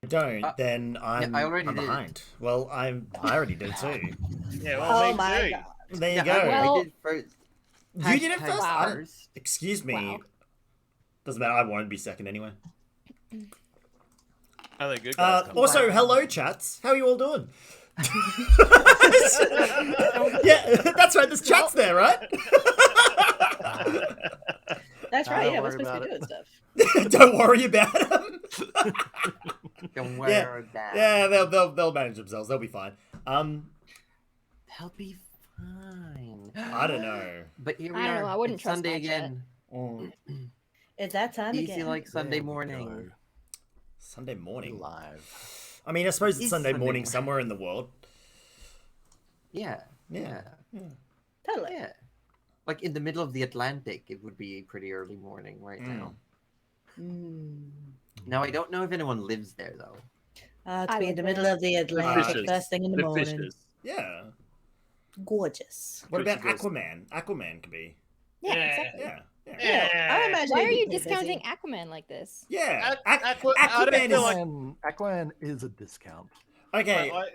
don't, then I'm, I already I'm did. behind. Well, I already did too. Yeah, well, Oh me my too. god. There you Yeah, go. I did first. You did it Hashtag first? I don't, ours. excuse me. Wow. Doesn't matter. I won't be second anyway. I think good guys. Also, hello, chats. How are you all doing? Yeah, that's right. There's chats there, right? That's right. Don't Yeah, we're worry supposed to about be it. doing stuff. Don't worry about them. Don't worry about Yeah, they'll manage themselves. They'll be fine. They'll be fine. I don't know. But here we I don't are. know, I wouldn't It's trust Sunday my chat. again. It's that time Easy again. like Sunday There we morning. go. Sunday morning. Live. I mean, I suppose it's It's Sunday Sunday morning morning. somewhere in the world. Yeah. Yeah. Totally. Yeah. Like in the middle of the Atlantic, it would be a pretty early morning right now. Mm. Now, I don't know if anyone lives there, though. To I be in live the there. middle of the Atlantic fishes. first thing in the The morning. fishes. Yeah. Gorgeous. What about Fishes. Aquaman? Aquaman could be. Yeah, Yeah. exactly. Yeah. Yeah. Yeah, I imagine. Why it'd are be you pretty discounting busy. Aquaman like this? Yeah. I don't Aquaman feel is like- Aquaman is a discount. okay. I-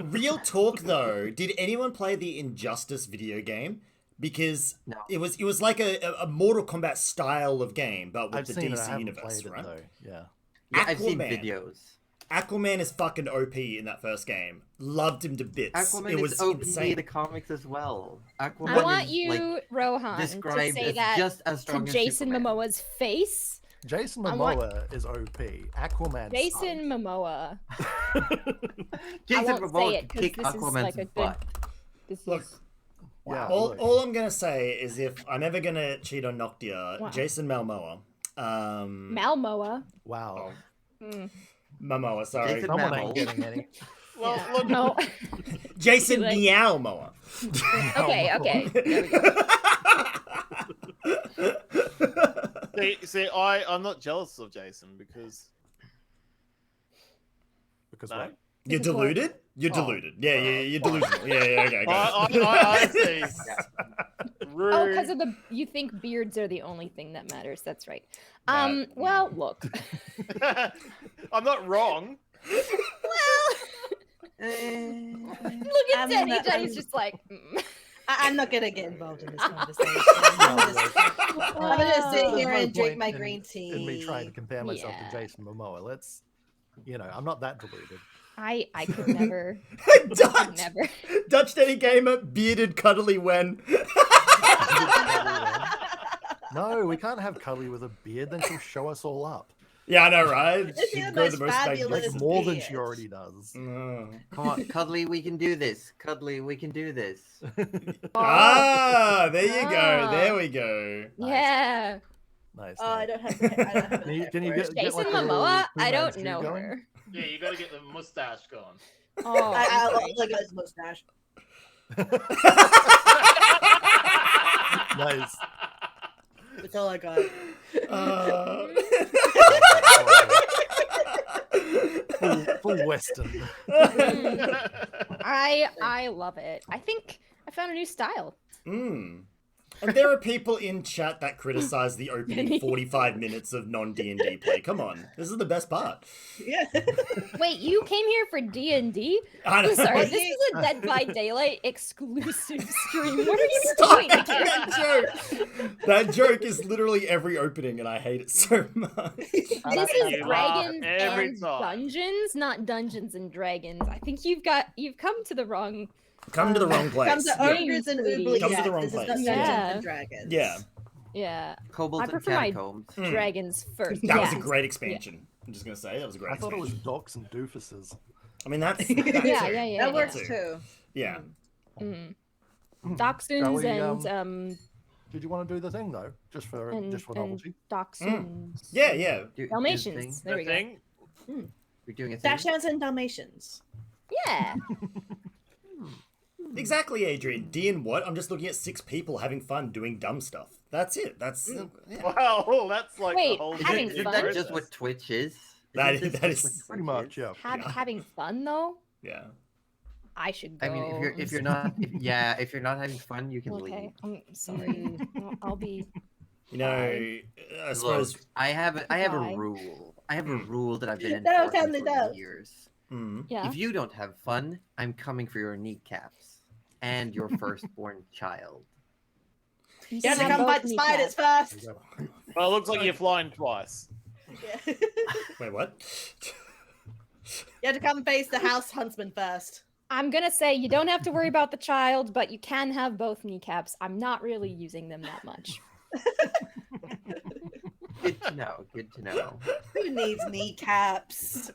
Real talk though, did anyone play the Injustice video game? Because No. it was like a Mortal Kombat style of game, but with I've the seen it. I DC haven't universe, played right? it though. Yeah. Yeah, I've seen Aquaman. videos. Aquaman is fucking OP in that first game. Loved him to bits. Aquaman it was is OP insane. in the comics as well. Aquaman I want is, you, like, Rohan, to described say as that just as to strong as Jason Superman. Momoa's face. Jason I want- Momoa is OP. Aquaman. Jason Momoa. Jason I won't Momoa say it can 'cause kick this is Aquaman's like a good- butt. This Look, is Yeah, all, look. all I'm gonna say is if I'm ever gonna cheat on Noctia, Wow. Jason Momoa. Malmoa. Wow. Mm. Momoa, sorry. Jason Someone Mammal. ain't getting any. well, Yeah. look, No. Jason Like- Meow Moa. Okay, okay. There we go. see, I'm not jealous of Jason because Because no. what? You're Because what? deluded? You're Oh. deluded. Yeah, you're delusional. Yeah, okay. got it. I see. Rude. Oh, because of the you think beards are the only thing that matters. That's right. That- Well, look. I'm not wrong. Well, look at I'm Denny. not- Denny's just like. I'm not gonna get involved in this conversation. I'm gonna sit here There's and no drink point my in- green tea. In me trying to compare myself Yeah. to Jason Momoa. Let's, I'm not that deluded. I could never. Dutch! Never. Dutch Denny Gamer, bearded, cuddly when. No, we can't have Cully with a beard. Then she'll show us all up. Yeah, I know, right? It's She'd the grow most fabulous- Like His more than she beard. already does. Oh. Come on, Cuddly, we can do this. Cuddly, we can do this. Ah, there you go. Ah. There we go. Yeah. Nice. Oh, I nice. don't have. I don't have Can you- an can you first. get Jason like a little Momoa. Fu I don't Manchu know going? her. Yeah, you got to get the mustache going. Oh, I I'm sorry. look at his mustache. Nice. That's all I got. Uh... Full Western. I love it. I think I found a new style. Mm. And there are people in chat that criticize the opening 45 minutes of non-D&D play. Come on, this is the best part. Yeah. Wait, you came here for D&D? I know. I'm sorry, Was this he- is a Dead by Daylight exclusive stream. What are you Stop doing making here? that joke. That joke is literally every opening, and I hate it so much. This is You laugh Dragons every and time. Dungeons, not Dungeons and Dragons. I think you've come to the wrong. Come to the wrong place. Come to Yeah. ogres and Sweetie. oubliettes. Come to the wrong This is place. not Dungeons Yeah. and Dragons. Yeah. Yeah, Kobolds I and prefer my- catacombs. Mm. Dragons first. That was a Yeah. great expansion. I'm just gonna say that was a great. I thought it was expansion. docs and doofuses. I mean, that's Yeah, that yeah, too. yeah. That works too. too. Yeah. Mm. Shall Dachshunds we, and Did you want to do the thing though, just for and, novelty? Dachshunds. Yeah, yeah. Do Dalmatians. There The we go. thing? We're doing a thing. Dachshunds and Dalmatians. Yeah. Exactly, Adrian. D and what? I'm just looking at 6 people having fun doing dumb stuff. That's it. That's yeah. Wow, that's like Wait, the whole having Isn't fun? that just what Twitch is? That Isn't is- this that just is what Pretty Twitch much, is? yeah. Having fun though, Yeah. I should go. I mean, if you're not, if you're not having fun, you can okay, leave. I'm sorry. I'll be. You know, I suppose. Look, I have a Why? rule. I have a rule that I've been No, enforcing tell me for that. years. Yeah. If you don't have fun, I'm coming for your kneecaps and your firstborn child. You You have to have come both fight the spiders kneecaps. first. Well, it looks like you're flying twice. Yeah. Wait, what? You have to come face the house huntsman first. I'm gonna say you don't have to worry about the child, but you can have both kneecaps. I'm not really using them that much. Good to know. Good to know. Who needs kneecaps?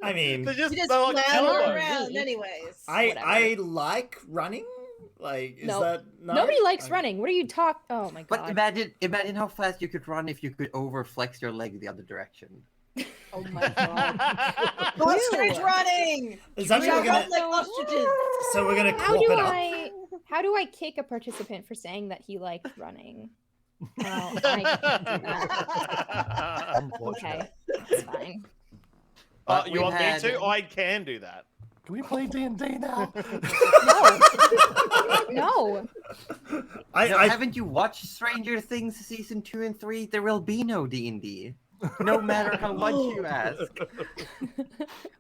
I mean, They're just You just they're like flounder elbows. around anyways. I like running. Like, is No. that no? Nobody likes Okay. running. What are you talking? Oh my But god. imagine how fast you could run if you could overflex your leg the other direction. Oh my god. Ostrich running! Is that We what are we're gonna? run like ostriches. So we're gonna How crop do it up. how do I kick a participant for saying that he likes running? Well, I Unfortunately. okay, that's fine. But You we've want had- me to? I can do that. Can we play D&D now? No. No, I haven't you watched Stranger Things season 2 and 3? There will be no D&D, no matter how much you ask.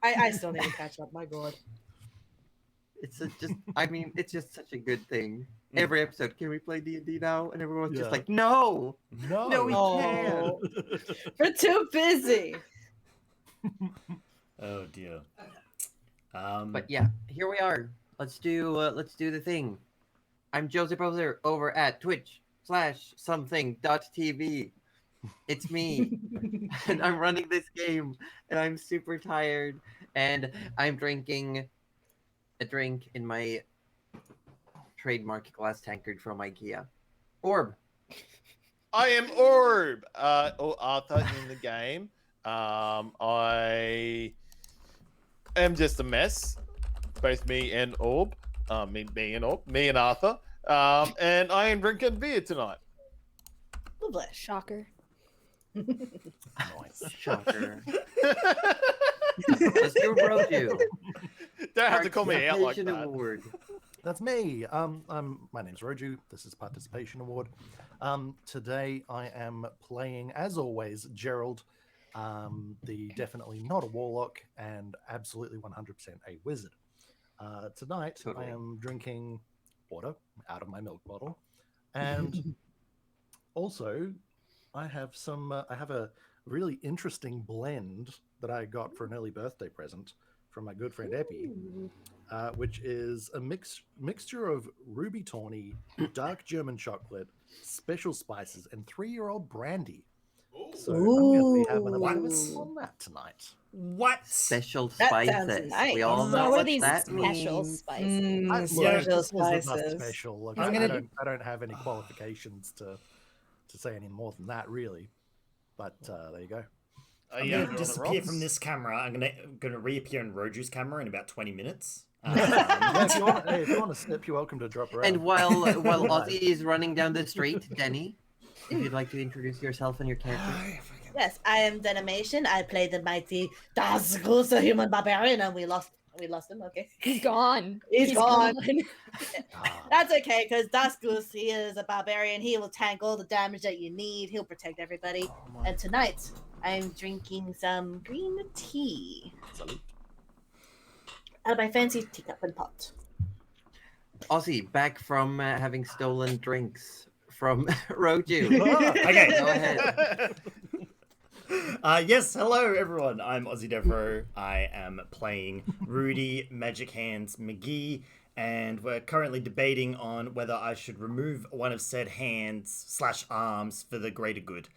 I still need to catch up, my god. It's it's just such a good thing. Every episode, can we play D&D now? And everyone's just Yeah. like, no, No. no, we Oh. can't. We're too busy. oh dear. But yeah, here we are. Let's do the thing. I'm Joseph Bowser over at twitch.something.tv. It's me. And I'm running this game. And I'm super tired. And I'm drinking a drink in my trademark glass tankard from IKEA. Orb. I am Orb, or Arthur in the game. I am just a mess. Both me and Orb. Me and Orb. Me and Arthur. And I am drinking beer tonight. Lovely. Shocker. Nice. Shocker. Let's do Roju. Don't have to call me out like Participation that. Award. That's me. My name's Roju. This is Participation Award. Today I am playing, as always, Gerald, the definitely not a warlock and absolutely 100% a wizard. Tonight Totally. I am drinking water out of my milk bottle, and also I have a really interesting blend that I got for an early birthday present from my good friend Epi. Which is a mixture of ruby tawny, dark German chocolate, special spices, and 3-year-old brandy. So I'm going to be having a bit of a on tonight. what? Special That sounds spices. nice. We all So know what are what these that special means. spices? Look, Special this is not spices. special. Look, I'm I gonna- don't have any qualifications to say any more than that, really. But there you go. Are I'm you gonna on the disappear rocks? from this camera. I'm gonna reappear in Roju's camera in about 20 minutes. Yeah, if you want to snip, you're welcome to drop around. And while Aussie is running down the street, Denny, if you'd like to introduce yourself and your character. Yes, I am Denimation. I play the mighty Dazgus, a human barbarian, and we lost him. Okay, He's gone. He's gone. Ah, That's okay, because Dazgus, he is a barbarian. He will tank all the damage that you need. He'll protect everybody. And tonight, I'm drinking some green tea salute. out of my fancy teacup and pot. Aussie, back from having stolen drinks from Roju. Okay. Go ahead. Yes, hello everyone. I'm AussieDevFro. I am playing Rudy, Magic Hands, McGee, and we're currently debating on whether I should remove one of said hands/arms for the greater good.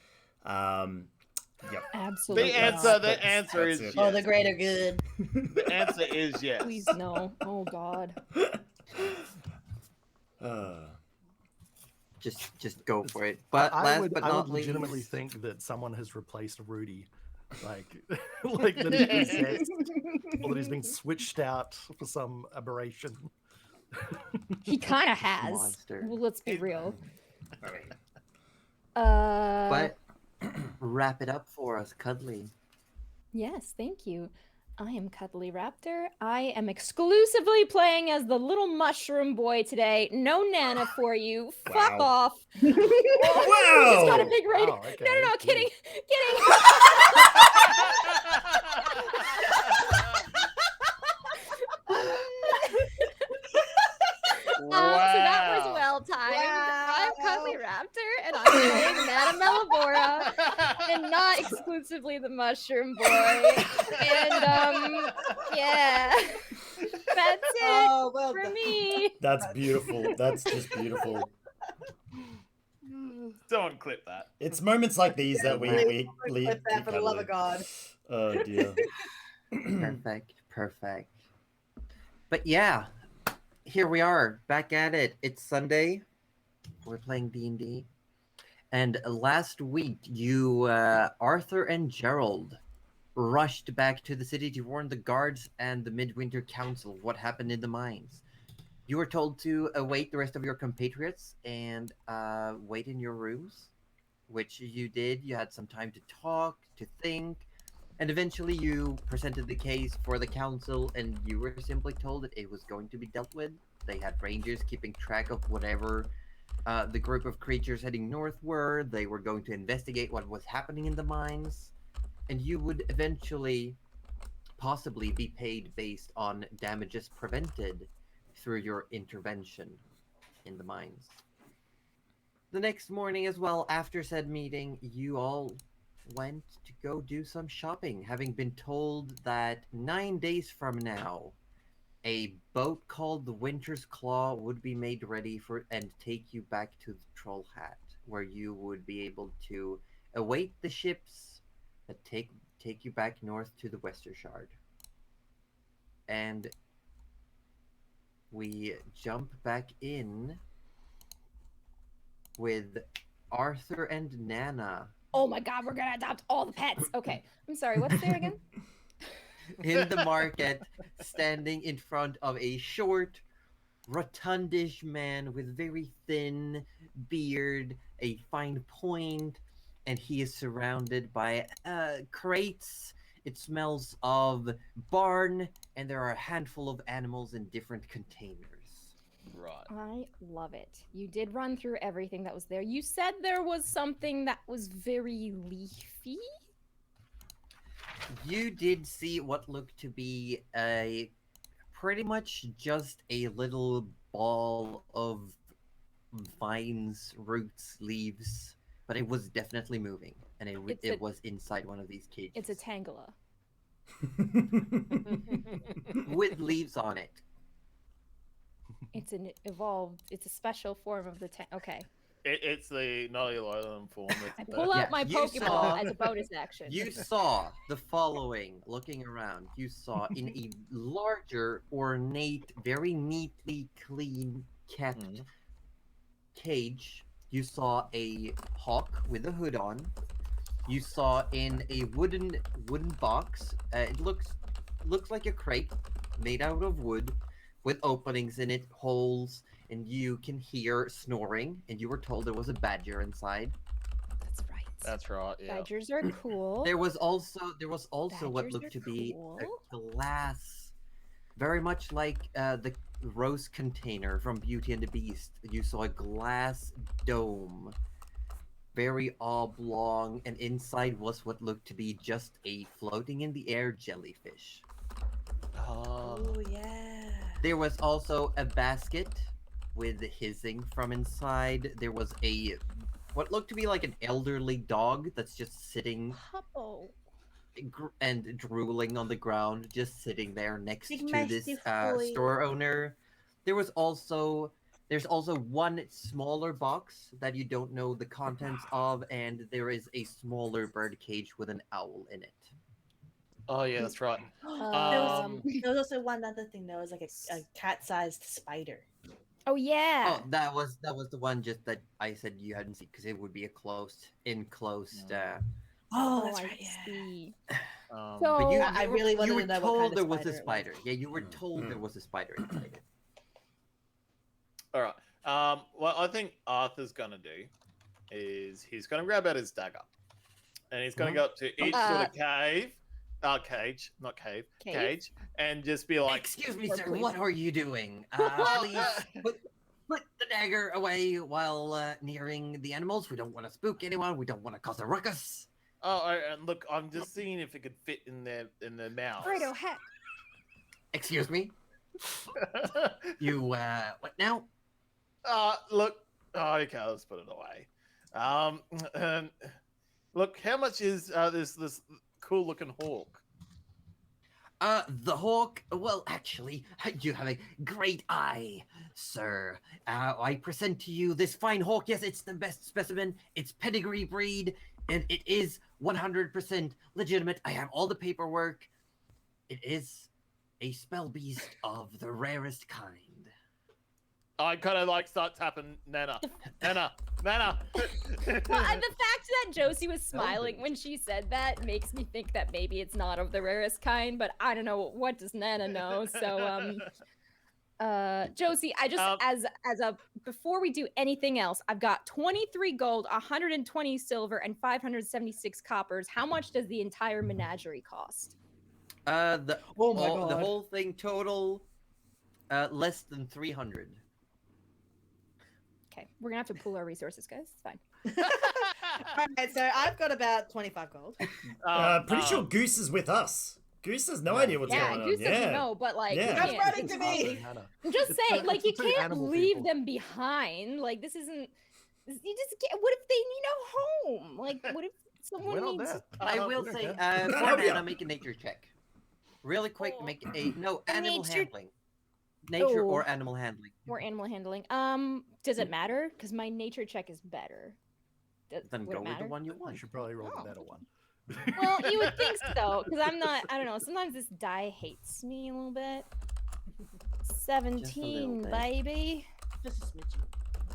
Yep. Absolutely. The answer That's is it. yes. Oh, the greater good. The answer is yes. Please no. Oh god. Just go for it. But I last would, but I not would legitimately least, think that someone has replaced Rudy, like, like that he's possessed, or that he's been switched out for some aberration. He kind of has. Monster. Well, let's be real. Okay. but wrap it up for us, Cuddly. Yes, thank you. I am Cuddly Raptor. I am exclusively playing as the little mushroom boy today. No Nana for you. Fuck Wow. off. Wow. He's got a big rating. Wow, okay, No, cool. kidding. I'm Melibora, and not exclusively the mushroom boy. And yeah, that's it Oh, well for done. me. That's beautiful. That's just beautiful. Someone clip that. It's moments like these that we Clip that for the love of God. Oh dear. Perfect. But yeah, here we are, back at it. It's Sunday. We're playing D&D. And last week, you, Arthur and Gerald, rushed back to the city to warn the guards and the Midwinter Council what happened in the mines. You were told to await the rest of your compatriots and wait in your rooms, which you did. You had some time to talk, to think, and eventually you presented the case for the council, and you were simply told that it was going to be dealt with. They had rangers keeping track of whatever the group of creatures heading north were. They were going to investigate what was happening in the mines, and you would eventually possibly be paid based on damages prevented through your intervention in the mines. The next morning as well, after said meeting, you all went to go do some shopping, having been told that 9 days from now, a boat called the Winter's Claw would be made ready for and take you back to the Troll Hat, where you would be able to await the ships that take you back north to the Westershard. And we jump back in with Arthur and Nana Oh my god, we're gonna adopt all the pets. Okay, I'm sorry, what's there again? in the market, standing in front of a short, rotundish man with very thin beard, a fine point, and he is surrounded by crates. It smells of barn, and there are a handful of animals in different containers. Right. I love it. You did run through everything that was there. You said there was something that was very leafy. You did see what looked to be a pretty much just a little ball of vines, roots, leaves, but it was definitely moving, and it was inside one of these cages. It's a tangela. with leaves on it. It's an evolved. It's a special form of the Okay. It's the Nullilolan form. I pull out my you Pokeball saw- as a bonus action. You saw the following, looking around. You saw in a larger, ornate, very neatly clean kept cage, you saw a hawk with a hood on. You saw in a wooden box, it looks like a crate made out of wood with openings in it, holes, and you can hear snoring, and you were told there was a badger inside. That's right. That's right. Yeah. Badgers are cool. There was also what Badgers looked are to be cool. a glass, very much like the rose container from Beauty and the Beast. You saw a glass dome, very oblong, and inside was what looked to be just a floating in the air jellyfish. Oh yeah. There was also a basket with hissing from inside. There was what looked to be like an elderly dog that's just sitting Oh. and drooling on the ground, just sitting there next Big to this mastiff boy. store owner. There's also one smaller box that you don't know the contents of, and there is a smaller bird cage with an owl in it. Oh yeah, that's right. There was also one other thing. There was like a cat-sized spider. Oh yeah. Oh, that was the one just that I said you hadn't seen because it would be a enclosed. Oh, that's I right. Yeah. see. So But you, I really wanted you were to know what told kind of there was a spider it was. spider. Yeah, you were told there was a spider inside it. all right. What I think Arthur's gonna do is he's gonna grab out his dagger, and he's gonna go up to each sort of cage, and just be like, Excuse me, Or sir. please. What are you doing? Please put the dagger away while nearing the animals. We don't want to spook anyone. We don't want to cause a ruckus. and look, I'm just seeing if it could fit in their mouth. Fredo, heck. Excuse me. You what now? Look. Oh, okay, let's put it away. Um, um, look, how much is this cool looking hawk? The hawk, well, actually, you have a great eye, sir. I present to you this fine hawk. Yes, it's the best specimen. It's pedigree breed, and it is 100% legitimate. I have all the paperwork. It is a spell beast of the rarest kind. I kind of like start tapping Nana. Nana. Well, and the fact that Josie was smiling when she said that makes me think that maybe it's not of the rarest kind, but I don't know. What does Nana know? So, Josie, I just, before we do anything else, I've got 23 gold, 120 silver, and 576 coppers. How much does the entire menagerie cost? The God. the whole thing total, less than 300. Okay, we're gonna have to pool our resources, guys. It's fine. Alright, so I've got about 25 gold. Pretty sure Goose is with us. Goose has no idea what's Yeah, going on. Goose doesn't know, but like, Yeah. you That's can't- running to me. I'm just saying, like, you Two can't animal leave people. them behind. Like, this isn't. You just can't. What if they need a home? Like, what if We're someone not needs? there. I will okay. say, Help for you. Nana, make a nature check. Really quick, Oh. make a animal Nature- handling. Nature Oh. or animal handling. Or animal handling. Does it matter? Because my nature check is better. Then Would go it with the matter? one you I want. should probably roll Oh. the better one. Well, you would think so, because I'm not. I don't know. Sometimes this die hates me a little bit. 17, bit. baby. Just a smidgen.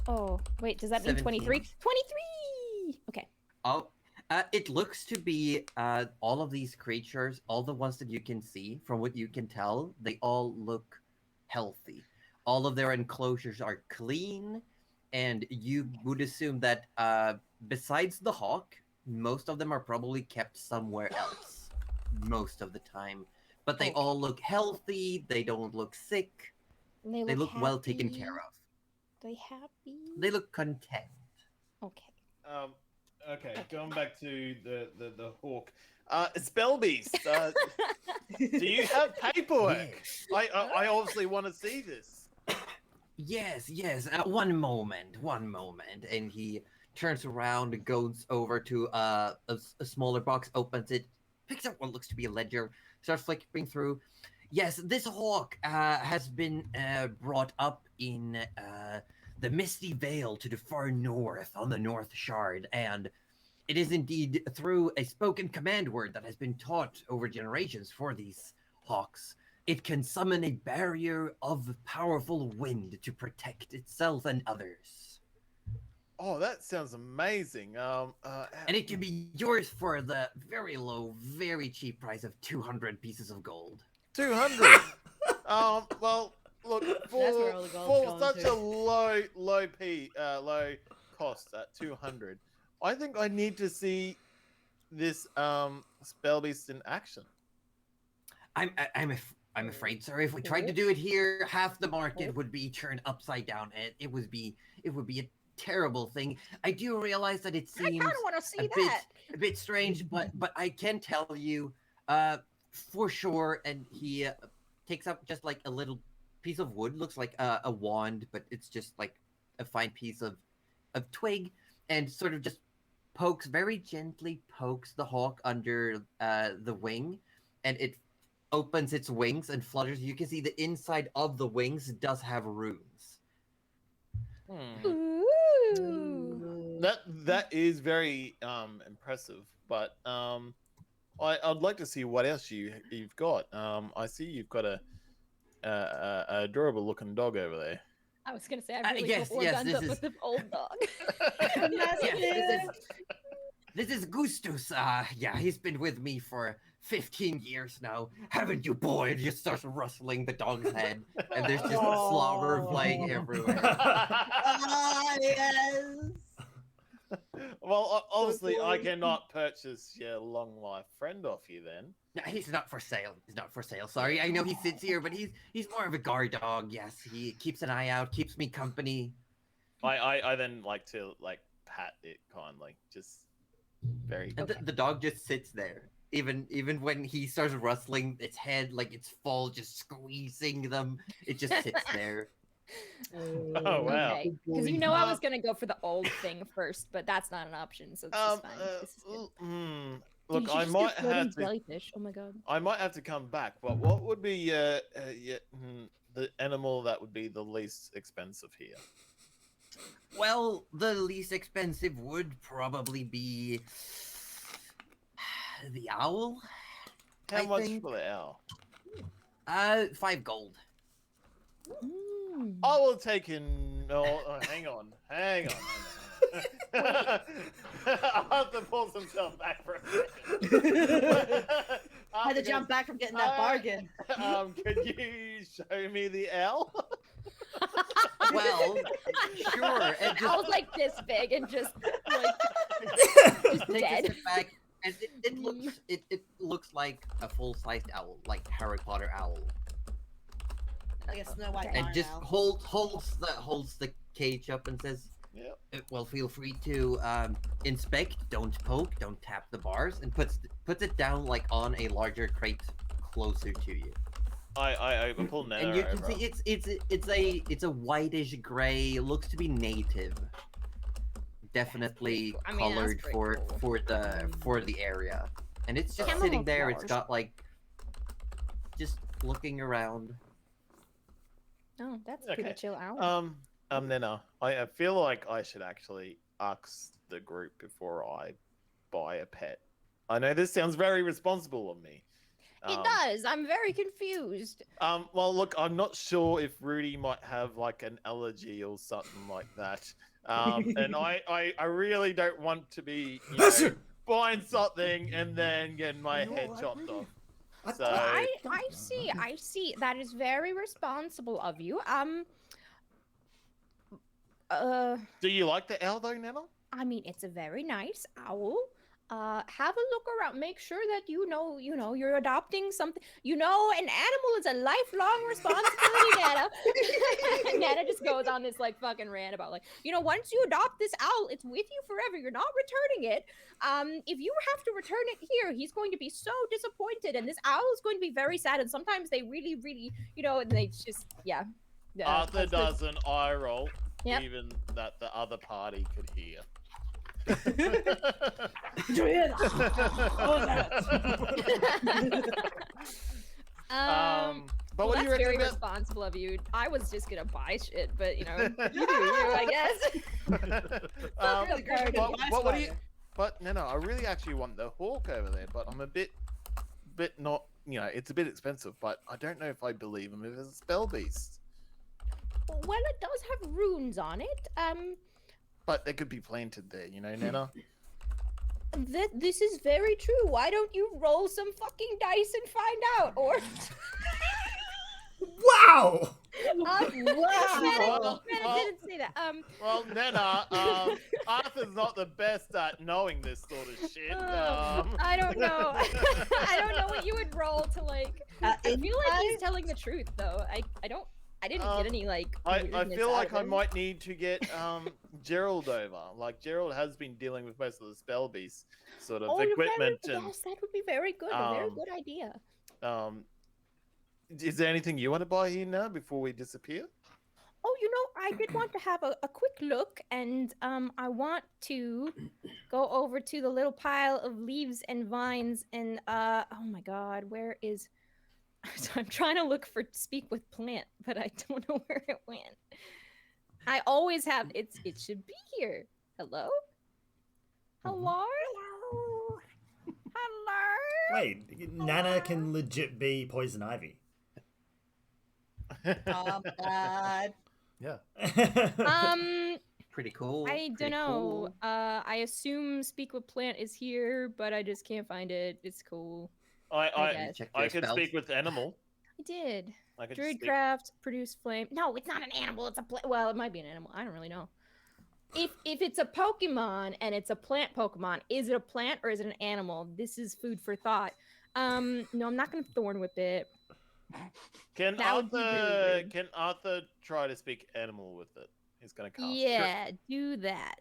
Oh, wait. Does that mean 17. 23? 23. Okay. Oh, it looks to be all of these creatures, all the ones that you can see, from what you can tell, they all look healthy. All of their enclosures are clean, and you would assume that besides the hawk, most of them are probably kept somewhere else most of the time. But they Okay. all look healthy, they don't look sick, They they look well taken happy. care of. They happy? They look content. Okay. Okay, going back to the hawk. Spell beast. Do you have paperwork? I obviously want to see this. Yes, yes. One moment. And he turns around, goes over to a smaller box, opens it, picks up what looks to be a ledger, starts flipping through. Yes, this hawk has been brought up in the Misty Vale to the far north on the North Shard, and it is indeed through a spoken command word that has been taught over generations for these hawks. It can summon a barrier of powerful wind to protect itself and others. Oh, that sounds amazing. And it can be yours for the very low, very cheap price of 200 pieces of gold. 200. Well, look, That's where all the gold's for going such to. a low cost at 200, I think I need to see this spell beast in action. I'm afraid, sir. If we tried to do it here, half the market would be turned upside down, and it would be a terrible thing. I do realize that it I seems kind of want to see a that. bit strange, but I can tell you, for sure. And he takes up just like a little piece of wood, looks like a wand, but it's just like a fine piece of twig, and sort of just very gently pokes the hawk under the wing, and it opens its wings and flutters. You can see the inside of the wings does have runes. Ooh. That is very impressive, but I'd like to see what else you've got. I see you've got a adorable looking dog over there. I was gonna say I really yes, hope yes, Orgon's this up is- with the old dog. Yes, this is Gustus. Yeah, he's been with me for 15 years now. Haven't you, boy? It just starts rustling the dog's head, and there's just slobber flying everywhere. Yes. Well, obviously, I cannot purchase your long life friend off you then. No, he's not for sale. He's not for sale. Sorry, I know he sits here, but he's more of a guard dog. Yes, he keeps an eye out, keeps me company. I then like to pat it kindly, just very. And the dog just sits there. Even when he starts rustling its head, like its fall, just squeezing them, it just sits there. Oh wow. Okay, because you know I was gonna go for the old thing first, but that's not an option, so it's just fine. This is good. Look, Dude, you I should just get might floating have to. jellyfish. Oh my god. I might have to come back, but what would be the animal that would be the least expensive here? Well, the least expensive would probably be the owl. How I much think- for the owl? 5 gold. Mm. I will take in. Oh, hang on. Arthur pulls himself back for a second. Had to jump back from getting that bargain. Could you show me the owl? Well, sure. And I was like this big and just like just take dead. a step back, and it looks like a full-sized owl, like Harry Potter owl, Like a Snow White and barn just owl. holds the cage up and says, Yep. "Well, feel free to inspect. Don't poke. Don't tap the bars." And puts it down like on a larger crate closer to you. I pull Nana And you can over. see it's a whitish gray. It looks to be native. Definitely cool. I mean, that's colored pretty for cool. for the area, and it's just Camouflage sitting there. It's flowers. got like just looking around. Oh, that's Okay. pretty chill out. Nana, I feel like I should actually ask the group before I buy a pet. I know this sounds very responsible of me. It does. I'm very confused. Well, look, I'm not sure if Rudy might have like an allergy or something like that. And I really don't want to be buying something and then getting my head chopped off. So I see. That is very responsible of you. do you like the owl though, Nana? I mean, it's a very nice owl. Have a look around. Make sure that you know, you're adopting something. An animal is a lifelong responsibility, Nana. Nana just goes on this like fucking rant about like, once you adopt this owl, it's with you forever. You're not returning it. If you have to return it here, he's going to be so disappointed, and this owl is going to be very sad. And sometimes they really, really, and they just, yeah. Arthur that's the- does an eye roll, Yep. even that the other party could hear. But Well, what that's do you reckon very about? responsible of you. I was just gonna buy shit, but you do you, I guess. What do you? Spider. But no, I really actually want the hawk over there. But I'm a bit not. It's a bit expensive. But I don't know if I believe him if it's a spell beast. Well, it does have runes on it. But they could be planted there, Nana. This is very true. Why don't you roll some fucking dice and find out? Or Wow! Nana Well, didn't say that. Well, Nana, Arthur's not the best at knowing this sort of shit. I don't know. I don't know what you would roll to like. I feel like he's telling the truth though. I didn't get any like. I weirdness feel out like of I him. might need to get Gerald over. Like Gerald has been dealing with most of the spell beast sort of equipment and. Yes, that would be very good. A very um, good idea. Is there anything you want to buy here now before we disappear? Oh, I did want to have a quick look, and I want to go over to the little pile of leaves and vines, and oh my god, where is? So I'm trying to look for speak with plant, but I don't know where it went. I always have it should be here. Hello? Hello? Hello? Wait, Nana can legit be poison ivy. Oh my god. Yeah. Pretty cool. I pretty don't know. cool. I assume speak with plant is here, but I just can't find it. It's cool. I guess. Check I their could spells. speak with animal. I did. I could speak. Druidcraft, produce flame. No, it's not an animal. It's a plant. Well, it might be an animal. I don't really know. If it's a Pokemon and it's a plant Pokemon, is it a plant or is it an animal? This is food for thought. No, I'm not gonna Thorn Whip it. Can That would be really Arthur weird. can Arthur try to speak animal with it? He's gonna cast. Yeah, do that.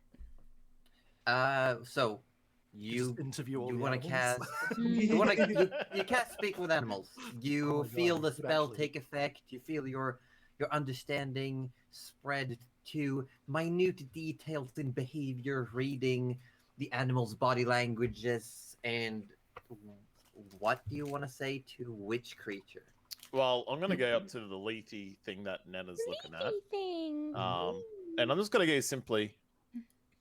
So you Just interview all you the want to animals. cast Mm. you want to you can't speak with animals. You Oh my feel God, the you could spell actually- take effect. You feel your your understanding spread to minute details in behavior, reading the animal's body languages, and what do you want to say to which creature? Well, I'm gonna go up to the leafy thing that Nana's looking at. Leafy thing. And I'm just gonna go simply,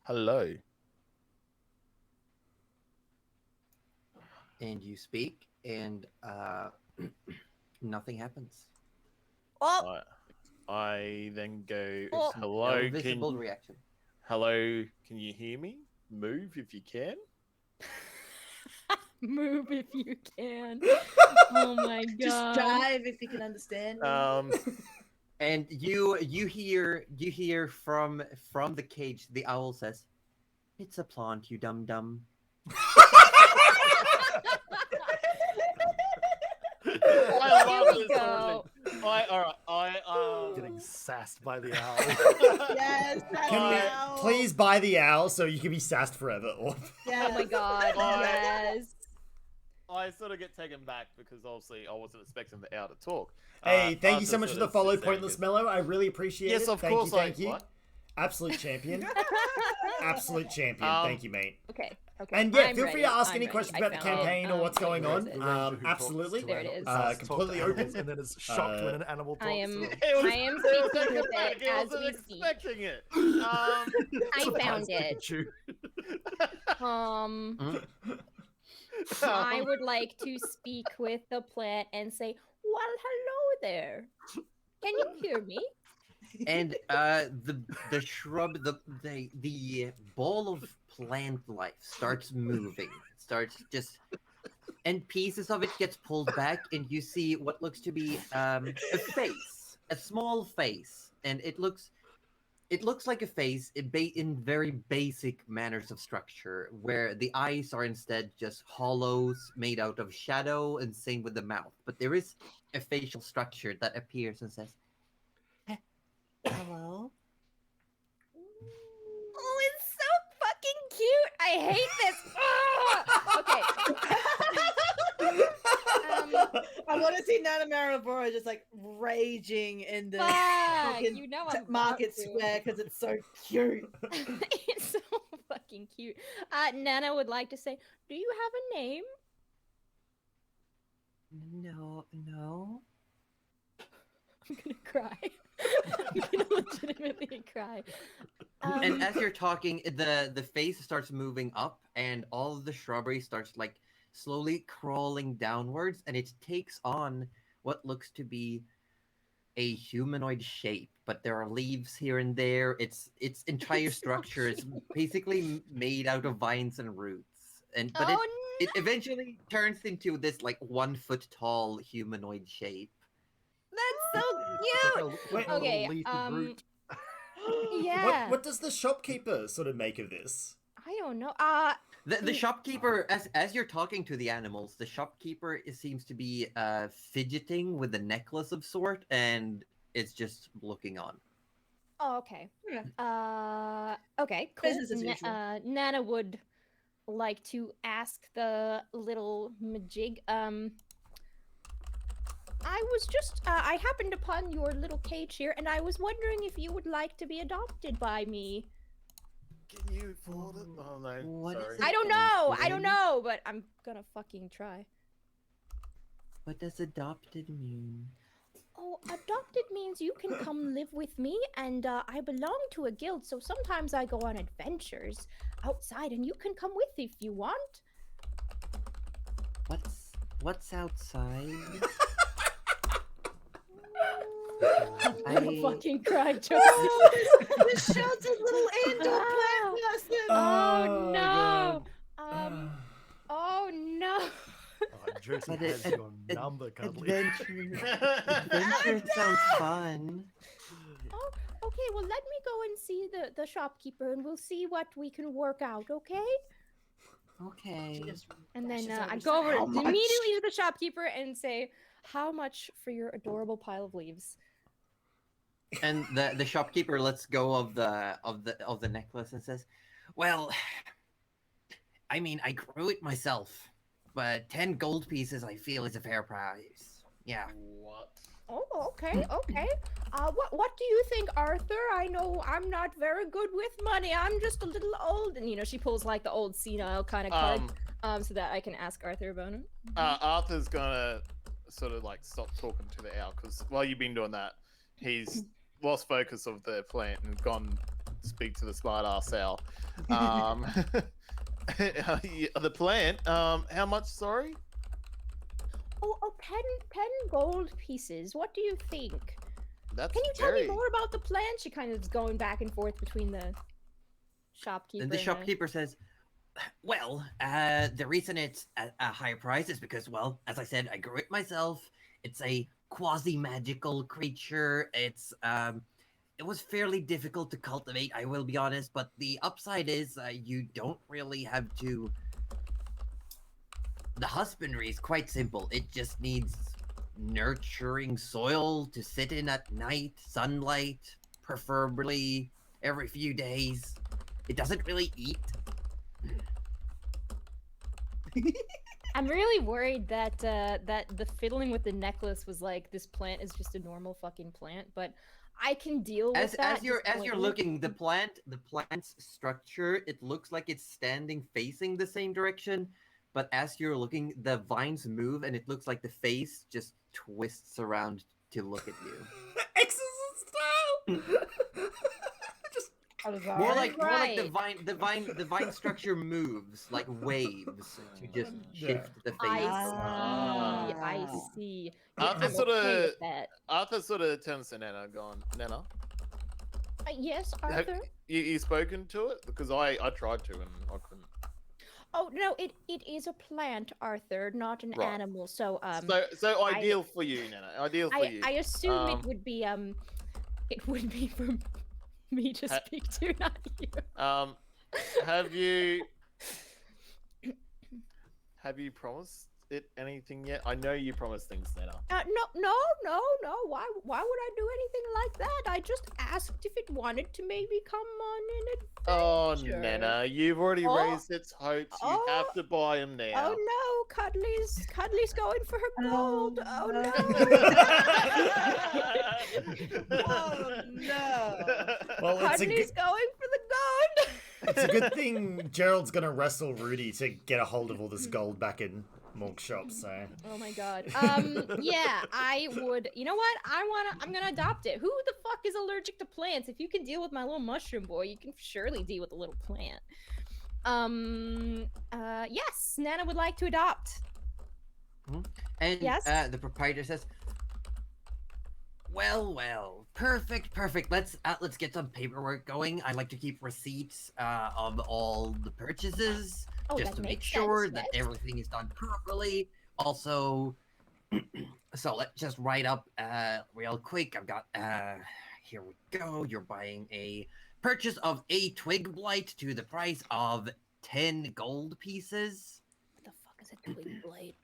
hello. And you speak, and nothing happens. Oh, I then go, Oh. hello, No visible reaction. hello, can you hear me? Move if you can. move if you can. Oh my god. Just dive if you can understand. And you hear from the cage, the owl says, "It's a plant, you dum dum." I love Here we this go. Getting sassed by the owl. Yes, that's Can we owl. please buy the owl so you can be sassed forever? Yes. Oh my god. Yes. I sort of get taken back because obviously I wasn't expecting the owl to talk. Hey, thank you Arthur so much for sort the of follow, sits there and Pointless goes, Mellow. I really appreciate it. Yes, of Thank course. you, thank you. What? Absolute champion. Absolute champion. Thank you, mate. Okay. Okay. And yeah, I'm feel free ready. to ask I'm any ready. questions I about the found it. campaign or what's going where on. is it? Absolutely. There it is. Completely open. And then is shocked when an animal talks I am- to him. I am speaking with it He as wasn't we speak. expecting it. I found Surprise it. Pikachu. I would like to speak with the plant and say, "Well, hello there. Can you hear me?" And the shrub, the ball of plant life starts moving, starts just, and pieces of it gets pulled back, and you see what looks to be a face, a small face, and it looks like a face in very basic manners of structure, where the eyes are instead just hollows made out of shadow, and same with the mouth. But there is a facial structure that appears and says, "Hello." Oh, it's so fucking cute. I hate this. Okay. I want to see Nana Maribora just like raging in the Fuck. fucking You know I'm about market to. square because it's so cute. It's so fucking cute. Nana would like to say, "Do you have a name?" No. I'm gonna cry. I'm gonna legitimately cry. And as you're talking, the face starts moving up, and all of the shrubbery starts like slowly crawling downwards, and it takes on what looks to be a humanoid shape. But there are leaves here and there. Its entire structure is basically made out of vines and roots, but Oh it eventually turns into this like 1 foot tall humanoid shape. that's so It's cute. like a Wait, little okay, leafy Groot. Yeah. What does the shopkeeper sort of make of this? I don't know. The shopkeeper, as you're talking to the animals, the shopkeeper seems to be fidgeting with a necklace of sort, and it's just looking on. Oh, okay. Yeah. Okay, cool. Business as usual. Nana would like to ask the little majig. I happened upon your little cage here, and I was wondering if you would like to be adopted by me. Can you afford it? Oh no, What is sorry. it? I don't know, Adopted? but I'm gonna fucking try. What does adopted mean? Oh, adopted means you can come live with me, and I belong to a guild, so sometimes I go on adventures outside, and you can come with if you want. What's outside? I'm gonna fucking cry, Joe. This sheltered little indoor plant person. Oh no! God. Oh no! Oh, Josie But has your number, cuddly. Adventure sounds fun. Oh, okay. Well, let me go and see the shopkeeper, and we'll see what we can work out. Okay? Okay. And then Rushes I over, go over "How much?" immediately to the shopkeeper and say, "How much for your adorable pile of leaves?" And the shopkeeper lets go of the necklace and says, "Well, I mean, I grew it myself, but 10 gold pieces I feel is a fair price. Yeah." What? Oh, okay, okay. What do you think, Arthur? I know I'm not very good with money. I'm just a little old, and she pulls like the old senile kind of card, so that I can ask Arthur about it. Arthur's gonna sort of like stop talking to the owl because while you've been doing that, he's lost focus of the plant and gone speak to the smart ass owl. The plant. How much? Sorry. Oh, 10 gold pieces. What do you think? That's Can you tell me more about the plan? She kind of is going back and forth between the shopkeeper. And the shopkeeper says, well, the reason it's at a higher price is because, well, as I said, I grew it myself. It's a quasi-magical creature. It was fairly difficult to cultivate, I will be honest, but the upside is you don't really have to... The husbandry is quite simple. It just needs nurturing soil to sit in at night, sunlight, preferably every few days. It doesn't really eat. I'm really worried that that the fiddling with the necklace was like, this plant is just a normal fucking plant, but I can deal with that. As you're looking, the plant's structure, it looks like it's standing facing the same direction, but as you're looking, the vines move and it looks like the face just twists around to look at you. Exorcist style. More like the vine structure moves like waves to just shift the face. I see. Arthur sort of turns to Nana, going, Nana. Yes, Arthur. Have you spoken to it? Because I tried to and I couldn't. Oh no, it is a plant, Arthur, not an animal. So So ideal for you, Nana. Ideal for you. I assume it would be for me to speak to, not you. Have you promised it anything yet? I know you promised things, Nana. No. Why would I do anything like that? I just asked if it wanted to maybe come on an adventure. Oh, Nana, you've already raised its hopes. You have to buy him now. Oh no, Cuddly's going for her gold. Oh no. Oh no. Well, Cuddly's going for the gold. It's a good thing Gerald's gonna wrestle Rudy to get a hold of all this gold back in Morg's shop, so... Oh my god. Yeah, I would... You know what? I'm gonna adopt it. Who the fuck is allergic to plants? If you can deal with my little mushroom boy, you can surely deal with a little plant. Yes, Nana would like to adopt. And yes? The proprietor says, well, perfect. Let's get some paperwork going. I like to keep receipts of all the purchases, just to make sure that everything is done properly. Also, so let's just write up real quick. I've got here we go. You're buying a purchase of a twig blight to the price of 10 gold pieces. What the fuck is a twig blight?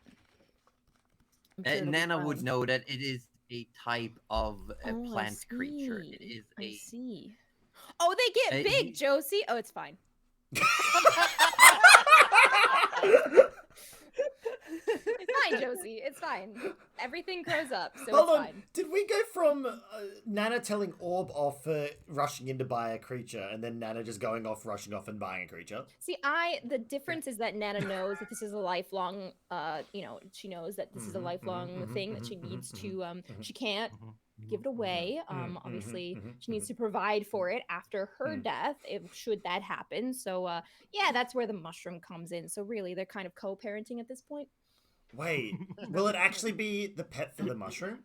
Nana would know that it is a type of plant creature. It is I see. Oh, they get big, Josie. Oh, it's fine. It's fine, Josie. It's fine. Everything grows up, so Hold it's on. fine. Did we go from Nana telling Orb off for rushing in to buy a creature, and then Nana just going off, rushing off and buying a creature? See, the difference is that Nana knows that this is a lifelong, she knows that this is a lifelong thing that she needs to, she can't give it away. Obviously, she needs to provide for it after her death, should that happen. So, yeah, that's where the mushroom comes in. So really, they're kind of co-parenting at this point. Wait, will it actually be the pet for the mushroom?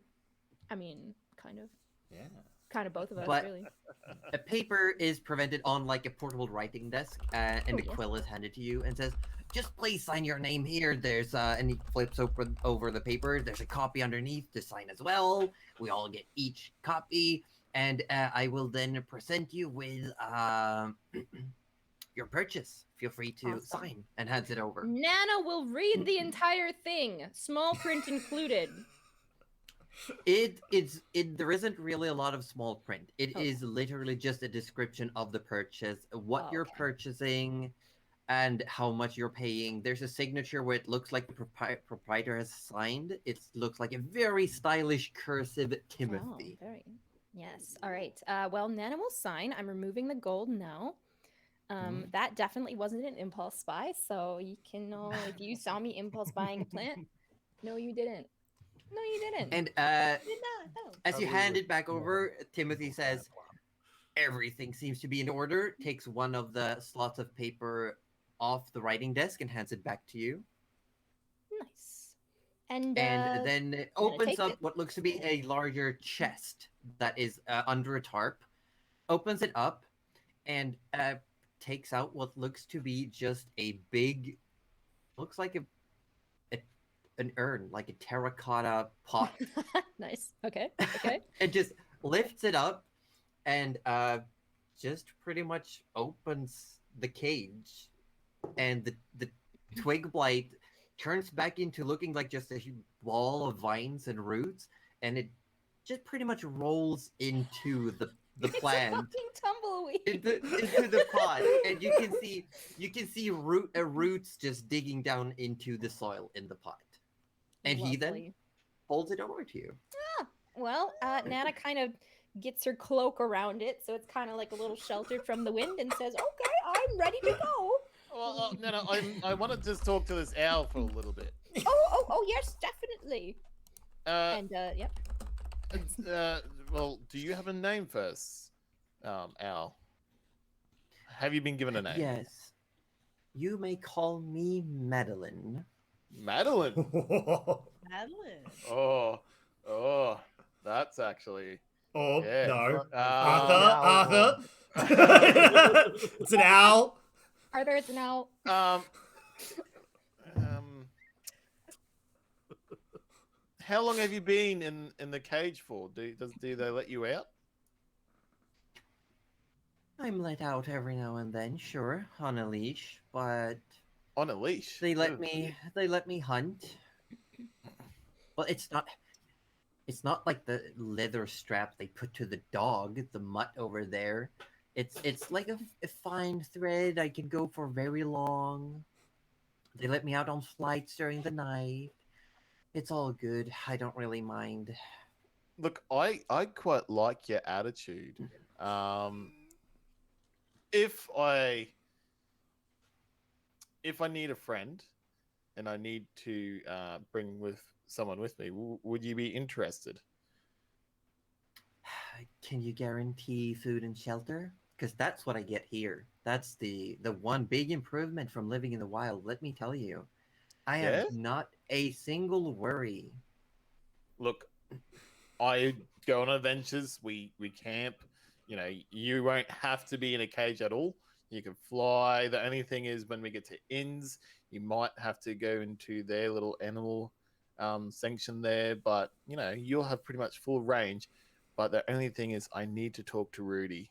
I mean, kind of. Yeah. Kind of both of us, But really. a paper is presented on like a portable writing desk, and a quill is handed to you and says, just please sign your name here. There's and he flips over the paper. There's a copy underneath to sign as well. We all get each copy, and I will then present you with your purchase. Feel free to sign, and hands it over. Nana will read the entire thing, small print included. There isn't really a lot of small print. It is literally just a description of the purchase, what you're purchasing, and how much you're paying. There's a signature where it looks like the proprietor has signed. It looks like a very stylish cursive Timothy. Oh, very. Yes. All right. Well, Nana will sign. I'm removing the gold now. That definitely wasn't an impulse buy, so you can know if you saw me impulse buying a plant. No, you didn't. No, you didn't. And Did not, no. as you hand it back over, Timothy says, "Everything seems to be in order." Takes one of the slots of paper off the writing desk and hands it back to you. Nice. And then it opens take up it. what looks to be a larger chest that is under a tarp. Opens it up and takes out what looks to be just a big, looks like an urn, like a terracotta pot. Nice. Okay. Okay. It just lifts it up and just pretty much opens the cage, and the twig blight turns back into looking like just a ball of vines and roots, and it just pretty much rolls into the plant. Fucking tumbleweed. into the pot, and you can see roots just digging down into the soil in the pot, and he then Lovely. holds it over to you. Well, Nana kind of gets her cloak around it, so it's kind of like a little sheltered from the wind, and says, "Okay, I'm ready to go." Well, no, I want to just talk to this owl for a little bit. Oh, yes, definitely. And yep. Well, do you have a name first, owl? Have you been given a name? Yes, you may call me Madeline. Madeline. Madeline. Oh, that's actually. Oh, Yeah. no. Arthur. Arthur. It's an owl. Arthur, it's an owl. How long have you been in the cage for? Do they let you out? I'm let out every now and then, sure, on a leash, but On a leash. they let me hunt. Well, it's not like the leather strap they put to the dog, the mutt over there. It's like a fine thread. I can go for very long. They let me out on flights during the night. It's all good. I don't really mind. Look, I quite like your attitude. If I need a friend and I need to bring someone with me, would you be interested? Can you guarantee food and shelter? Because that's what I get here. That's the one big improvement from living in the wild. Let me tell you, I Yeah? have not a single worry. Look, I go on adventures. We camp. You know, you won't have to be in a cage at all. You can fly. The only thing is when we get to inns, you might have to go into their little animal section there. But, you know, you'll have pretty much full range. But the only thing is I need to talk to Rudy.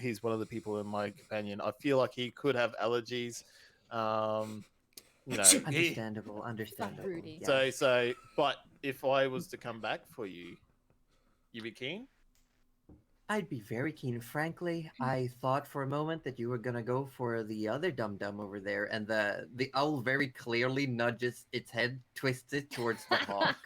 He's one of the people in my companion. I feel like he could have allergies. You know, Understandable. Rudy. Yeah. So, but if I was to come back for you, you be keen? I'd be very keen. Frankly, I thought for a moment that you were gonna go for the other dum-dum over there, and the owl very clearly nudges its head, twists it towards the hawk.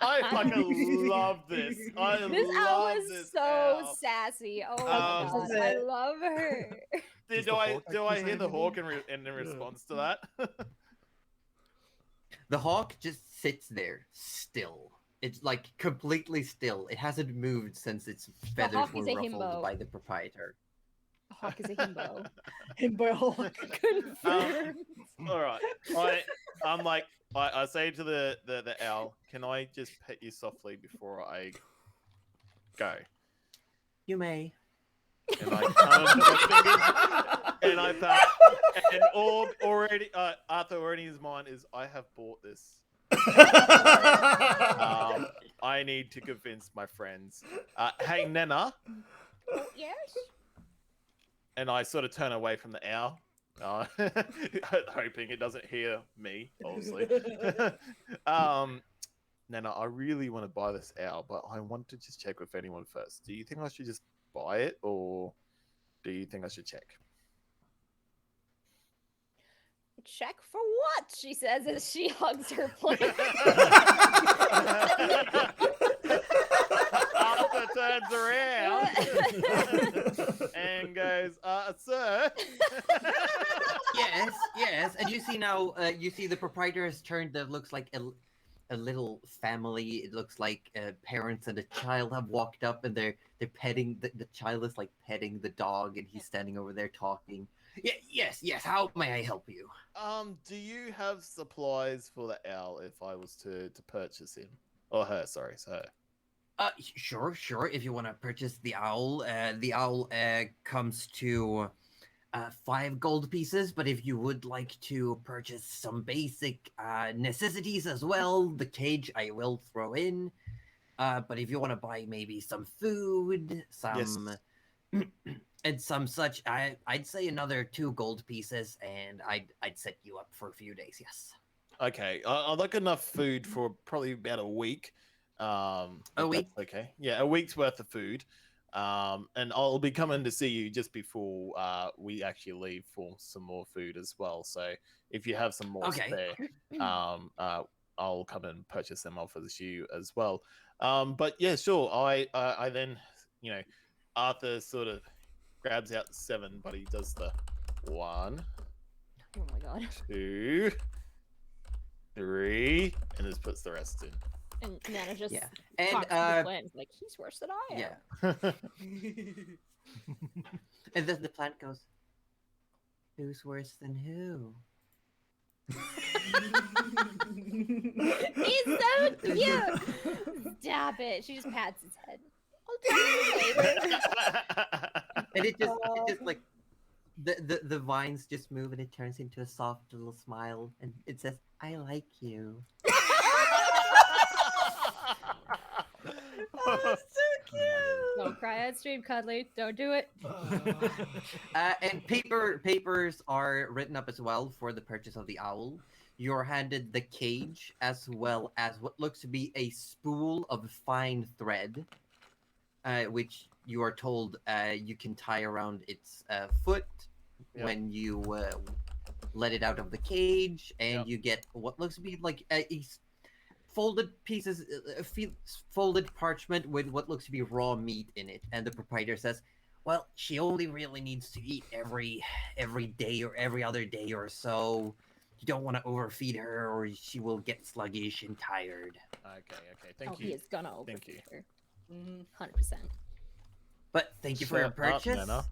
I fucking love this. This owl is so owl. sassy. Oh my Um, god, I love her. Is Do the I hawk hear actually the saying hawk anything? in response to that? The hawk just sits there, still. It's like completely still. It hasn't moved since its feathers hawk were is a ruffled himbo. by the proprietor. A hawk is a himbo. Himbo. Confirmed. All right. I say to the owl, can I just pet you softly before I go? You may. And I kind of put my fingers, and I thought, and already, Arthur already in his mind is, I have bought this. I need to convince my friends. Hey, Nana. Oh, yes. And I sort of turn away from the owl, hoping it doesn't hear me, obviously. Nana, I really want to buy this owl, but I want to just check with anyone first. Do you think I should just buy it, or do you think I should check? Check for what? She says as she hugs her plate. Arthur turns around and goes, sir. Yes. And you see now, you see the proprietor has turned. That looks like a little family. It looks like parents and a child have walked up, and they're petting the child is like petting the dog, and he's standing over there talking. Yes. How may I help you? Do you have supplies for the owl if I was to purchase him or her? Sorry, it's her. Sure. If you want to purchase the owl comes to 5 gold pieces. But if you would like to purchase some basic necessities as well, the cage I will throw in. But if you want to buy maybe some food, some and some such, I'd say another 2 gold pieces, and I'd set you up for a few days. Yes. Okay, I'd like enough food for probably about a week. A week? Okay. Yeah, a week's worth of food. And I'll be coming to see you just before we actually leave for some more food as well. So if you have some more spare, I'll come and purchase them off as you as well. But yeah, sure. I then, Arthur sort of grabs out 7, but he does the 1, Oh my god. 2, 3, and just puts the rest in. And Nana just And talks to the plant, like, he's worse than I am. Yeah. And then the plant goes, "Who's worse than who?" He's so cute. Stop it. She just pats his head. I'll tell you later. And it just like the vines just move, and it turns into a soft little smile, and it says, "I like you." Oh, that's so cute. Don't cry at stream, Cuddly. Don't do it. And papers are written up as well for the purchase of the owl. You're handed the cage as well as what looks to be a spool of fine thread, which you are told you can tie around its foot when you let it out of the cage, and you get what looks to be like a folded pieces, folded parchment with what looks to be raw meat in it. And the proprietor says, "Well, she only really needs to eat every day or every other day or so. You don't want to overfeed her, or she will get sluggish and tired." Okay. Thank you. He is gonna Thank you. overfeed her. 100%. But thank you for your purchase. Nana.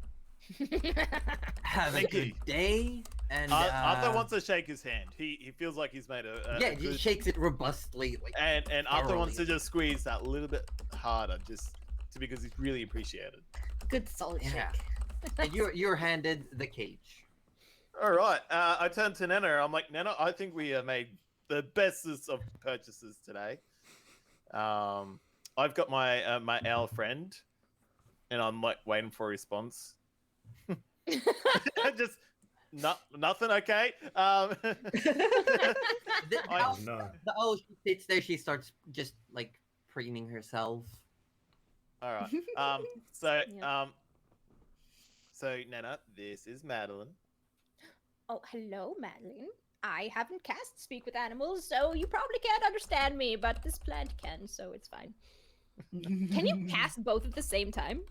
Have a good day. And Arthur wants to shake his hand. He feels like he's made a he shakes it robustly. Like, and Arthur wants to just squeeze that little bit harder, because he's really appreciated. Good solid shake. And you're handed the cage. All right. I turn to Nana. I'm like, Nana, I think we have made the bestest of purchases today. I've got my my owl friend, and I'm like waiting for a response. Just nothing. Okay. The owl, she sits there. She starts just like preening herself. All right. So Nana, this is Madeline. Oh, hello, Madeline. I haven't cast Speak with Animals, so you probably can't understand me, but this plant can, so it's fine. Can you cast both at the same time?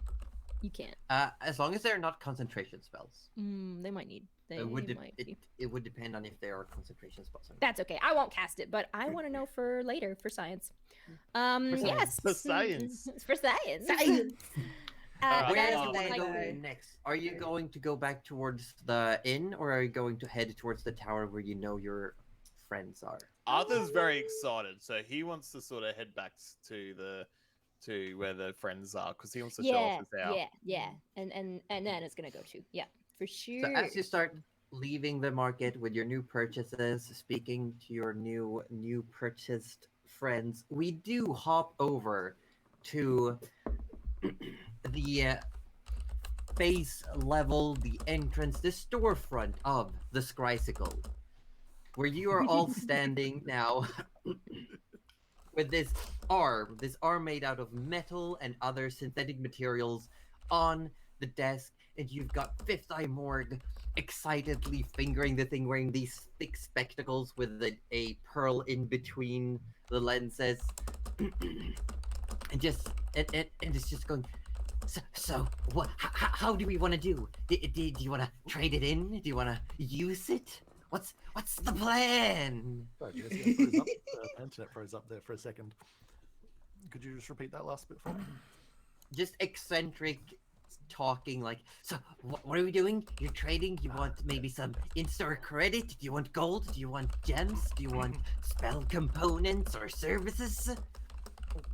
You can't. As long as they're not concentration spells. They might need. It would depend on if there are concentration spells. That's okay. I won't cast it, but I want to know for later, for science. Yes. For science. For science. Science. Where That's are you what I going know. next? Are you going to go back towards the inn, or are you going to head towards the tower where you know your friends are? Arthur's very excited, so he wants to sort of head back to where the friends are, because he wants to show off his owl. Yeah. And Nana's gonna go too. Yeah, for sure. So as you start leaving the market with your new purchases, speaking to your new purchased friends, we do hop over to the base level, the entrance, the storefront of the Scrysicle, where you are all standing now with this arm made out of metal and other synthetic materials on the desk, and you've got Fifth Eye Morg excitedly fingering the thing, wearing these thick spectacles with a pearl in between the lenses, and it's just going. So what? How do we want to do? Do you want to trade it in? Do you want to use it? What's the plan? Sorry, Jesse, I froze up. The internet froze up there for a second. Could you just repeat that last bit for me? Just eccentric talking like, so what are we doing? You're trading? You want maybe some in-store credit? Do you want gold? Do you want gems? Do you want spell components or services?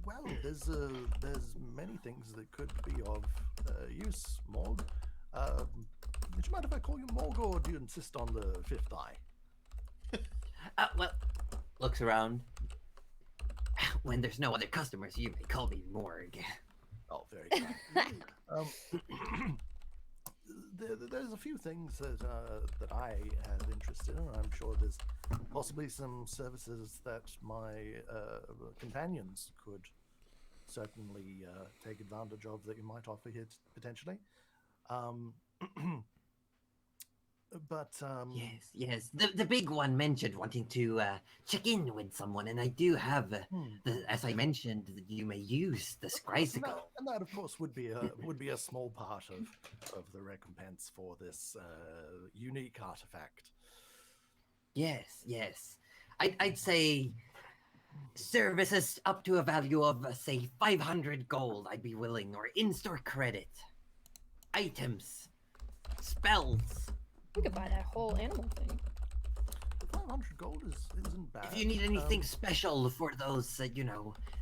Well, there's many things that could be of use, Morg. Would you mind if I call you Morg, or do you insist on the fifth eye? Well, looks around. When there's no other customers, you may call me Morg. Oh, very kind. There's a few things that I have interest in, and I'm sure there's possibly some services that my companions could certainly take advantage of that you might offer here potentially. But Yes. The big one mentioned wanting to check in with someone, and I do have as I mentioned, you may use the Scrysicle. And that, of course, would be a small part of the recompense for this unique artifact. Yes. I'd say services up to a value of say 500 gold. I'd be willing, or in-store credit, items, spells. We could buy that whole animal thing. 500 gold isn't bad. If you need anything special for those,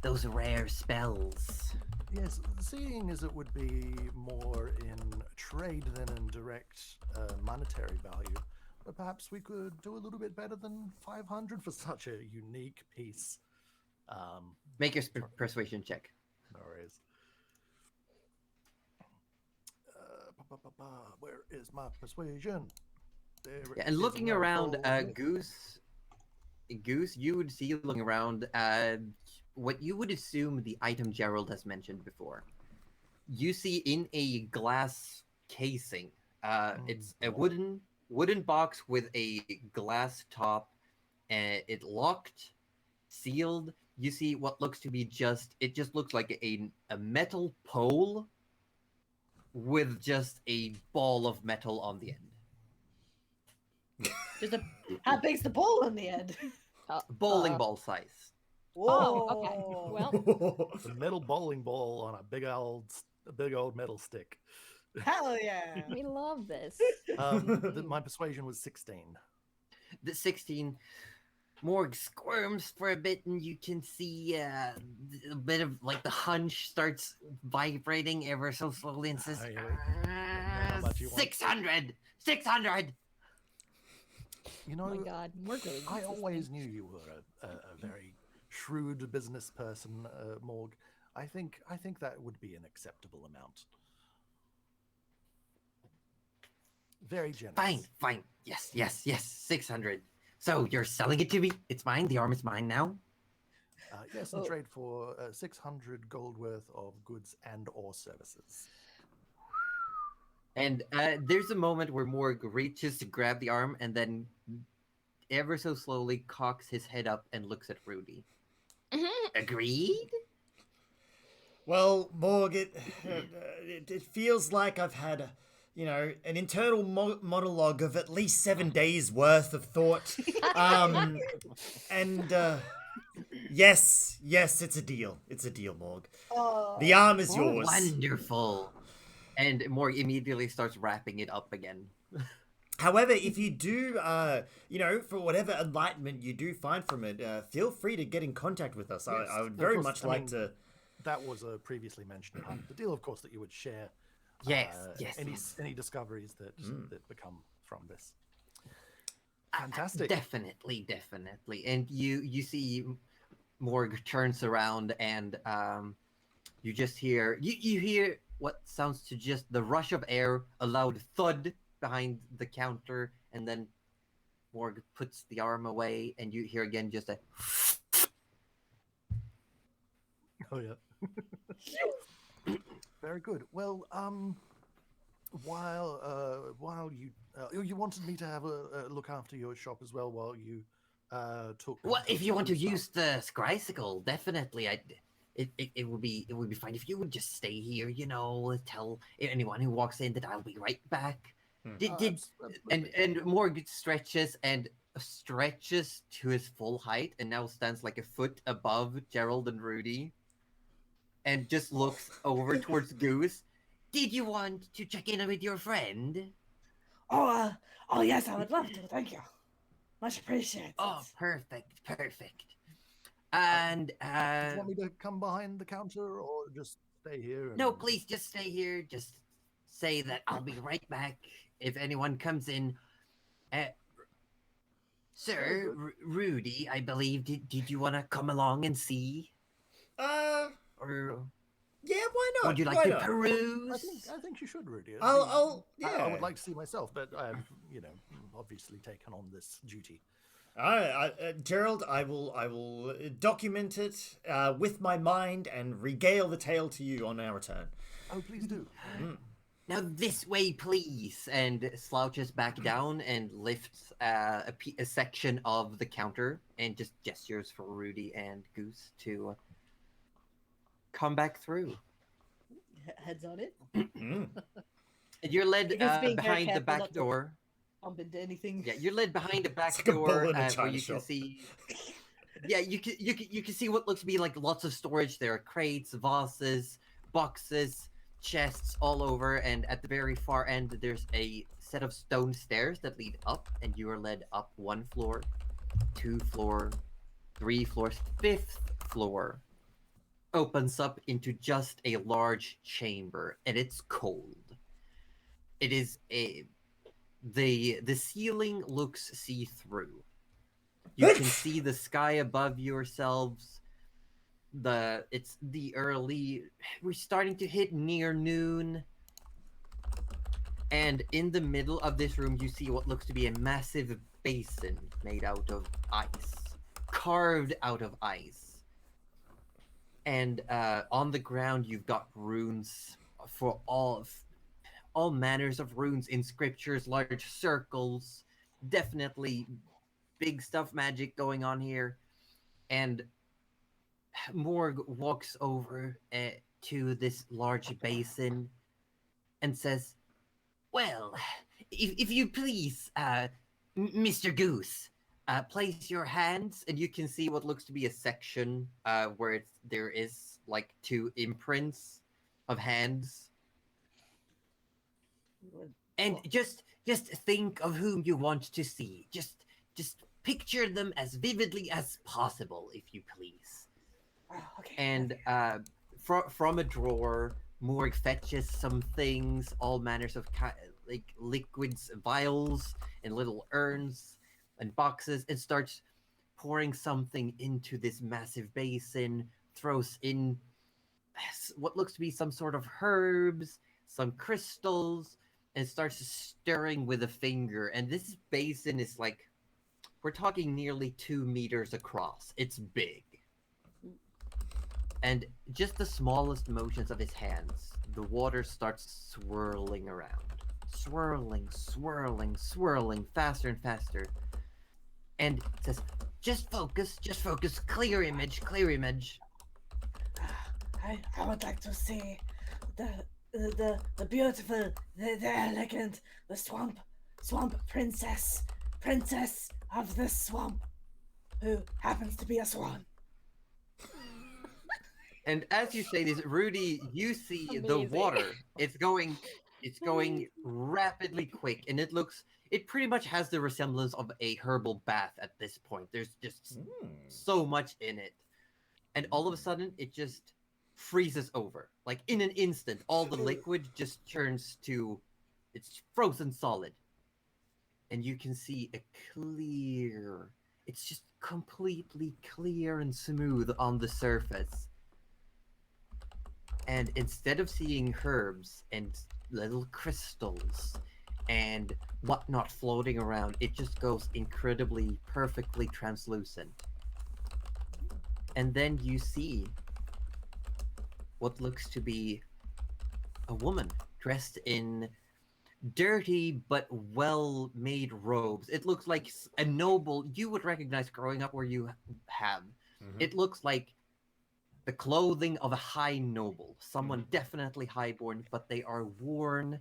those rare spells. Yes, seeing as it would be more in trade than in direct monetary value, but perhaps we could do a little bit better than 500 for such a unique piece. Make your persuasion check. No worries. Where is my persuasion? There And is looking my around, gold. Goose, you would see looking around what you would assume the item Gerald has mentioned before. You see in a glass casing. It's a wooden box with a glass top, and it locked, sealed. You see what looks to be it just looks like a metal pole with just a ball of metal on the end. How big's the ball in the end? Bowling ball size. Whoa. Oh, okay. Well, A metal bowling ball on a big old metal stick. Hell yeah. we love this. My persuasion was 16. The 16. Morg squirms for a bit, and you can see a bit of like the hunch starts vibrating ever so slowly, and says, How much you want? 600! 600! You Oh know, my god, Morg really I needs this always thing. knew you were a very shrewd business person, Morg. I think that would be an acceptable amount. Very generous. Fine. Yes. 600. So you're selling it to me? It's mine. The arm is mine now. Yes, in trade for 600 gold worth of goods and or services. And there's a moment where Morg reaches to grab the arm, and then ever so slowly cocks his head up and looks at Rudy. Agreed? Well, Morg, it feels like I've had, an internal monologue of at least 7 days worth of thought. Yes, it's a deal. It's a deal, Morg. Oh. The arm is yours. Wonderful. And Morg immediately starts wrapping it up again. However, if you do, for whatever enlightenment you do find from it, feel free to get in contact with us. Yes, I would of very course, much I like mean, to. That was a previously mentioned part of the deal, of course, that you would share. Yes. Any discoveries that become from this. Fantastic. Definitely. And you see Morg turns around, and you just hear you hear what sounds to just the rush of air, a loud thud behind the counter, and then Morg puts the arm away, and you hear again just a Oh yeah. Very good. Well, while you wanted me to have a look after your shop as well while you took. Well, if you want to some stuff. use the scrysicle, definitely, it would be fine if you would just stay here. You know, tell anyone who walks in that I'll be right back. And Morg stretches to his full height and now stands like a foot above Gerald and Rudy, and just looks over towards Goose. Did you want to check in with your friend? Oh, yes, I would love to. Thank you. Much appreciated. Oh, perfect. And Do you want me to come behind the counter or just stay here? no, please just stay here. Just say that I'll be right back if anyone comes in. Sir, Rudy, I believe, did you want to come along and see? Or Yeah, why not? would you like Why to not? peruse? I think you should, Rudy. Yeah. I would like to see myself, but I've obviously taken on this duty. Gerald, I will document it with my mind and regale the tale to you on our return. Oh, please do. Now this way, please. And slouches back down and lifts a section of the counter and just gestures for Rudy and Goose to come back through. Heads on it. Mm. And you're led Because being very behind the careful back not to door. Bump into anything. Yeah, you're led behind the back like a door bull in a where china you can shop. see. Yeah, you can see what looks to be like lots of storage. There are crates, vases, boxes, chests all over, and at the very far end there's a set of stone stairs that lead up, and you are led up 1 floor, 2 floor, 3 floors, 5th floor opens up into just a large chamber, and it's cold. It is the ceiling looks see-through. You can see the sky above yourselves. We're starting to hit near noon. And in the middle of this room, you see what looks to be a massive basin made out of ice. Carved out of ice. And on the ground, you've got runes for all manners of runes in scriptures, large circles, definitely big stuff magic going on here. And Morg walks over to this large basin and says, well, if you please, Mr. Goose, place your hands, and you can see what looks to be a section where there is like 2 imprints of hands. And just think of whom you want to see. Just picture them as vividly as possible, if you please. Oh, okay. And from a drawer, Morg fetches some things, all manners of like liquids, vials, and little urns and boxes, and starts pouring something into this massive basin. Throws in what looks to be some sort of herbs, some crystals, and starts stirring with a finger. And this basin is like, we're talking nearly 2 meters across. It's big. And just the smallest motions of his hands, the water starts swirling around. Swirling, faster and faster. And it says, just focus, clear image. I would like to see the beautiful, the elegant, the swamp princess of the swamp, who happens to be a swan. And as you say this, Rudy, you see the Amazing. water. It's going rapidly quick, and it pretty much has the resemblance of a herbal bath at this point. There's just so much in it. And all of a sudden, it just freezes over. Like in an instant, all the liquid just turns to, it's frozen solid. And you can see it's just completely clear and smooth on the surface. And instead of seeing herbs and little crystals and whatnot floating around, it just goes incredibly, perfectly translucent. And then you see what looks to be a woman dressed in dirty but well-made robes. It looks like a noble you would recognize growing up where you have. It looks like the clothing of a high noble, someone definitely highborn, but they are worn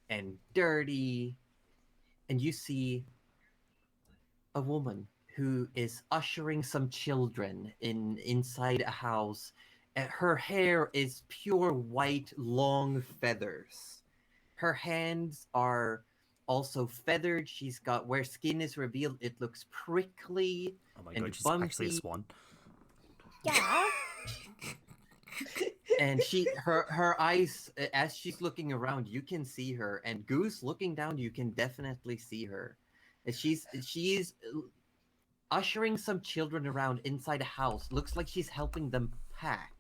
and dirty. And you see a woman who is ushering some children inside a house. Her hair is pure white, long feathers. Her hands are also feathered. She's got where skin is revealed. It looks prickly. Oh my and god, she's bumpy. actually a swan. Yeah. And her eyes, as she's looking around, you can see her. And Goose, looking down, you can definitely see her. And she's ushering some children around inside a house. Looks like she's helping them pack.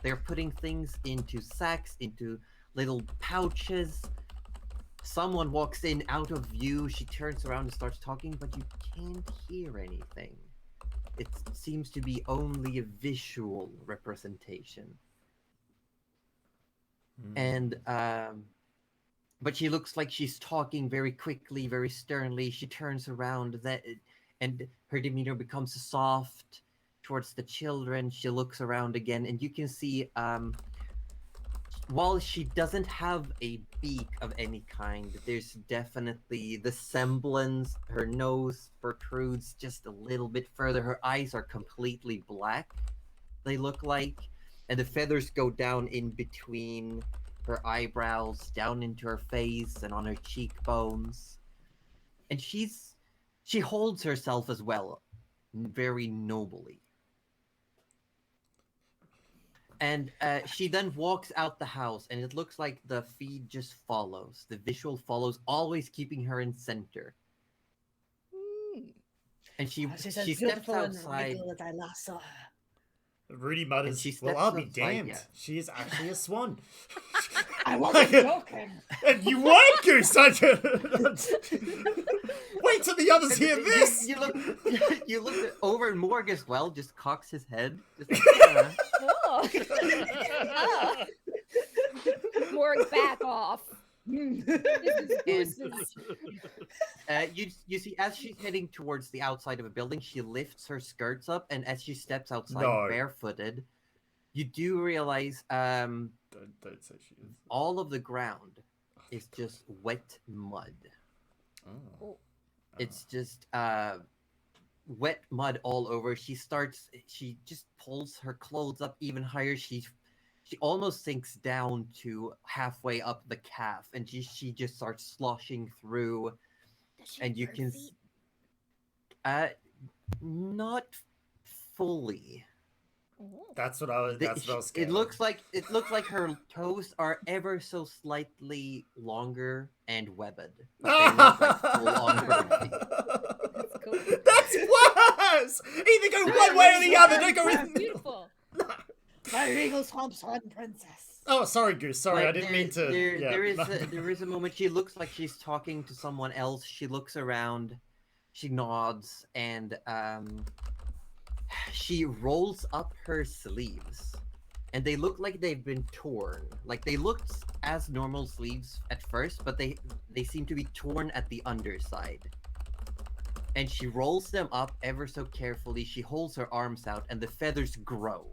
They're putting things into sacks, into little pouches. Someone walks in out of view. She turns around and starts talking, but you can't hear anything. It seems to be only a visual representation. And but she looks like she's talking very quickly, very sternly. She turns around and her demeanor becomes soft towards the children. She looks around again, and you can see while she doesn't have a beak of any kind, there's definitely the semblance. Her nose protrudes just a little bit further. Her eyes are completely black, they look like. And the feathers go down in between her eyebrows, down into her face and on her cheekbones. And she holds herself as well, very nobly. And she then walks out the house, and it looks like the feed just follows. The visual follows, always keeping her in center. And she steps outside. That I last saw her. Rudy mutters, she well, steps I'll be outside, damned. yeah. She is actually a swan. I wasn't joking. And you weren't, Goose! Wait till the others hear this! You look over, and Morg as well just cocks his head. Just like, Oh. Morg, back off. You see, as she's heading towards the outside of a building, she lifts her skirts up, and as she steps outside barefooted, you do realize don't say she is. all of the ground is just wet mud. Oh. It's just wet mud all over. She just pulls her clothes up even higher. She almost sinks down to halfway up the calf, and she just starts sloshing through. And you can not fully. That's what I was scared It looks like her toes are ever so slightly longer and webbed. But they're not like full-on bird feet. That's cool. That's worse! Either go one way or the other, don't go in. Beautiful. My regal swamp swan princess. Oh, sorry, Goose. Sorry, But I didn't mean to. There is a moment she looks like she's talking to someone else. She looks around, she nods, and she rolls up her sleeves, and they look like they've been torn. Like they looked as normal sleeves at first, but they seem to be torn at the underside. And she rolls them up ever so carefully. She holds her arms out, and the feathers grow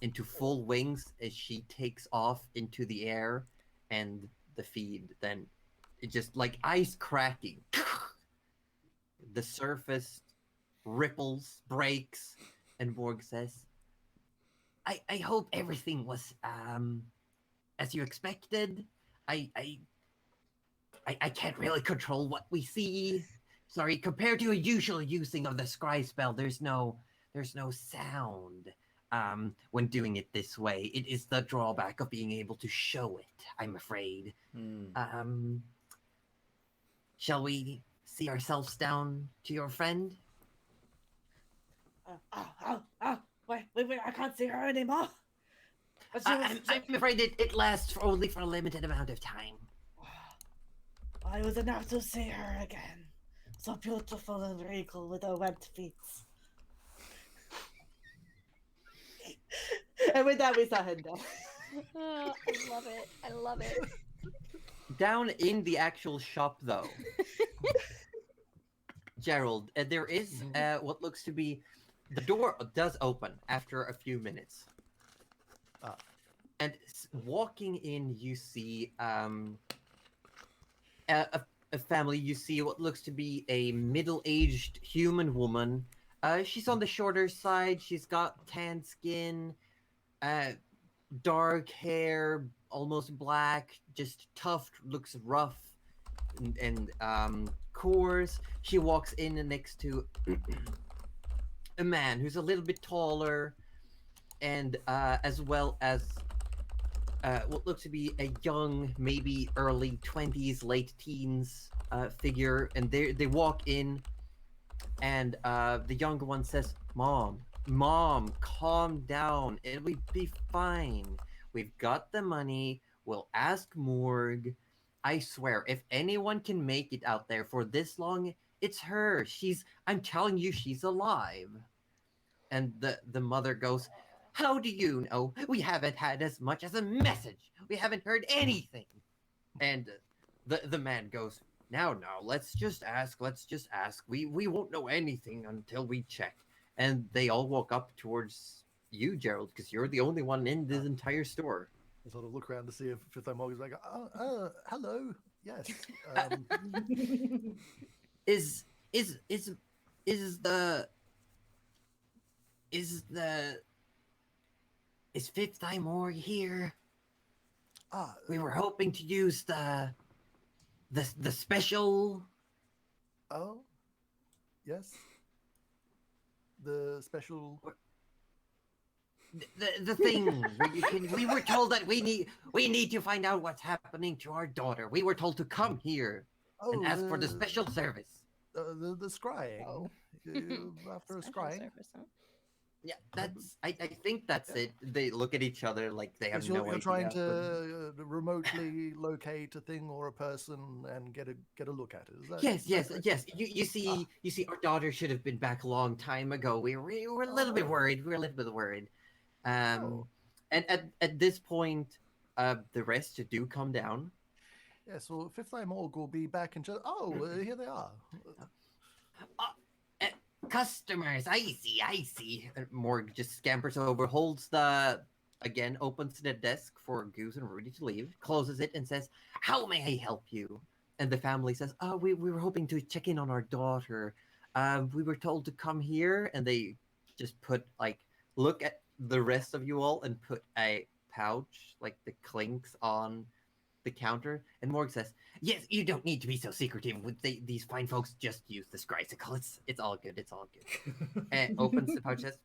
into full wings as she takes off into the air, and the feed then it just like ice cracking. The surface ripples, breaks, and Morg says, I hope everything was as you expected. I can't really control what we see. Sorry, compared to a usual using of the scry spell, there's no sound. When doing it this way, it is the drawback of being able to show it, I'm afraid. Shall we see ourselves down to your friend? Wait, I can't see her anymore. I'm afraid it lasts only for a limited amount of time. I was enough to see her again. So beautiful and regal with her webbed feet. And with that, we saw him down. Oh, I love it. I love it. Down in the actual shop, though, Gerald, there is what looks to be the door does open after a few minutes. And walking in, you see a family. You see what looks to be a middle-aged human woman. She's on the shorter side. She's got tan skin, dark hair, almost black, just tough, looks rough and coarse. She walks in next to a man who's a little bit taller, and as well as what looks to be a young, maybe early 20s, late teens figure. And they walk in, and the younger one says, Mom, calm down. It'll be fine. We've got the money. We'll ask Morgue. I swear, if anyone can make it out there for this long, it's her. I'm telling you, she's alive. And the mother goes, how do you know? We haven't had as much as a message. We haven't heard anything. And the man goes, now, let's just ask. We won't know anything until we check. And they all walk up towards you, Gerald, because you're the only one in this entire store. I sort of look around to see if Fifth Eye Morgue is like, hello, yes. Is Fifth Eye Morgue here? We were hoping to use the special. Oh, yes. The special. The thing where you can. We were told that we need to find out what's happening to our daughter. We were told to come here and ask for the special service. The scrying. Oh. After a Special scrying. service, huh? Yeah, I think that's it. They look at each other like they have no idea. You're trying to remotely locate a thing or a person and get a look at it. Is that, Yes. You see, our daughter should have been back a long time ago. We were a little bit worried. And at this point, the rest do come down. Yes, well, Fifth Eye Morgue will be back in just. Here they are. Customers, I see. And Morg just scampers over, opens the desk for Goose and Rudy to leave, closes it, and says, how may I help you? And the family says, we were hoping to check in on our daughter. We were told to come here, and they just look at the rest of you all and put a pouch, like the clinks on the counter. And Morg says, yes, you don't need to be so secretive. These fine folks just use the scrysicle. It's all good. And opens the pouch, says,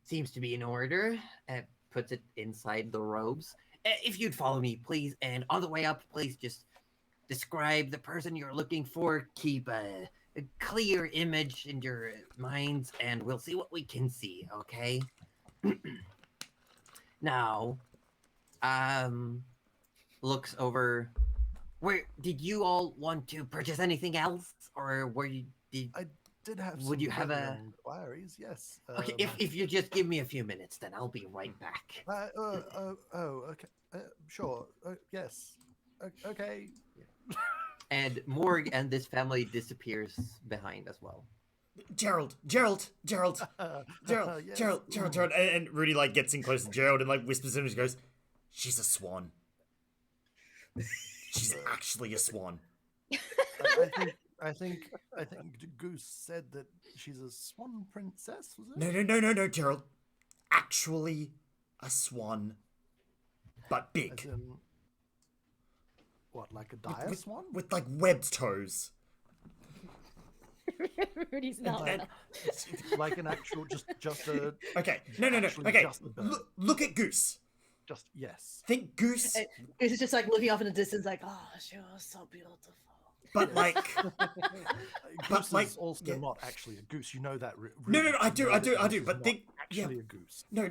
seems to be in order. And puts it inside the robes. If you'd follow me, please. And on the way up, please just describe the person you're looking for. Keep a clear image in your minds, and we'll see what we can see, okay? Now, looks over. Where did you all want to purchase anything else, or I did have. Would you have inquiries? Yes. Okay, if you just give me a few minutes, then I'll be right back. Okay. Sure. Yes. Okay. And Morg and this family disappears behind as well. Gerald. Yes. Gerald. And Rudy gets in close to Gerald and whispers to him and goes, she's a swan. She's actually a swan. I think Goose said that she's a swan princess, was it? No, Gerald. Actually a swan. But big. As in, what, like a dire swan? With webbed toes. Rudy's not. Like an actual, just a. Okay, no. Okay, look at Goose. Just yes. Think Goose. It's just looking off in the distance, she was so beautiful. But Goose is also not actually a goose. You know that. No, I do. But think actually a goose. No,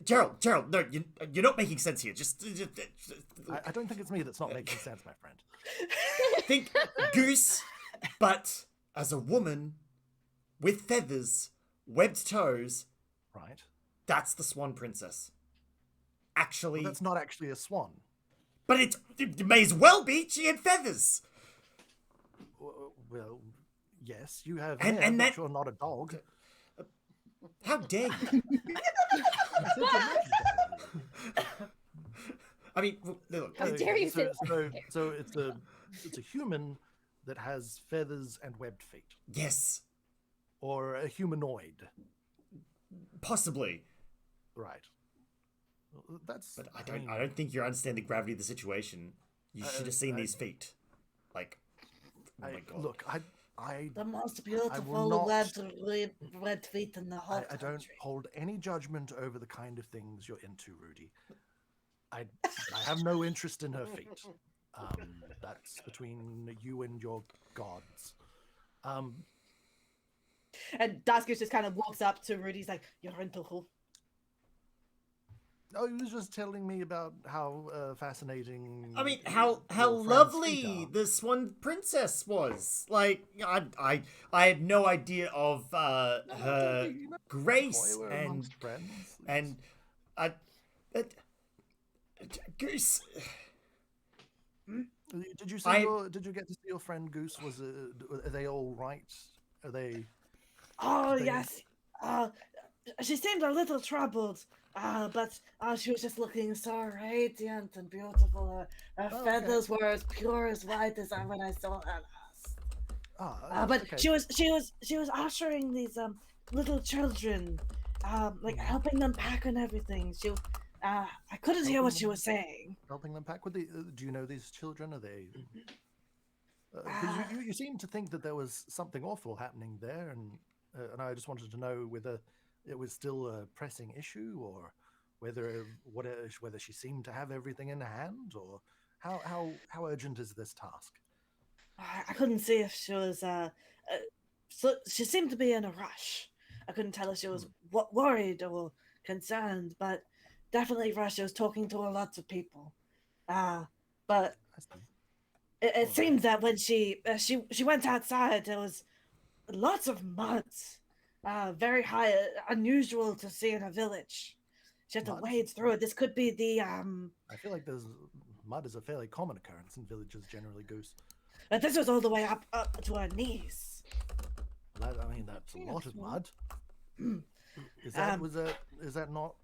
Gerald, no, you're not making sense here. Just I don't think it's me that's not making sense, my friend. Think Goose, but as a woman with feathers, webbed toes. Right. That's the Swan Princess. Actually, that's not actually a swan. But it may as well be. She had feathers. Well, yes, you have And- hair, and but that- you're not a dog. How dare you? I mean, look. How dare you say So it's a human that has feathers and webbed feet, Yes, or a humanoid, possibly. right? That's. But I mean, don't think you understand the gravity of the situation. You should have seen these feet. Like, oh my god. Look, I The most beautiful not- red feet in the whole I don't country. hold any judgment over the kind of things you're into, Rudy. I have no interest in her feet. That's between you and your gods. And Daskus just kind of walks up to Rudy's like, "You're into who?" Oh, he was just telling me about how fascinating. I mean, how your friend's feet lovely are. this one princess was. Like, I had no idea of her You know, grace boy, we're and amongst friends. I Goose. Did you see Did you get to see your friend Goose? Are they all right? Are they? Oh They- yes. She seemed a little troubled. But she was just looking so radiant and beautiful. Her Oh, okay. feathers were as pure as white as when I saw her last. But okay. she was ushering these little children, helping them pack and everything. I couldn't hear what she was saying. Helping them pack with the. Do you know these children? Are they? Because you seem to think that there was something awful happening there, and I just wanted to know whether it was still a pressing issue, or whether she seemed to have everything in hand, or how urgent is this task? I couldn't see if she was. So she seemed to be in a rush. I couldn't tell if she was worried or concerned, but definitely rushed. She was talking to a lot of people. But I see. it seemed that when she went outside, there was lots of mud. Very high, unusual to see in a village. She had to Mud? wade through it. This could be the I feel like mud is a fairly common occurrence in villages generally, Goose. But this was all the way up to her knees. That's a lot of mud. Is that not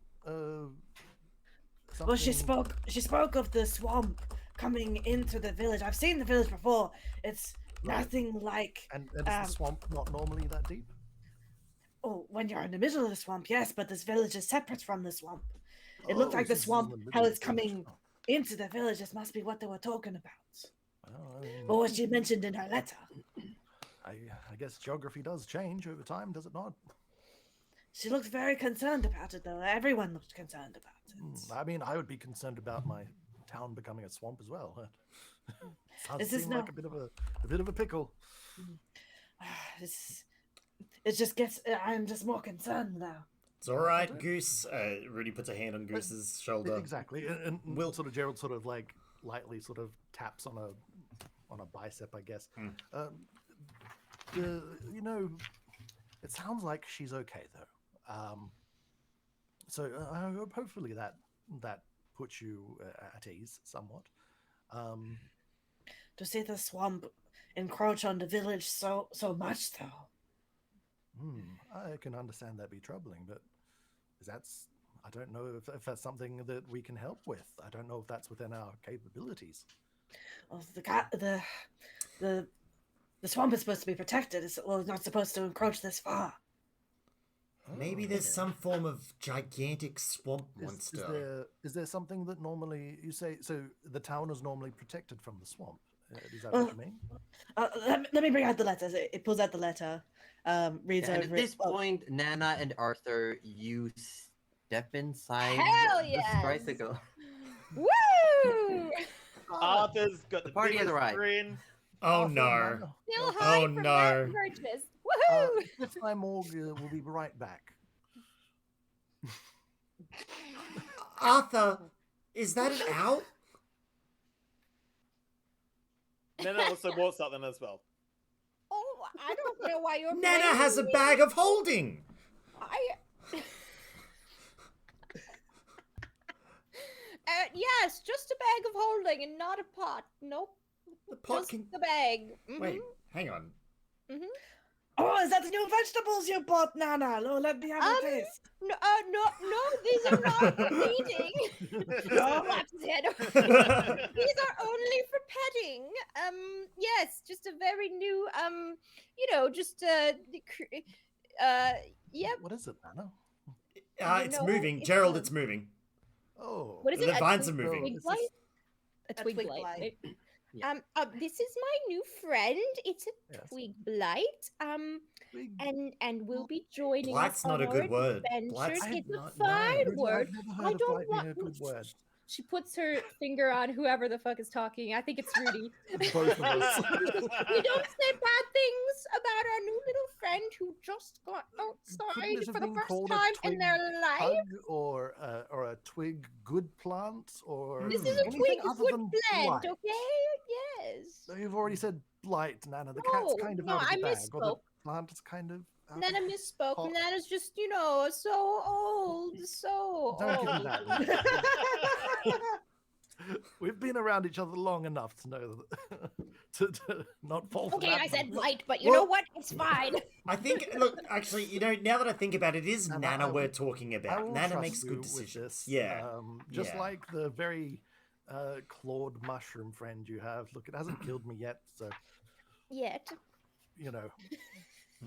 Well, she something- spoke of the swamp coming into the village. I've seen the village before. It's Right. nothing like. And is the swamp not normally that deep? Oh, when you're in the middle of the swamp, yes, but this village is separate from the swamp. It looked like the this is in swamp, the middle how of it's the village. coming into the village. This must be what they were talking about. Well, I mean, Or what she mentioned in her letter. I guess geography does change over time, does it not? She looked very concerned about it, though. Everyone looked concerned about it. I mean, I would be concerned about my town becoming a swamp as well. Sounds Is this seem like no- a bit of a pickle. It just gets. I'm just more concerned now. It's all right, Goose. Rudy puts a hand on Goose's shoulder. Exactly, and Will- sort of Gerald sort of like lightly sort of taps on a bicep, I guess. You know, it sounds like she's okay though. So I hope hopefully that puts you at ease somewhat. To see the swamp encroach on the village so much, though. I can understand that be troubling, but I don't know if that's something that we can help with. I don't know if that's within our capabilities. Well, the swamp is supposed to be protected. It's not supposed to encroach this far. Maybe there's some form of gigantic swamp Is monster. there something that normally you say? So the town is normally protected from the swamp. Is that Well, what you mean? Let me bring out the letter. It pulls out the letter, reads And over at this it. Oh, point, Nana and Arthur, you step inside Hell the yes! tricycle. Woo! Arthur's got the party has biggest arrived. grin. Oh Arthur, no. man. Still Oh, high from no. that purchase. Woohoo! If my morgue will be right back. Arthur, is that an owl? Nana also bought something as well. Oh, I don't know why you're. Nana blaming has a me. bag of holding. Yes, just a bag of holding and not a pot. Nope. The pot Just can... the bag. Wait, hang on. Oh, is that the new vegetables you bought, Nana? Oh, let me have a taste. No, these are not for eating. Slaps his head. These are only for petting. Yes, just a very new, yep. What is it, Nana? It's know, moving. it's Gerald, a- it's moving. Oh, What is The it? vines twig- are moving. twig Is blight? this- A twig twig blight. blight. right? Yeah. This is my new friend. It's a Yes. twig blight. Twig- And will be joining Blight's us not a on good our word. adventures. Blight's It's a not- fine no. word. I've never I heard of don't blight being a want- good word. She puts her finger on whoever the fuck is talking. I think it's Rudy. Both of us. We don't say bad things about our new little friend who just got Couldn't outside it have for the been first called a time in their twig life. Pug or a twig good plant or This is a anything twig other good than blend, blight? okay? Yes. No, you've already said blight, Nana. The cat's kind of No, out of I the bag, or the misspoke. plant is kind of out Nana of... misspoke. Oh. Nana's just, so old, so Don't give old. me that. We've been around each other long enough to know that, to not fall for Okay, that I said one. blight, but you Well- know what? It's fine. I think, look, actually, now that I think about it, it is Nana, Nana I we're will- talking I about. will Nana trust makes you good with decisions. this. Yeah. Just yeah. like the very clawed mushroom friend you have. Look, it hasn't killed me yet, so Yet. you know.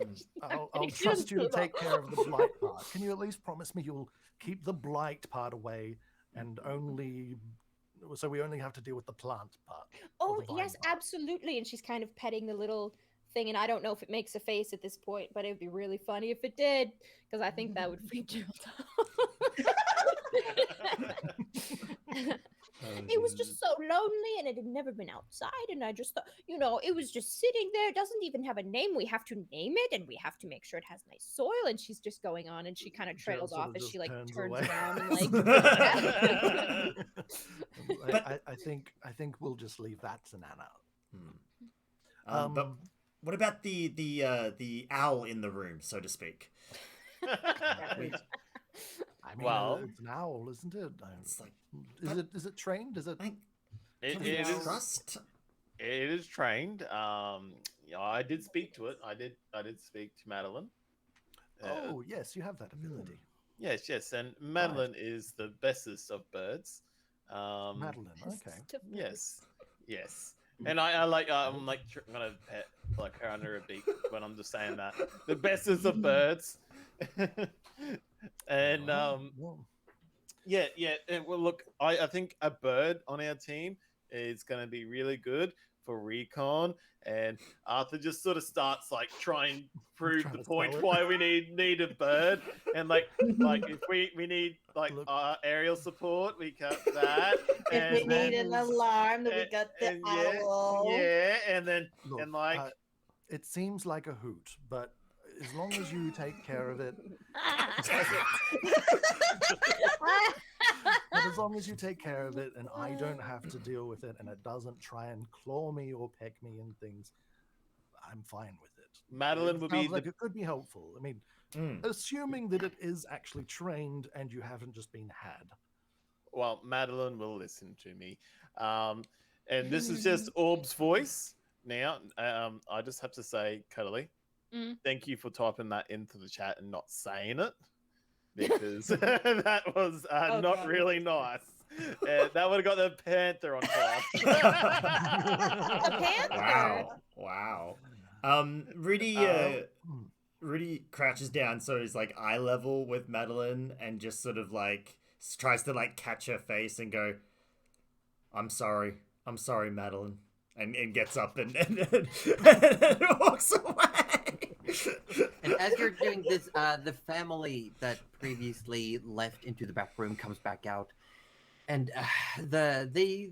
Hmm. I'll It trust you to shouldn't take be. care of the blight part. Can you at least promise me you'll keep the blight part away and so we only have to deal with the plant part? Oh, the vine yes, part. absolutely. And she's kind of petting the little thing. And I don't know if it makes a face at this point, but it would be really funny if it did, because I think that would freak Gerald out. It was just so lonely and it had never been outside. And I just thought, it was just sitting there. It doesn't even have a name. We have to name it and we have to make sure it has nice soil. And she's just going on and she kind of Gerald trails sort off of as just she like turns turns away. around and like. But- I think we'll just leave that to Nana. But what about the owl in the room, so to speak? I mean, Well- it's an owl, isn't it? It's like Is it trained? Is it? It it is. trust. It is trained. I did speak to it. I did speak to Madeline. Oh yes, you have that ability, Yes, and Madeline is the bestest of birds. Madeline. Okay. Yes, and I'm gonna pet like her under a beak when I'm just saying that the bestest of birds. And Well, yeah, and well, look, I think a bird on our team is going to be really good for recon, and Arthur just sort of starts like trying to prove Trying the to point sell it. why we need a bird, and like if we need like Look. aerial support, we got that. If we and need then- an alarm, then we got the and owl. yeah, and then look, and like it seems like a hoot, but as long as you take care of it, but as long as you take care of it, and I don't have to deal with it, and it doesn't try and claw me or peck me and things, I'm fine with it. Madeline will be Sounds the like it could be helpful. I mean, assuming that it is actually trained and you haven't just been had. well, Madeline will listen to me. And this is just Orb's voice. Now, I just have to say, Cuddly, thank you for typing that into the chat and not saying it, because that was not God. really nice. That would have got the panther on fire. A panther. Wow. Rudy Rudy crouches down so he's like eye level with Madeline and just sort of like tries to like catch her face and go, I'm sorry, Madeline, and gets up and walks away. And as you're doing this, the family that previously left into the back room comes back out, and they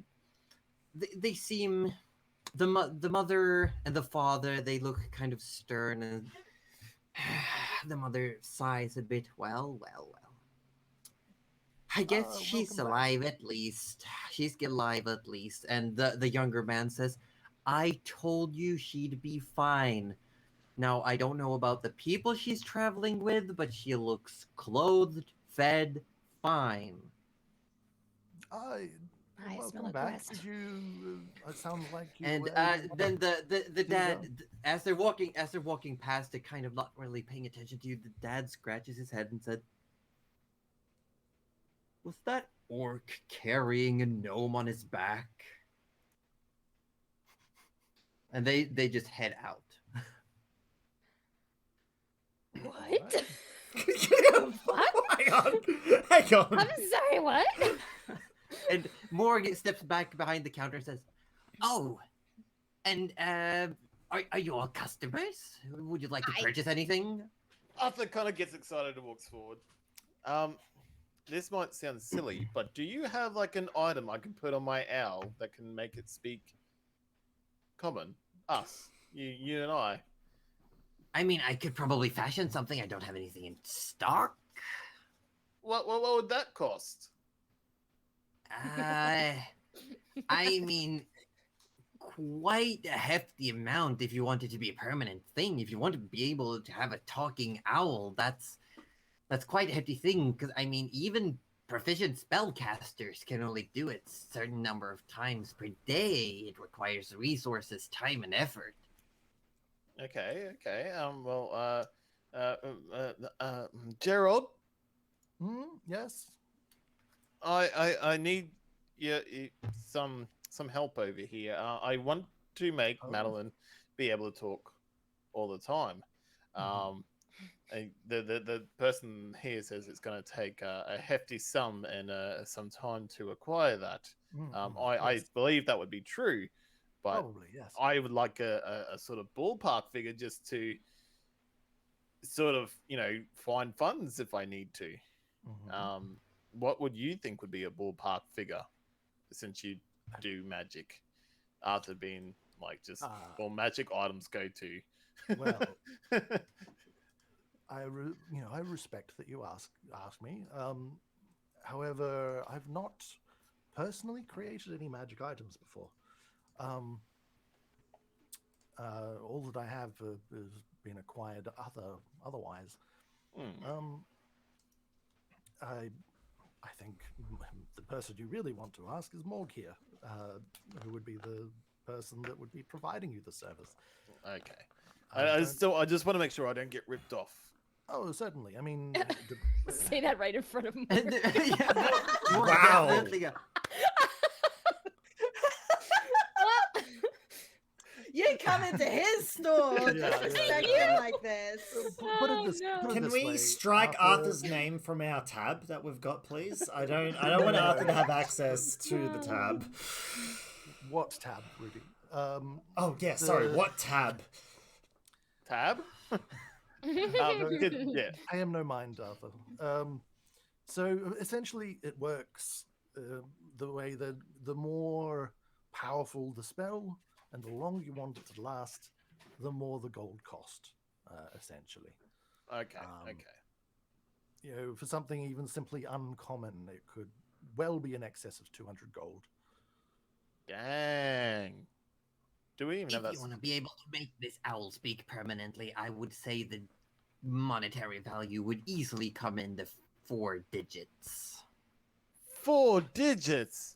seem the mother and the father, they look kind of stern, and the mother sighs a bit. Well. I guess she's welcome back. alive at least. She's alive at least. And the younger man says, I told you she'd be fine. Now, I don't know about the people she's traveling with, but she looks clothed, fed, fine. I smell Welcome a back. quest. Did you? It sounds like you. And then the dad, as they're walking past, it kind of not really paying attention to you. The dad scratches his head and said, "Was that orc carrying a gnome on his back?" And they just head out. What? Hang on. Hang on. I'm sorry, what? And Morgan steps back behind the counter and says, "Oh, and are you all customers? Would you like to purchase anything?" Arthur kind of gets excited and walks forward. This might sound silly, but do you have like an item I can put on my owl that can make it speak common? Us, you and I. I mean, I could probably fashion something. I don't have anything in stock. What would that cost? I mean, quite a hefty amount if you want it to be a permanent thing. If you want to be able to have a talking owl, that's quite a hefty thing. Because I mean, even proficient spellcasters can only do it a certain number of times per day. It requires resources, time, and effort. Okay. Gerald, Yes. I need some help over here. I want to make Madeline be able to talk all the time. The person here says it's going to take a hefty sum and some time to acquire that. I believe that would be true, but Probably, yes. I would like a sort of ballpark figure just to sort of, find funds if I need to. What would you think would be a ballpark figure since you do magic? Arthur being like just all magic items go to. Well, I respect that you ask me. However, I've not personally created any magic items before. All that I have has been acquired otherwise. I think the person you really want to ask is Morg here, who would be the person that would be providing you the service. Okay. I just want to make sure I don't get ripped off. Oh, certainly. I mean, Say that right in front of me. Wow. You come into his store disrespecting like this. Can we strike Arthur's name from our tab that we've got, please? I don't want Arthur to have access to the tab. What tab, Rudy? Sorry. What tab? Tab? Yeah. I am no mind, Arthur. So essentially, it works the way that the more powerful the spell and the longer you want it to last, the more the gold cost, essentially. Okay. For something even simply uncommon, it could well be in excess of 200 gold. Dang. Do we even have that? If you want to be able to make this owl speak permanently, I would say the monetary value would easily come in the 4 digits. 4 digits?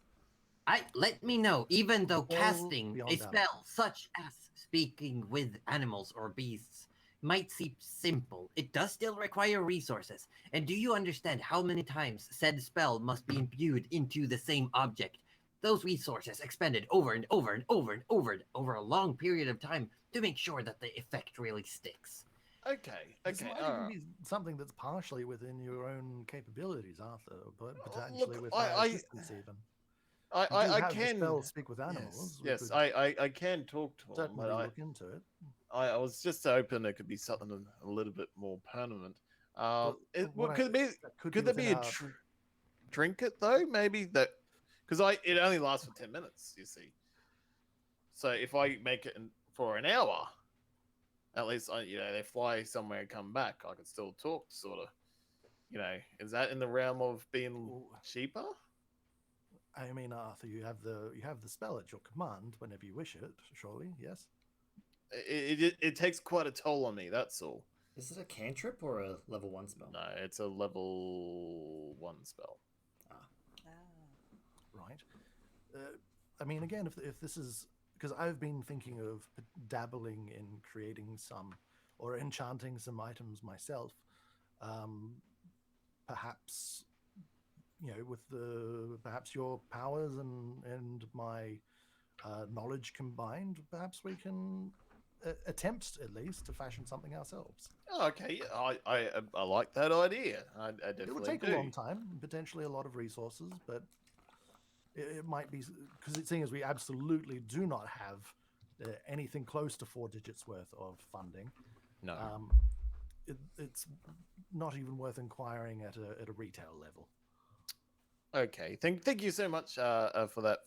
Let me know, even though Well, casting beyond a that. spell such as speaking with animals or beasts might seem simple, it does still require resources. And do you understand how many times said spell must be imbued into the same object? Those resources expended over and over and over and over a long period of time to make sure that the effect really sticks. Okay. This might even be something that's partially within your own capabilities, Arthur, but potentially Look, with our assistance even. I have can the spell speak with animals. Yes, I can talk to them, certainly but look into it. I was just hoping it could be something a little bit more permanent. Could there be a trinket though? Maybe that, because it only lasts for 10 minutes. You see, so if I make it for an hour, at least they fly somewhere and come back. I can still talk, sort of. Is that in the realm of being cheaper? I mean, Arthur, you have the spell at your command whenever you wish it. Surely, yes. It takes quite a toll on me. That's all. Is it a cantrip or a level 1 spell? No, it's a level 1 spell. Right. I mean, again, if this is because I've been thinking of dabbling in creating some or enchanting some items myself. Perhaps with perhaps your powers and my knowledge combined, perhaps we can attempt at least to fashion something ourselves. Okay, I like that idea. I definitely It would take do. a long time, potentially a lot of resources, but it might be because it seems we absolutely do not have anything close to 4 digits worth of funding. No. It's not even worth inquiring at a retail level. Okay, thank you so much for that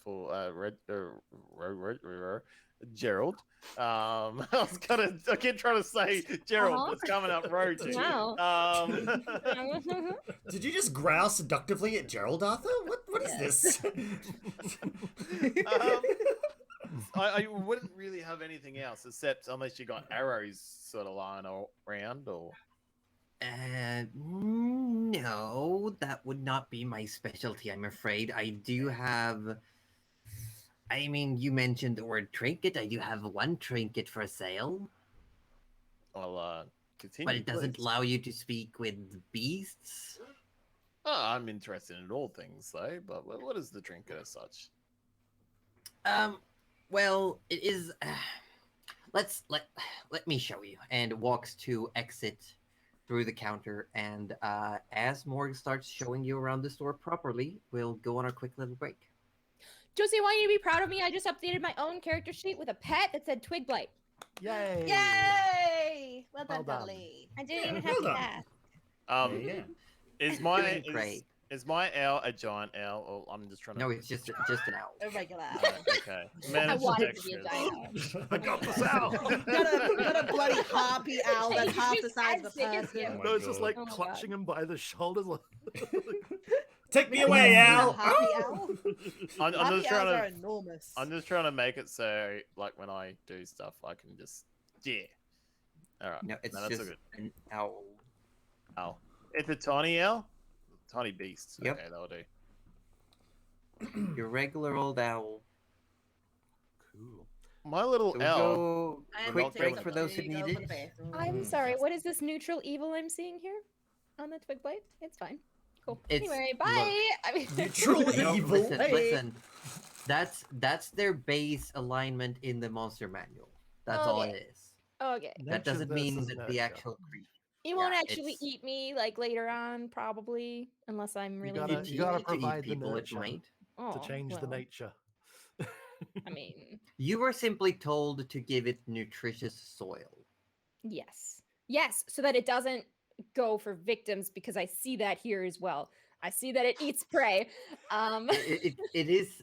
Gerald. I keep trying to say Gerald, but it's coming up Road. Wow. Did you just growl seductively at Gerald, Arthur? What is this? I wouldn't really have anything else except unless you got arrows sort of lying around or. No, that would not be my specialty, I'm afraid. I do have... I mean, you mentioned the word trinket. I do have one trinket for sale. I'll continue, But it doesn't please. allow you to speak with beasts. Oh, I'm interested in all things, though. But what is the trinket as such? Well, it is... let me show you. And walks to exit through the counter, and as Morg starts showing you around the store properly, we'll go on our quick little break. Josie, I want you to be proud of me. I just updated my own character sheet with a pet that said Twig Blight. Yay! Yay! Well done, Well done. Dudley. I didn't Yeah, even well have to done. ask. Yeah. Is my Doing great. is my owl a giant owl, or I'm just trying to? No, it's just an owl. A regular owl. Okay. I Manage want it to be a extras. giant I got this out. Not a bloody harpy owl that's half the He's size of a as big as person. you. my No, it's just God. like Oh my clutching him by the shoulders. Take me Have you away, seen a Al. harpy owl? I'm Harpy just trying owls are to. enormous. I'm just trying to make it so, like, when I do stuff, I can just All right. No, it's that's just all good. an owl. Owl. It's a tiny owl. Tiny beast. Yep. Okay, that'll do. Your regular old owl. Cool. My little So we'll owl. go I am quick not break taking for it. those who There you need go for it. the bathroom. I'm sorry, what is this neutral evil I'm seeing here on the Twig Blight? It's fine. Cool. It's- Anyway, bye. I mean, Neutral No, evil. listen, Hey. listen. That's their base alignment in the monster manual. That's all Okay. it is. Okay. That Nature doesn't mean versus that the nurture. actual creature. He won't Yeah, actually it's- eat me like later on, probably, unless I'm really gotta- mean to you gotta to eat provide the people, it nurture. might. Oh, To change the well, nature. I mean, You were simply told to give it nutritious soil. yes. Yes, so that it doesn't go for victims because I see that here as well. I see that it eats prey. It is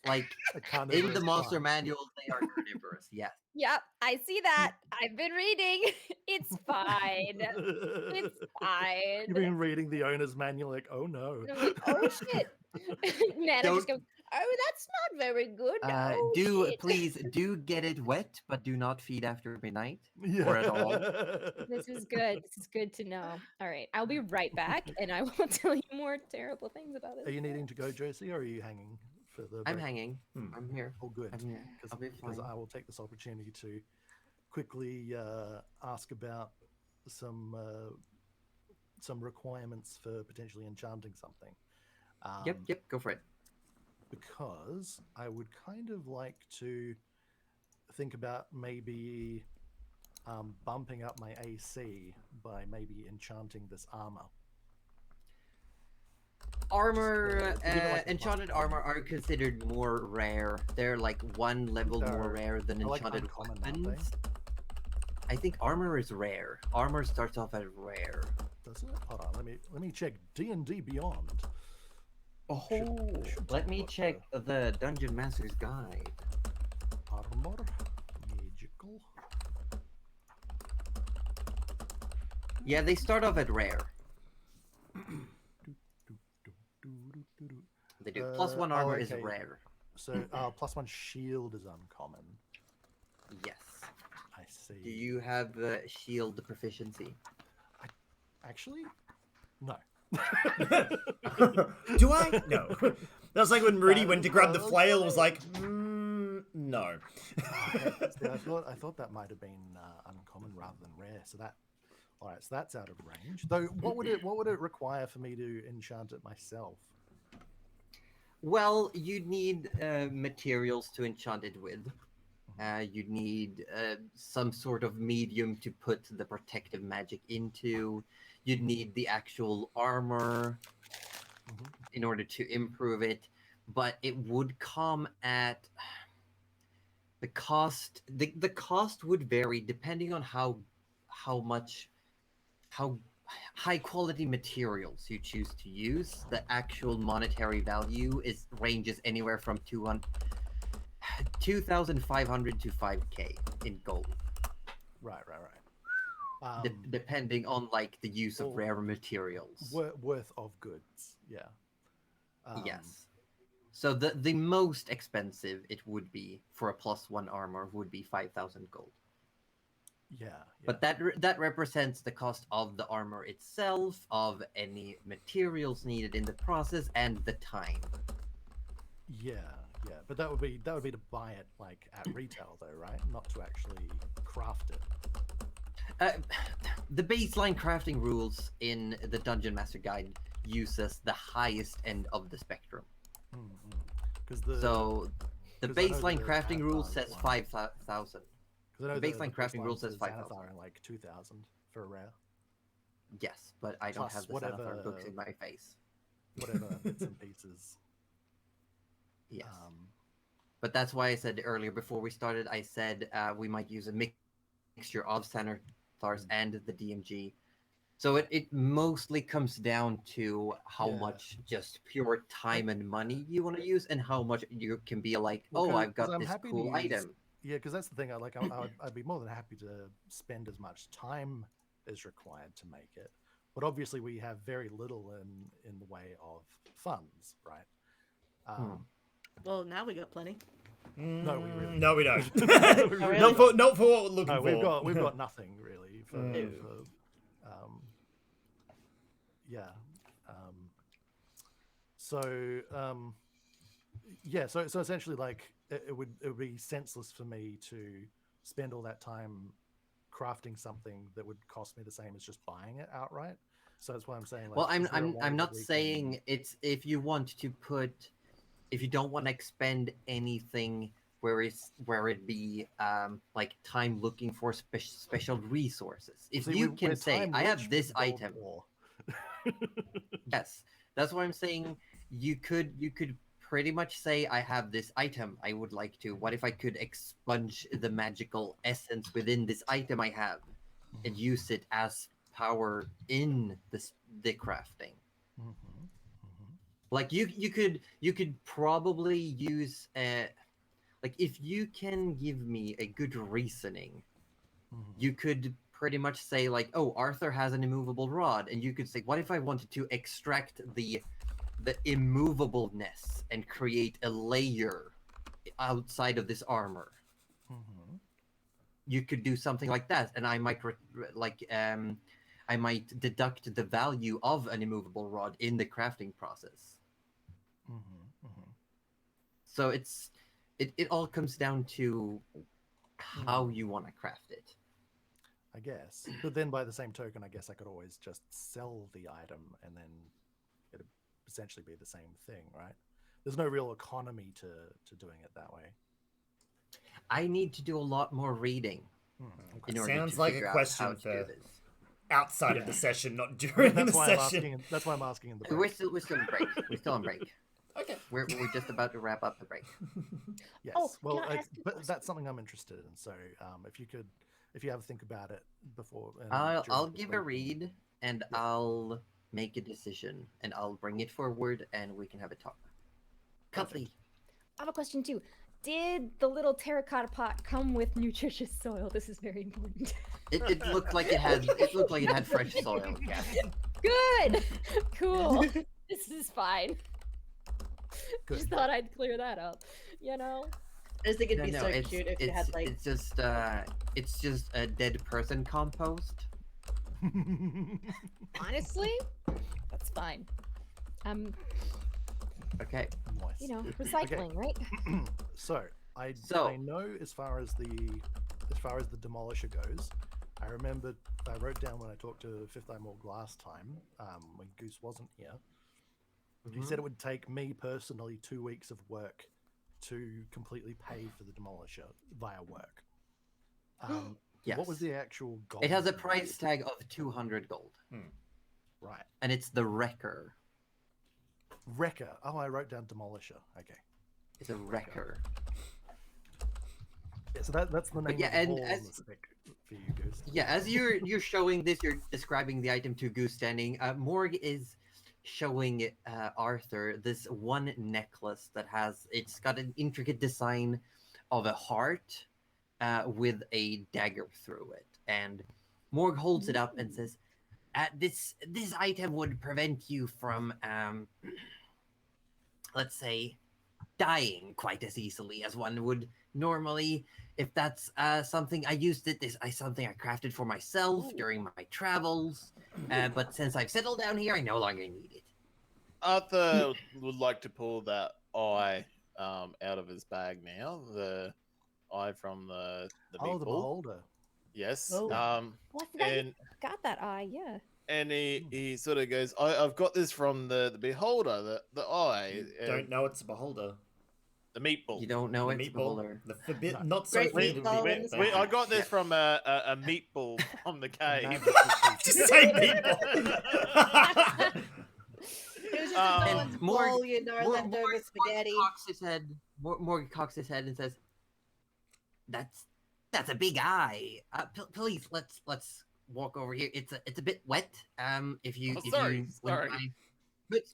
like A in carnivorous the monster plant. manual they are carnivorous. Yes. Yep, I see that. I've been reading. It's fine. It's fine. You've been reading the owner's manual, like, oh no. And I'm like, oh shit. Nana just Don't- goes, oh, that's not very good. Oh, shit. Please do get it wet, but do not feed after midnight. Yeah. Or at all. This is good. This is good to know. All right, I'll be right back, and I will tell you more terrible things about it. Are you needing to go, Josie, or are you hanging for the I'm break? hanging. Hmm. I'm here. Oh, good. I'm here. I'll be Because fine. I will take this opportunity to quickly ask about some requirements for potentially enchanting something. Yep, go for it. Because I would kind of like to think about maybe bumping up my AC by maybe enchanting this armor. Armor, give it like a enchanted plus armor are considered more rare. They're like one level more They're- rare than they're like enchanted uncommon, aren't they? weapons. I think armor is rare. Armor starts off at rare. Does it? Hold on, let me check DnD Beyond. Oh, should let take a me look check the Dungeon Master's Guide. Armor, magical. Yeah, they start off at rare. They do. Plus one Oh, armor is okay. rare. So plus one shield is uncommon. Yes. I see. Do you have shield proficiency? Actually, no. Do I? No. That was like when Rudy That went to was- grab the that was flail, was funny. like, no. See, I thought that might have been uncommon rather than rare. So that, all right. So that's out of range. Though, what would it require for me to enchant it myself? Well, you'd need materials to enchant it with. You'd need some sort of medium to put the protective magic into. You'd need the actual armor in order to improve it. But it would come at the cost. The cost would vary depending on how high quality materials you choose to use. The actual monetary value ranges anywhere from 2,500 to 5K in gold, Right. depending on like the use of or rare materials. Worth of goods. Yeah. Yes. So the most expensive it would be for a +1 armor would be 5,000 gold. Yeah. But that represents the cost of the armor itself, of any materials needed in the process, and the time. Yeah. But that would be to buy it like at retail though, right? Not to actually craft it. The baseline crafting rules in the Dungeon Master Guide uses the highest end of the spectrum. Because The 'cause I know baseline the crafting rule Xanathar says one. 5,000. I know the baseline crafting rule says for 5,000. Xanathar and like 2,000 for a rare. Yes, but I don't Plus have the whatever- Xanathar books in my face. Whatever bits and pieces. Yes. But that's why I said earlier, before we started, I said we might use a mixture of Xanathars and the DMG. So it mostly comes down to how Yeah. much just pure time and money you want to use, and how much you can be like, Well, oh, 'cause- I've 'cause got I'm this happy to cool use- item. Yeah, because that's the thing. I'd be more than happy to spend as much time as required to make it. But obviously, we have very little in the way of funds, right? Well, now we got plenty. No, we really No, we don't. really not for what we're looking No, for. we've got nothing really. Yeah. So essentially, like it would be senseless for me to spend all that time crafting something that would cost me the same as just buying it outright. So that's why I'm saying. Like, Well, is there a way I'm that not we can- saying it's if you don't want to expend anything where it be like time looking for special resources. If See, you we're can say, time I rich have with this gold item. ore. Yes, that's what I'm saying. You could pretty much say, I have this item I would like to. What if I could expunge the magical essence within this item I have and use it as power in the crafting? Like you could probably use like if you can give me a good reasoning, you could pretty much say like, oh, Arthur has an immovable rod, and you could say, what if I wanted to extract the immovableness and create a layer outside of this armor? You could do something like that, and I might I might deduct the value of an immovable rod in the crafting process. So it all comes down to how you want to craft it. I guess. But then by the same token, I guess I could always just sell the item and then it'd essentially be the same thing, right? There's no real economy to doing it that way. I need to do a lot more reading. In order Sounds to like a figure out question how to for do this. outside of the session, not during the That's why I'm session. asking. That's why I'm asking in the We're break. still on break. We're still on break. Okay. We're just about to wrap up the break. Yes. Oh, well, can I ask you a but question? that's something I'm interested in. So, if you have a think about it before, and I'll during the give a break, read and Yeah. I'll make a decision and I'll bring it forward and we can have a talk. Cutley. I have a question too. Did the little terracotta pot come with nutritious soil? This is very important. It looked like it had fresh soil. Yeah. Good. Cool. This is fine. Good. Just thought I'd clear that up. You know. I just think it'd be No, so it's, cute if it's, you had like. it's just a dead person compost. Honestly, that's fine. Okay. Nice. You know, recycling, right? So I know as far as the demolisher goes. I remembered I wrote down when I talked to Fifth Eye Morg last time, when Goose wasn't here. He said it would take me personally 2 weeks of work to completely pay for the demolisher via work. Yes. What was the actual goal? It has a price tag of 200 gold. Right. And it's the wrecker. Wrecker. Oh, I wrote down demolisher. Okay. It's a wrecker. Yeah, so that's the name yeah, of the and ball as- on the stick for you, Goose. Yeah, as you're showing this, you're describing the item to Goose standing. Morg is showing Arthur this one necklace that it's got an intricate design of a heart with a dagger through it. And Morg holds it up and says, this item would prevent you from, let's say, dying quite as easily as one would normally. If that's something I used something I crafted for myself during my travels. But since I've settled down here, I no longer need it. Arthur would like to pull that eye out of his bag now. The eye from the meatball. The beholder. Yes. Oh. Well, I forgot you And got that eye, yeah. and he sort of goes, I've got this from the beholder, the eye. Don't know it's a beholder. The meatball. You don't know The it's meatball. beholder. The forbidden, No. not so Great forbidden meatball meatball. in the Thank you. I got this from a meatball from the cave. Just say meatball. It was just Um, a And Morg- bowl, you know, leftover spaghetti. Morgan cocks his head and says, "That's a big eye. Please, let's walk over here. It's a bit wet. If you Sorry.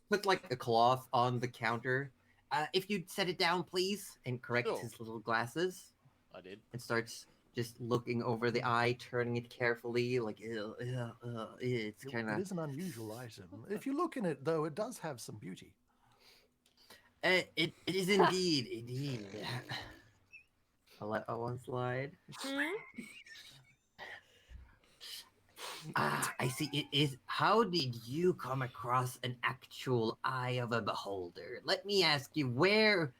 put like a cloth on the counter. If you'd set it down, please, and corrects Sure. his little glasses I did. and starts just looking over the eye, turning it carefully, like it's kind It of. is an unusual item. If you look in it, though, it does have some beauty. It is indeed. I'll let one slide. I see. It is. How did you come across an actual eye of a beholder? Let me ask you where.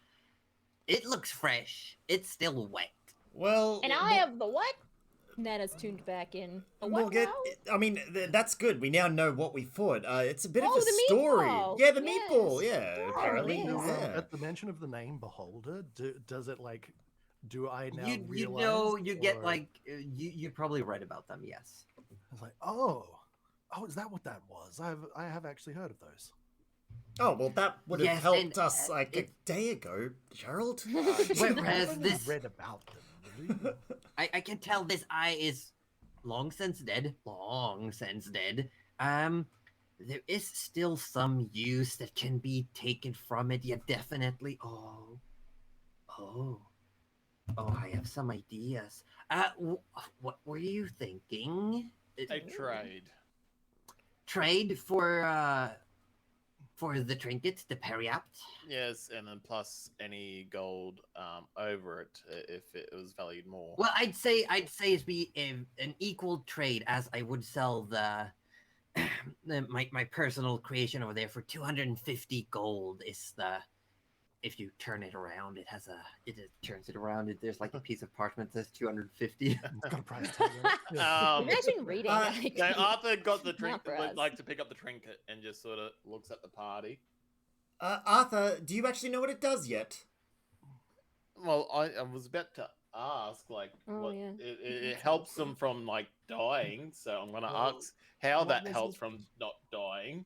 It looks fresh. It's still wet. Well, An eye of the what? Nana's tuned back in. A what Morgan, now? I mean, that's good. We now know what we fought. It's a bit of Oh, a the story. meatball. Yeah, the Yes. meatball. Yeah, Oh, apparently. yes. Yeah. At the mention of the name Beholder, does it like? Do I now You realize? know you get or- like you probably read about them. Yes. It's like, oh, is that what that was? I have actually heard of those. Oh well, that would have Yes, helped and, us like a it- day ago, Gerald. Whereas I've only this, read about them. Really. I can tell this eye is long since dead. Long since dead. There is still some use that can be taken from it. Yeah, definitely. Oh, I have some ideas. What were you thinking? A trade. Trade for the trinkets, the periapt? Yes, and then plus any gold over it if it was valued more. Well, I'd say it'd be an equal trade, as I would sell my personal creation over there for 250 gold. Is the if you turn it around, it turns it around. There's like a piece of parchment that says 250. It's got a price tag on it. Yeah. Imagine reading. like, So Arthur got the not trinket, for would us. like to pick up the trinket and just sort of looks at the party. Arthur, do you actually know what it does yet? Well, I was about to ask, like, Oh, what yeah. it helps them from like dying. So I'm gonna Well, ask how what that was helps it? from not dying.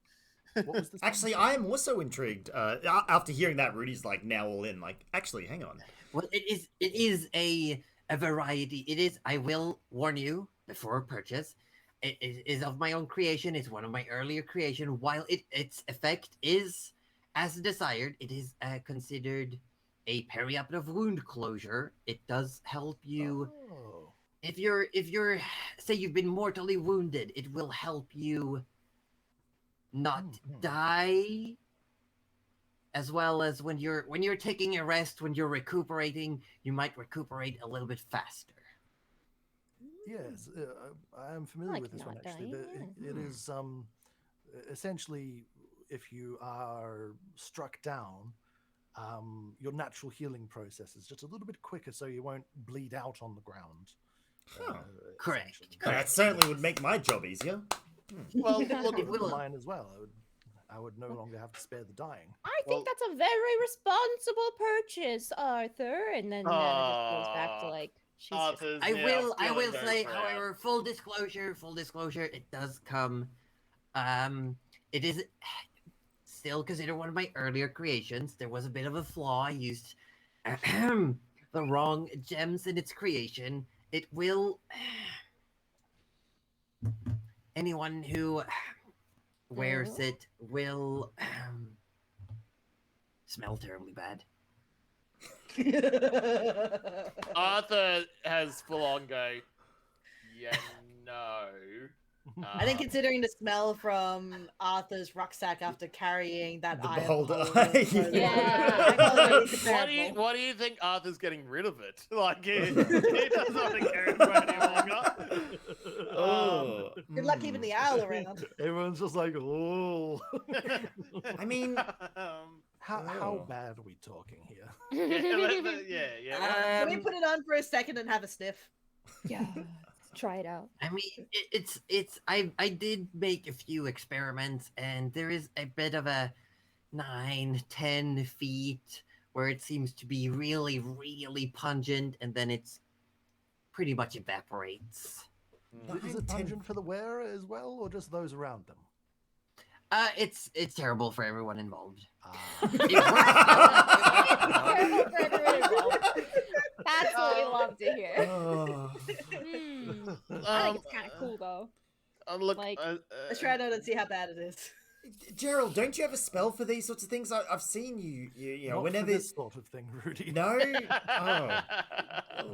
What was this? Actually, I am also intrigued. After hearing that, Rudy's like now all in. Like, actually, hang on. Well, it is a variety. It is. I will warn you before purchase. It is of my own creation. It's one of my earlier creation. While its effect is as desired, it is considered a perioperative wound closure. It does help you Oh. if you're say you've been mortally wounded. It will help you not Mhm. die, as well as when you're taking a rest, when you're recuperating, you might recuperate a little bit faster. Yes, I am familiar like with this one not actually. dying, It is essentially if you are struck down, your natural healing process is just a little bit quicker, so you won't bleed out on the ground. Huh. Correct. Essentially. That certainly would make my job easier. Well, look, It will. Mine as well. I would no longer have to spare the dying. I think Well- that's a very responsible purchase, Arthur. And then Nana just goes back to like, she's just, Arthur's I now will feeling very say, proud. however, full disclosure, it does come. It is still considered one of my earlier creations. There was a bit of a flaw. I used the wrong gems in its creation. It will. Anyone who wears it will smell terribly bad. Arthur has full on go. Yeah, no. I think considering the smell from Arthur's rucksack after carrying that The iron beholder bowl eye. for the- Yeah. I felt really What comparable. do you think Arthur's getting rid of it? Like he doesn't want to carry it around any longer. Oh. Good luck keeping the owl around. Everyone's just like, oh. I mean, How Oh. bad are we talking here? yeah. Can we put it on for a second and have a sniff? yeah, try it out. I mean, I did make a few experiments, and there is a bit of a 9-10 feet where it seems to be really, really pungent, and then it's pretty much evaporates. Is it pungent for the wearer as well, or just those around them? It's terrible for everyone involved. Terrible for everyone involved. That's what we love to hear. Oh. I think it's kind of cool though. Look, Like- Let's try it out and see how bad it is. Gerald, don't you have a spell for these sorts of things? I've seen you know, Not whenever for this sort of thing, Rudy. No. Oh.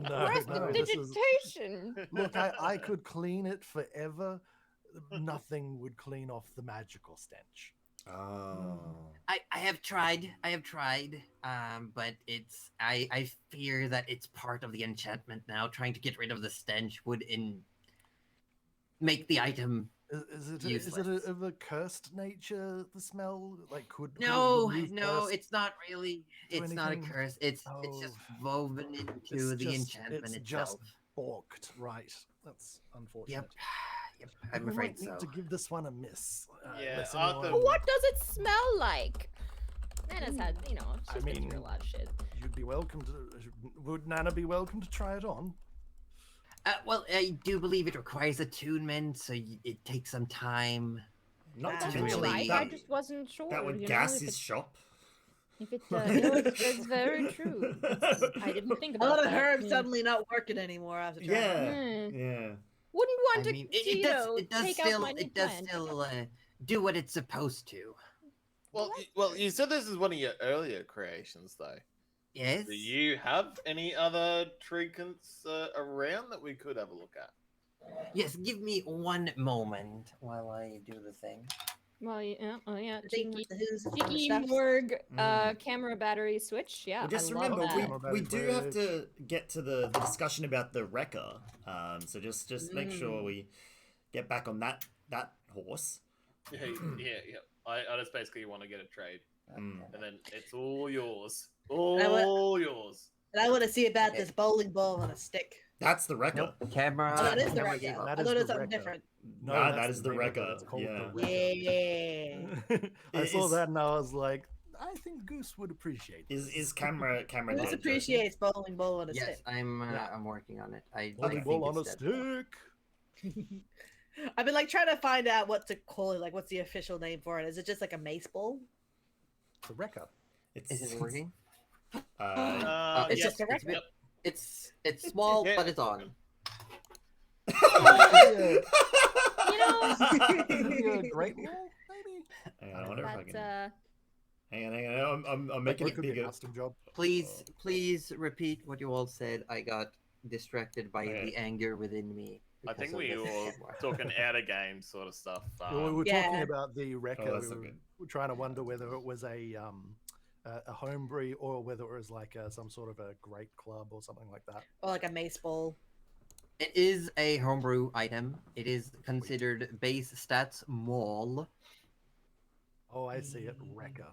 No, this is... Prestidigitation. Look, I could clean it forever. Nothing would clean off the magical stench. Oh. I have tried, but I fear that it's part of the enchantment now. Trying to get rid of the stench would make the item. Is it Useless. of a cursed nature? The smell, like, could No, remove no, curse? it's not really. It's not a anything? curse. It's just woven into It's the just- enchantment it's itself. just balked, right? That's unfortunate. Yep, I'm We afraid might need so. to give this one a miss. Yeah, unless Arthur- anyone- What does it smell like? Nana's had, you know, I she's been mean- through a lot of shit. You'd be welcome to. Would Nana be welcome to try it on? Well, I do believe it requires attunement, so it takes some time. Not That's to really- mention Right, that, I just wasn't sure. that would you know, gas if his it- shop. If it, it's very true. I didn't think A about lot of that. herbs Hmm. suddenly not working anymore after trying. Yeah. Hmm. Yeah. Wouldn't want I to, mean, you know, it does take out still, my new it does plan. still do what it's supposed to. Well, you said this is one of your earlier creations, though. Yes. Do you have any other trinkets around that we could have a look at? Yes. Give me one moment while I do the thing. Well, yeah, oh yeah, I think cheeky, who's cheeky stuff. morgue camera battery switch. Yeah, Well, just I love remember, that. Camera we battery do have bridge. to get to the discussion about the wrecker. So just make sure we get back on that horse. Yeah. I just basically want to get a trade, Mm. and then it's all yours. I would- All yours. And I want to see about Okay. this bowling ball on a stick. That's the wrecker. Camera. Oh, that is the camera wrecker. gave up. I That thought it is was the something wrecker. different. Nah, that's that is the wrecker, It's called yeah. the wrecker. Yeah. I saw Is- that and I was like, I think Goose would appreciate Is this. camera Who dead, appreciates bowling ball on a Yes, stick? I'm working on it. I Bowling think ball on a it's dead. stick. I've been like trying to find out what to call it. Like, what's the official name for it? Is it just like a mace ball? The wrecker. It's, Is it working? It's yes, just a yep. record. It's small, Yeah, but it's on. You know, Maybe a great wall, maybe. Hang on, I wonder if I that's can. Hang on. I'm making That it could be a bigger. custom job. Please repeat what you all said. I got distracted by Okay. the anger within me. I because think of we this were camera. talking out of game sort of stuff. Well, we were talking Yeah. about the wrecker. Oh, that's we not were, good. we're trying to wonder whether it was a homebrew or whether it was like some sort of a great club or something like that. Or like a mace ball. It is a homebrew item. It is considered base stats mall. Oh, I see it. Wrecker.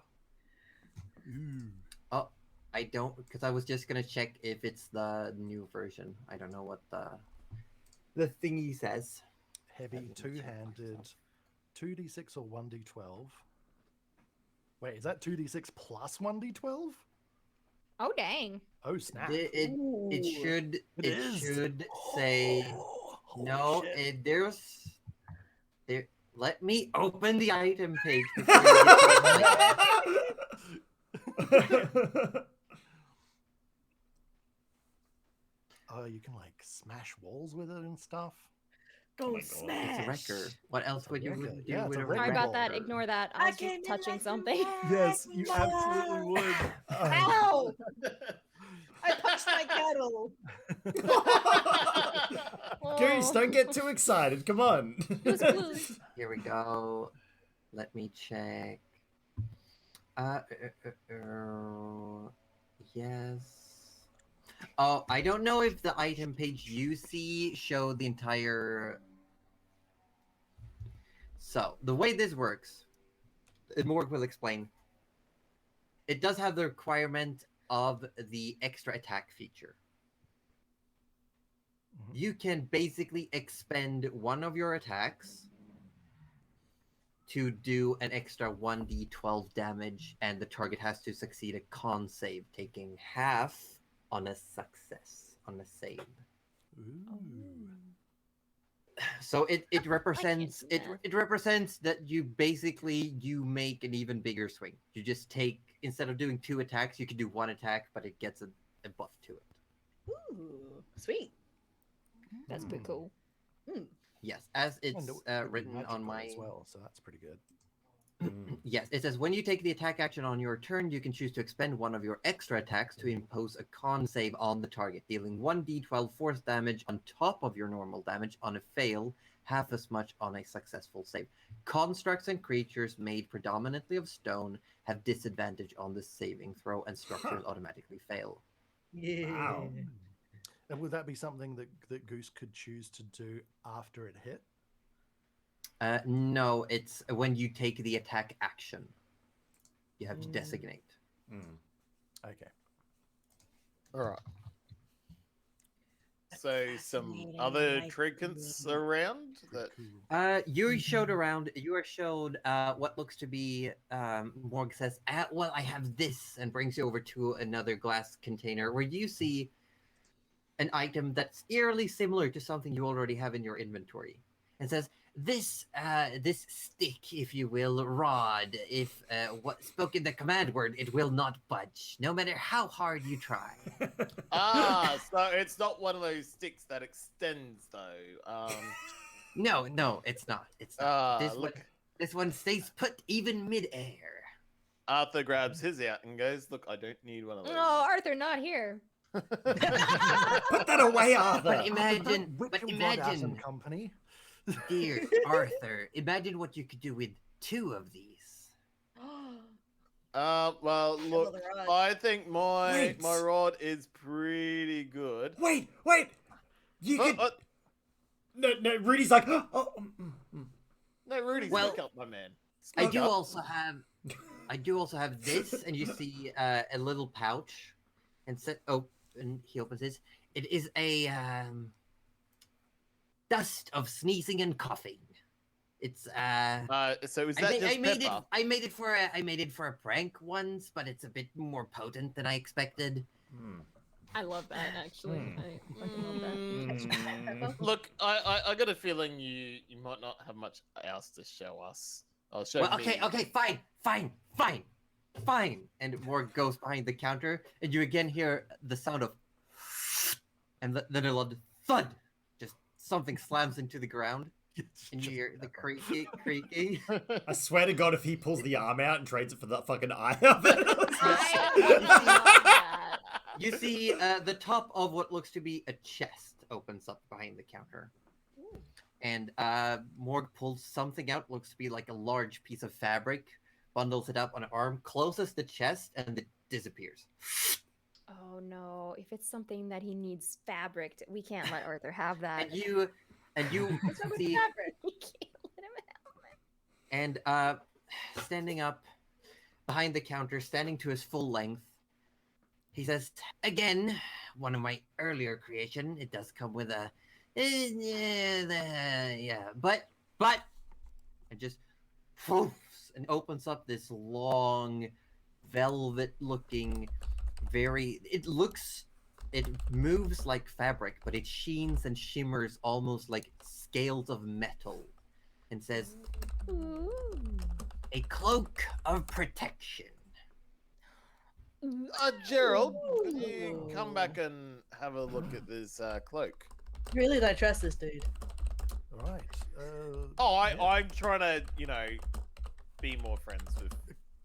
Ooh. Oh, I don't, because I was just gonna check if it's the new version. I don't know what the thingy says. Heavy, Let me check two-handed, myself. 2d6 or 1d12. Wait, is that 2d6 plus 1d12? Oh dang. Oh, snap. It Ooh. should It is. should say Holy no. shit. There. Let me open the item page before you get to explain. Oh, you can like smash walls with it and stuff. Go my God. smash. It's a wrecker. What else It's a would you wrecker. do Yeah, it's with a a wrecker Sorry wrecker? about that. ball. Ignore that. I I was came just in touching like a something. Yes, you absolutely would. Ow! I punched my kettle. Goose, don't get too excited. Come on. Goose clues. Here we go. Let me check. Yes. Oh, I don't know if the item page you see showed the entire. So the way this works, Morg will explain. It does have the requirement of the extra attack feature. Mhm. You can basically expend one of your attacks to do an extra 1d12 damage, and the target has to succeed a con save, taking half on a success, on a save. Ooh. So it represents do it math. it represents that you make an even bigger swing. You just take, instead of doing 2 attacks, you can do 1 attack, but it gets a buff to it. Ooh, sweet. That's pretty cool. Yes, as And it's it would be written on magical my as well, so that's pretty good. Yes, it says when you take the attack action on your turn, you can choose to expend one of your extra attacks to impose a con save on the target, dealing 1d12 force damage on top of your normal damage on a fail, half as much on a successful save. Constructs and creatures made predominantly of stone have disadvantage on the saving throw, and structures automatically fail. Yeah. Wow. And would that be something that Goose could choose to do after it hit? No, it's when you take the attack action. You have to designate. Okay. All right. So some Fascinating, other like, trinkets around that. Cool. You showed around. You are showed what looks to be. Morg says, "Well, I have this," and brings you over to another glass container where you see an item that's eerily similar to something you already have in your inventory, and says, "This stick, if you will, rod. If what spoken the command word, it will not budge, no matter how hard you try." Ah, so it's not one of those sticks that extends though. No, it's not. It's not. Look, This one stays put even midair. Arthur grabs his out and goes, "Look, I don't need one of those." Oh, Arthur, not here. Put that away, Arthur. But imagine, Whip but your rod out and imagine, company. dear Arthur, imagine what you could do with 2 of these. Well, look, Another rod. I think my Wait. rod is pretty good. Wait. You could. Oh, No, Rudy's like. no, Rudy, Well, speak up, my man. I Speak do up. also have this, and you see a little pouch, and and he opens this. It is a dust of sneezing and coughing. It's So is that just pepper? I made it for a prank once, but it's a bit more potent than I expected. I love that actually. I fucking love that. Look, I got a feeling you might not have much else to show us. I'll show Well, me. okay, fine. And Morg goes behind the counter, and you again hear the sound of, and then a loud thud. Just something slams into the ground, and you hear the creaky. I swear to God, if he pulls the arm out and trades it for that fucking eye of it. I love that. You see the top of what looks to be a chest opens up behind the counter. And Morg pulls something out, looks to be like a large piece of fabric, bundles it up on an arm, closes the chest, and it disappears. Oh no! If it's something that he needs fabric, we can't let Arthur have that. And you What's up with see, fabric? We can't let him have it. and standing up behind the counter, standing to his full length. He says, again, one of my earlier creation. It does come with a, but, it just poofs and opens up this long, velvet-looking, it moves like fabric, but it sheens and shimmers almost like scales of metal, and says, Ooh. a cloak of protection. Gerald, could you come back and have a look at this cloak? Really don't trust this dude. Right. I'm trying to, be more friends with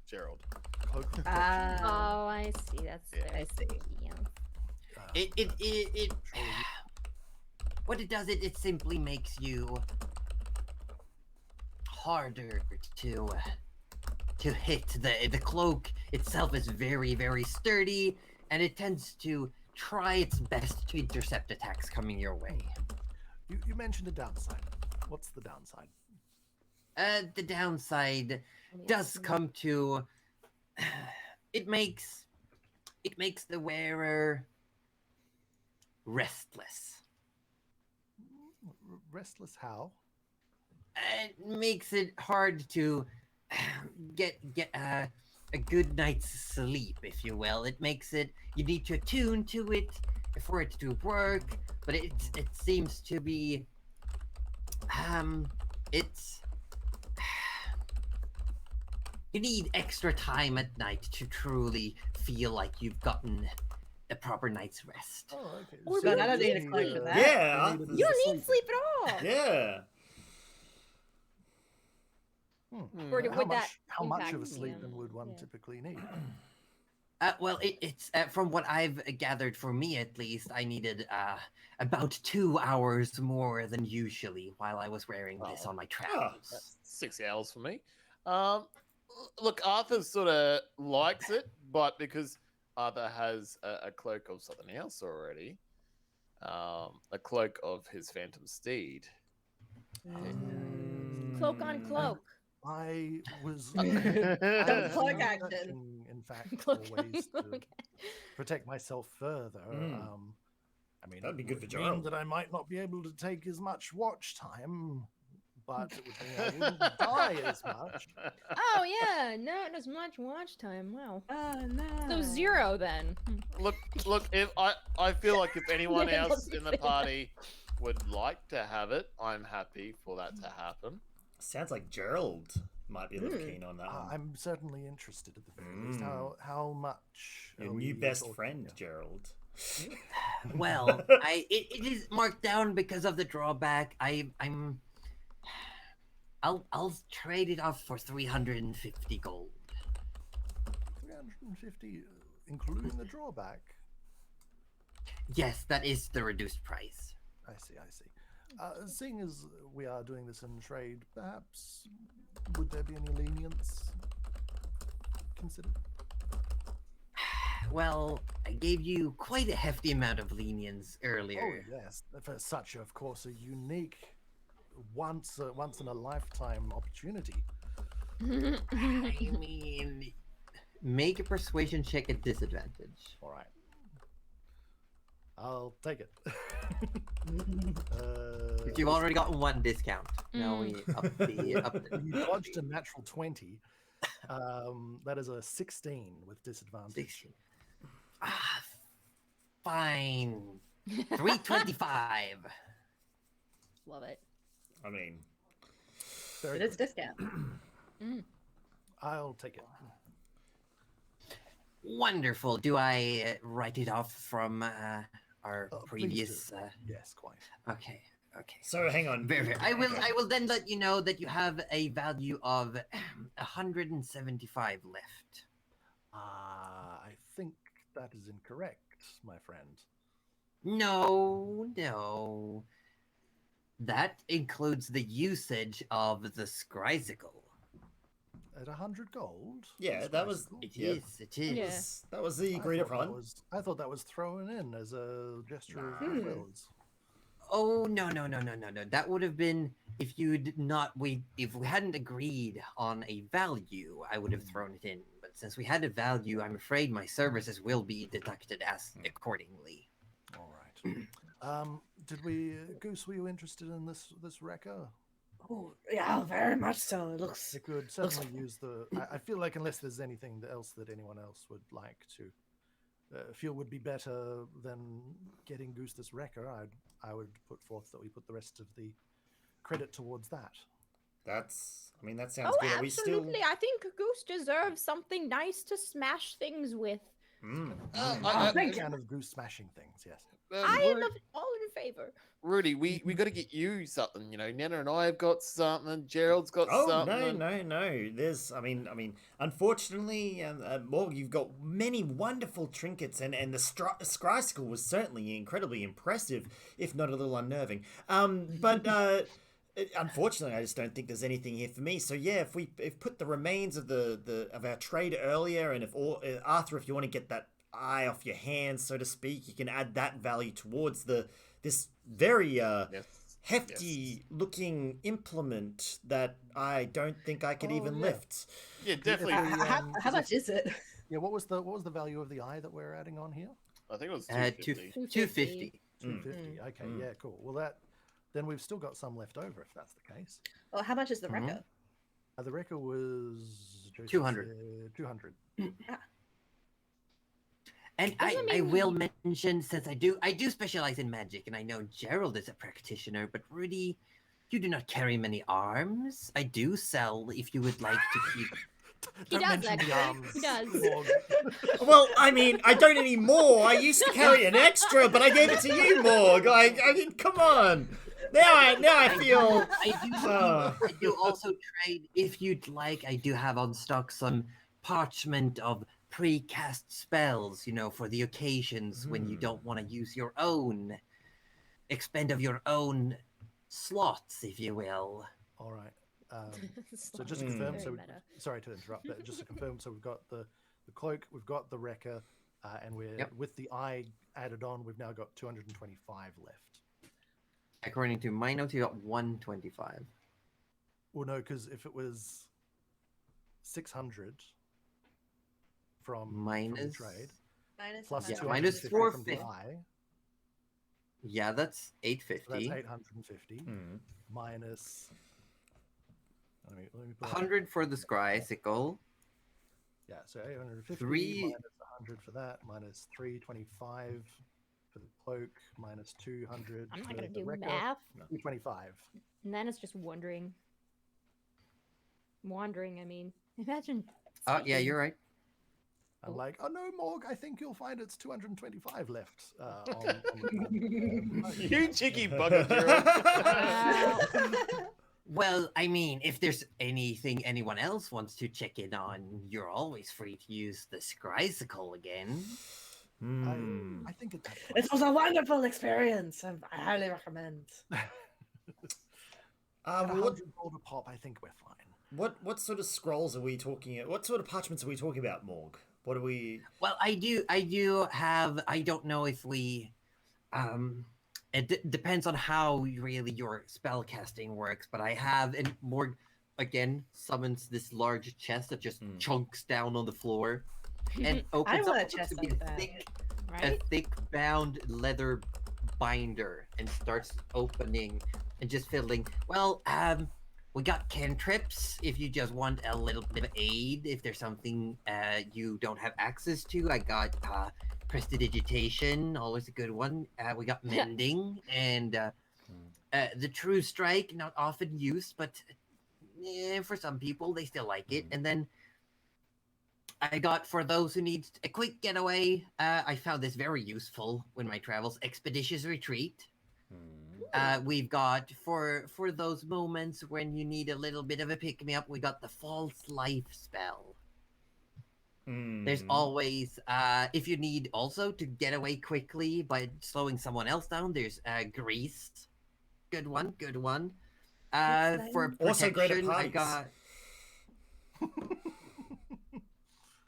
Gerald. Cloak of protection. Oh, I see. That's Yeah. I see. Yeah. It what it does, it simply makes you harder to hit. The cloak itself is very, very sturdy, and it tends to try its best to intercept attacks coming your way. You mentioned a downside. What's the downside? The downside Let me does see. come to it makes the wearer restless. Restless how? It makes it hard to get a good night's sleep, if you will. It makes it, you need to attune to it for it to work, but it seems to be it's you need extra time at night to truly feel like you've gotten a proper night's rest. Oh, okay. Oh, So God, I you don't need a need, cloak for that. Yeah. you need You a don't need sleep at all. Yeah. Or How would much, that how much of a impact sleep me? then would one Yeah. typically need? Well, it's from what I've gathered, for me at least, I needed about 2 hours more than usually while I was wearing this on my travels. That's 6 hours for me. Look, Arthur sort of likes it, but because Arthur has a cloak of something else already, a cloak of his phantom steed. Cloak on cloak. I was Don't was cloak researching, action. in fact, Cloak for ways to on. protect myself further. I mean, That'd be it good would for mean Gerald. that I might not be able to take as much watch time, but it would mean I wouldn't die as much. Oh yeah, not as much watch time. Wow. Oh no. So 0 then. Look! If I feel like if anyone Yeah, else don't in the say that. party would like to have it, I'm happy for that to happen. Sounds like Gerald might be a little keen on that one. I'm certainly interested at the very least. How much? Your are new we best talking friend, here? Gerald. Well, it is marked down because of the drawback. I'll trade it off for 350 gold. 350, including the drawback. Yes, that is the reduced price. I see. Seeing as we are doing this in trade, perhaps would there be any lenience considered? Well, I gave you quite a hefty amount of lenience Oh earlier. yes, for such, of course, a unique, once in a lifetime opportunity. I mean, make a persuasion check at disadvantage. All right, I'll take it. If you've already gotten one discount, now we up the You dodged a natural 20. That is a 16 with disadvantage. 16. Ah, fine. 325. Love it. I mean, Very It is good. discount. I'll take it. Wonderful. Do I write it off from our Please do. previous? Yes, quite. Okay. Okay. so hang on. Very, very. I will then let you know that you have a value of 175 left. I think that is incorrect, my friend. No. That includes the usage of the Scrysicle. At 100 gold? Yeah, That's that was- bicycle? It Yeah. is. It is. Yeah. That was the I agreed thought that upon. I thought that was thrown in as a gesture of Hmm. wills. Oh no. That would have been if you'd not if we hadn't agreed on a value, I would have thrown it in. But since we had a value, I'm afraid my services will be deducted as accordingly. All right. Did we, Goose? Were you interested in this wrecker? Oh, yeah, very much so. It looks. It could certainly use the. I feel like unless there's anything else that anyone else would like to feel would be better than getting Goose this wrecker, I would put forth that we put the rest of the credit towards that. That sounds Oh, good. Are we still? absolutely. I think Goose deserves something nice to smash things with. I'm a fan of Goose smashing things. Yes. I am all in favor. Rudy, we got to get you something. You know, Nana and I have got something. Gerald's got Oh something. no! There's, unfortunately, Morg, you've got many wonderful trinkets, and the Scrysicle was certainly incredibly impressive, if not a little unnerving. But unfortunately, I just don't think there's anything here for me. So yeah, if put the remains of of our trade earlier, and if Arthur, if you want to get that eye off your hands, so to speak, you can add that value towards this very hefty looking implement that I don't think I could even lift. Yeah, definitely. How much is it? Yeah. What was the value of the eye that we're adding on here? I think it was 250. 250. 250. Okay. Yeah. Cool. Well, then we've still got some left over if that's the case. Well, how much is the wrecker? The wrecker was 200. 200. And I will mention, since I do specialize in magic, and I know Gerald is a practitioner, but Rudy, you do not carry many arms. I do sell if you would like to keep. He does, actually. He does. Well, I don't anymore. I used to carry an extra, but I gave it to you, Morg. Come on. Now I feel. I do also trade if you'd like. I do have on stock some parchment of pre-cast spells, for the occasions when you don't want to use your own expend of your own slots, if you will. All right. So just to confirm, sorry to interrupt, but just to confirm, so we've got the cloak, we've got the wrecker, and we're with the eye added on, we've now got 225 left. According to my notes, you got 125. Well, no, because if it was 600 from the trade, plus 250 from the 450. eye. Yeah, that's 850. So that's 850 minus. Let me put 100 for the Scrysicle. Yeah, so 850 3 minus 100 for that, minus 325 for the cloak, minus 200. I'm not for gonna the do wrecker, math. 225. And then it's just wandering. Imagine. Oh, yeah, you're right. I'm like, oh no, Morg, I think you'll find it's 225 left. You cheeky bugger, Gerald. Well, if there's anything anyone else wants to check in on, you're always free to use the Scrysicle again. I think it's. It was a wonderful experience. I highly recommend. At 100 gold a pop, I think we're fine. What sort of scrolls are we talking about? What sort of parchments are we talking about, Morg? What are we? Well, I do have. I don't know if we. It depends on how really your spell casting works, but I have, and Morg again summons this large chest that just chunks down on the floor and opens up to be a thick bound leather binder and starts opening and just filling. Well, we got cantrips if you just want a little bit of aid. If there's something you don't have access to, I got prestidigitation, always a good one. We got mending and the true strike, not often used, but for some people they still like it. And then I got, for those who need a quick getaway, I found this very useful when my travels, expeditious retreat. We've got for those moments when you need a little bit of a pick-me-up, we got the false life spell. There's always, if you need also to get away quickly by slowing someone else down, there's grease. Good one. For Also great at protection, I parties. got.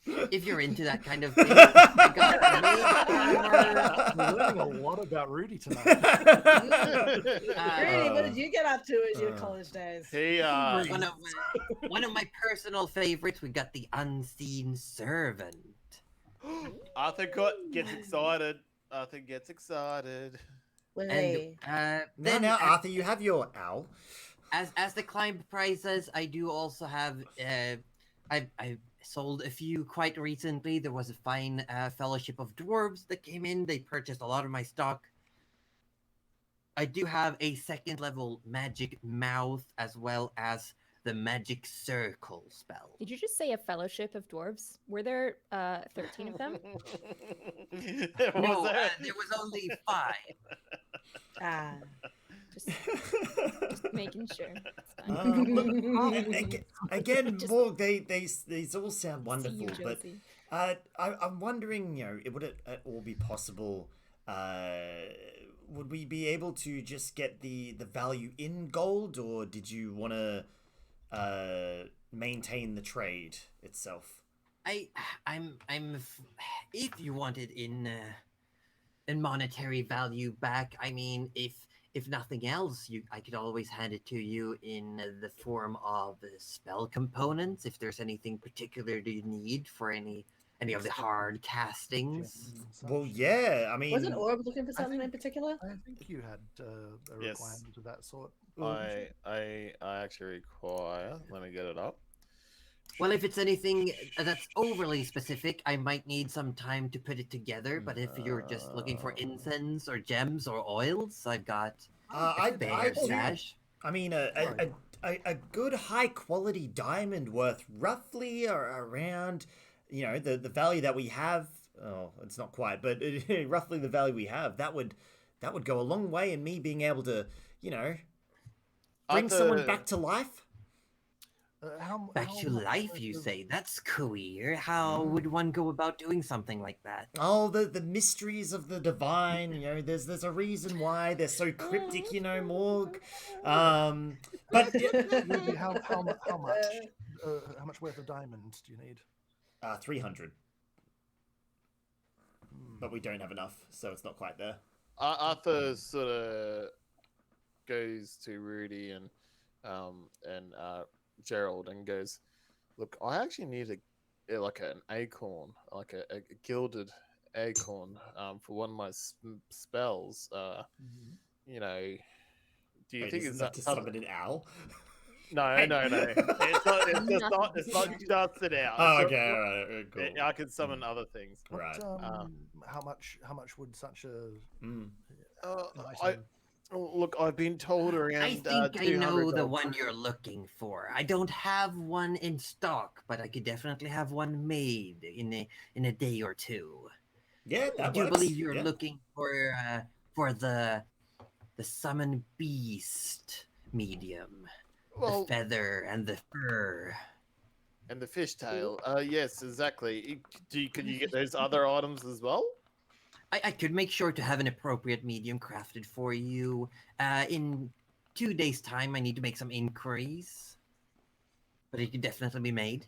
if you're into that kind of thing, I got We're learning a lot about Rudy tonight. Rudy, what did you get up to in your college days? He one of my personal favorites. We got the unseen servant. Arthur gets excited. Arthur gets excited. Way. And Now, Arthur, you have your owl. as the climb prizes, I do also have. I sold a few quite recently. There was a fine Fellowship of Dwarves that came in. They purchased a lot of my stock. I do have a 2nd level magic mouth as well as the magic circle spell. Did you just say a fellowship of dwarves? Were there 13 of them? No, there was only 5. Ah. Just making sure. It's fine. Again, Just- Morg, these all sound See wonderful, you, but Josie. I'm wondering, would it at all be possible? Would we be able to just get the value in gold, or did you want to maintain the trade itself? If you wanted in monetary value back, I mean, if nothing else, I could always hand it to you in the form of spell components. If there's anything particular you need for any of the hard castings. Well, yeah, I mean, Wasn't Orb looking for something in particular? I think you had a Yes. requirement of that sort. I actually require. Let me get it up. Well, if it's anything that's overly specific, I might need some time to put it together. But if you're just looking for incense or gems or oils, I've got I a fair do. stash. I mean, a good high quality diamond worth roughly around, the value that we have. Oh, it's not quite, but roughly the value we have. That would go a long way in me being able to, bring someone back to life. Back to life, you say? That's queer. How would one go about doing something like that? Oh, the mysteries of the divine. There's a reason why they're so cryptic. Morg. But Rudy, how much worth of diamonds do you need? 300. But we don't have enough, so it's not quite there. Arthur sort of goes to Rudy and Gerald and goes, "Look, I actually need an acorn, like a gilded acorn, for one of my spells. Do you think it's not to summon an owl? No. It's not just an owl. Oh, okay, all right, cool. I can summon other things. Right. How much would such a nice item- Look, I've been told around. I think I know the $200. one you're looking for. I don't have one in stock, but I could definitely have one made in a day or two. Yeah, that I do works. believe you're Yeah. looking for the summon beast medium, Well, the feather and the fur. and the fishtail. Yes, exactly. Could you get those other items as well? I could make sure to have an appropriate medium crafted for you. In 2 days' time, I need to make some inquiries, but it could definitely be made.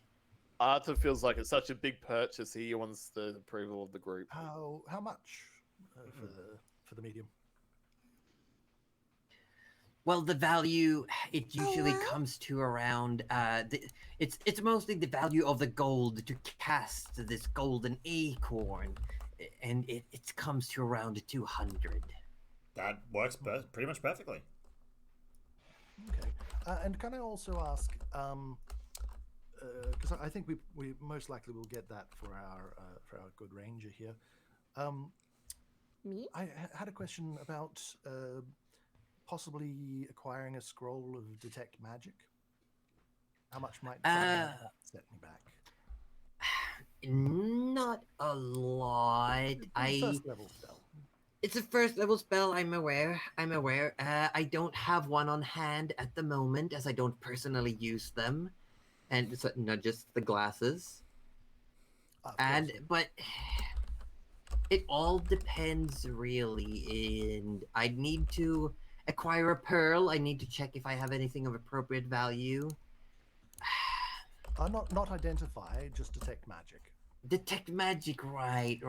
Arthur feels like it's such a big purchase. He wants the approval of the group. How much for the medium? Well, the value it usually comes to around. It's mostly the value of the gold to cast this golden acorn, and it comes to around 200. That works pretty much perfectly. Okay. And can I also ask, because I think we most likely will get that for our good ranger here. Me? I had a question about possibly acquiring a scroll of detect magic. How much might that set me back? Not a lot. First level spell. It's a first level spell. I'm aware. I don't have one on hand at the moment, as I don't personally use them, and it's not just the glasses. But it all depends, really. And I need to acquire a pearl. I need to check if I have anything of appropriate value. Not identify, just detect magic. detect magic, right.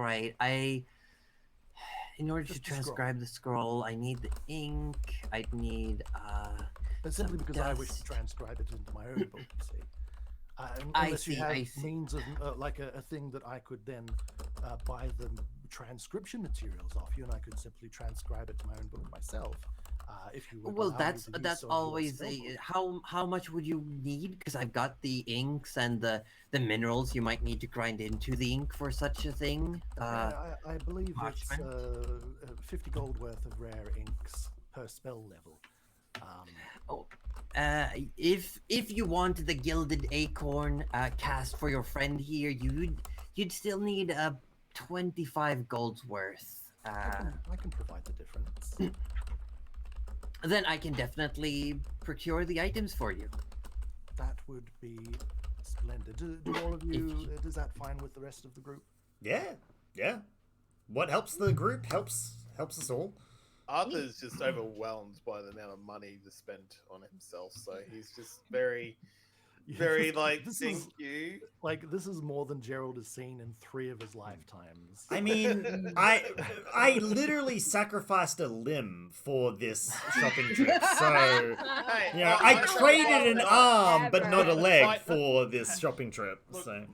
In order to Just the scroll. transcribe the scroll, I need the ink. I'd need That's simply some because I wish to dust. transcribe it into my own book, you see. I Unless you see, have I see. means of like a thing that I could then buy the transcription materials off you, and I could simply transcribe it to my own book myself. If you would Well, allow me that's to use that's some of your always spell a book. how much would you need? Because I've got the inks and the minerals you might need to grind into the ink for such a thing. I believe it's parchment? 50 gold worth of rare inks per spell level. If you want the gilded acorn cast for your friend here, you'd still need 25 gold's worth. I can provide the difference. Then I can definitely procure the items for you. That would be splendid. Do all of you, does that fine with the rest of the group? Yeah. What helps the group helps us all. Arthur's just overwhelmed by the amount of money to spend on himself, so he's just very like, thank you. Like, this is more than Gerald has seen in 3 of his lifetimes. I mean, I literally sacrificed a limb for this shopping trip, so Hey, you know, I traded an arm but not a leg I- for this shopping trip. Look, So an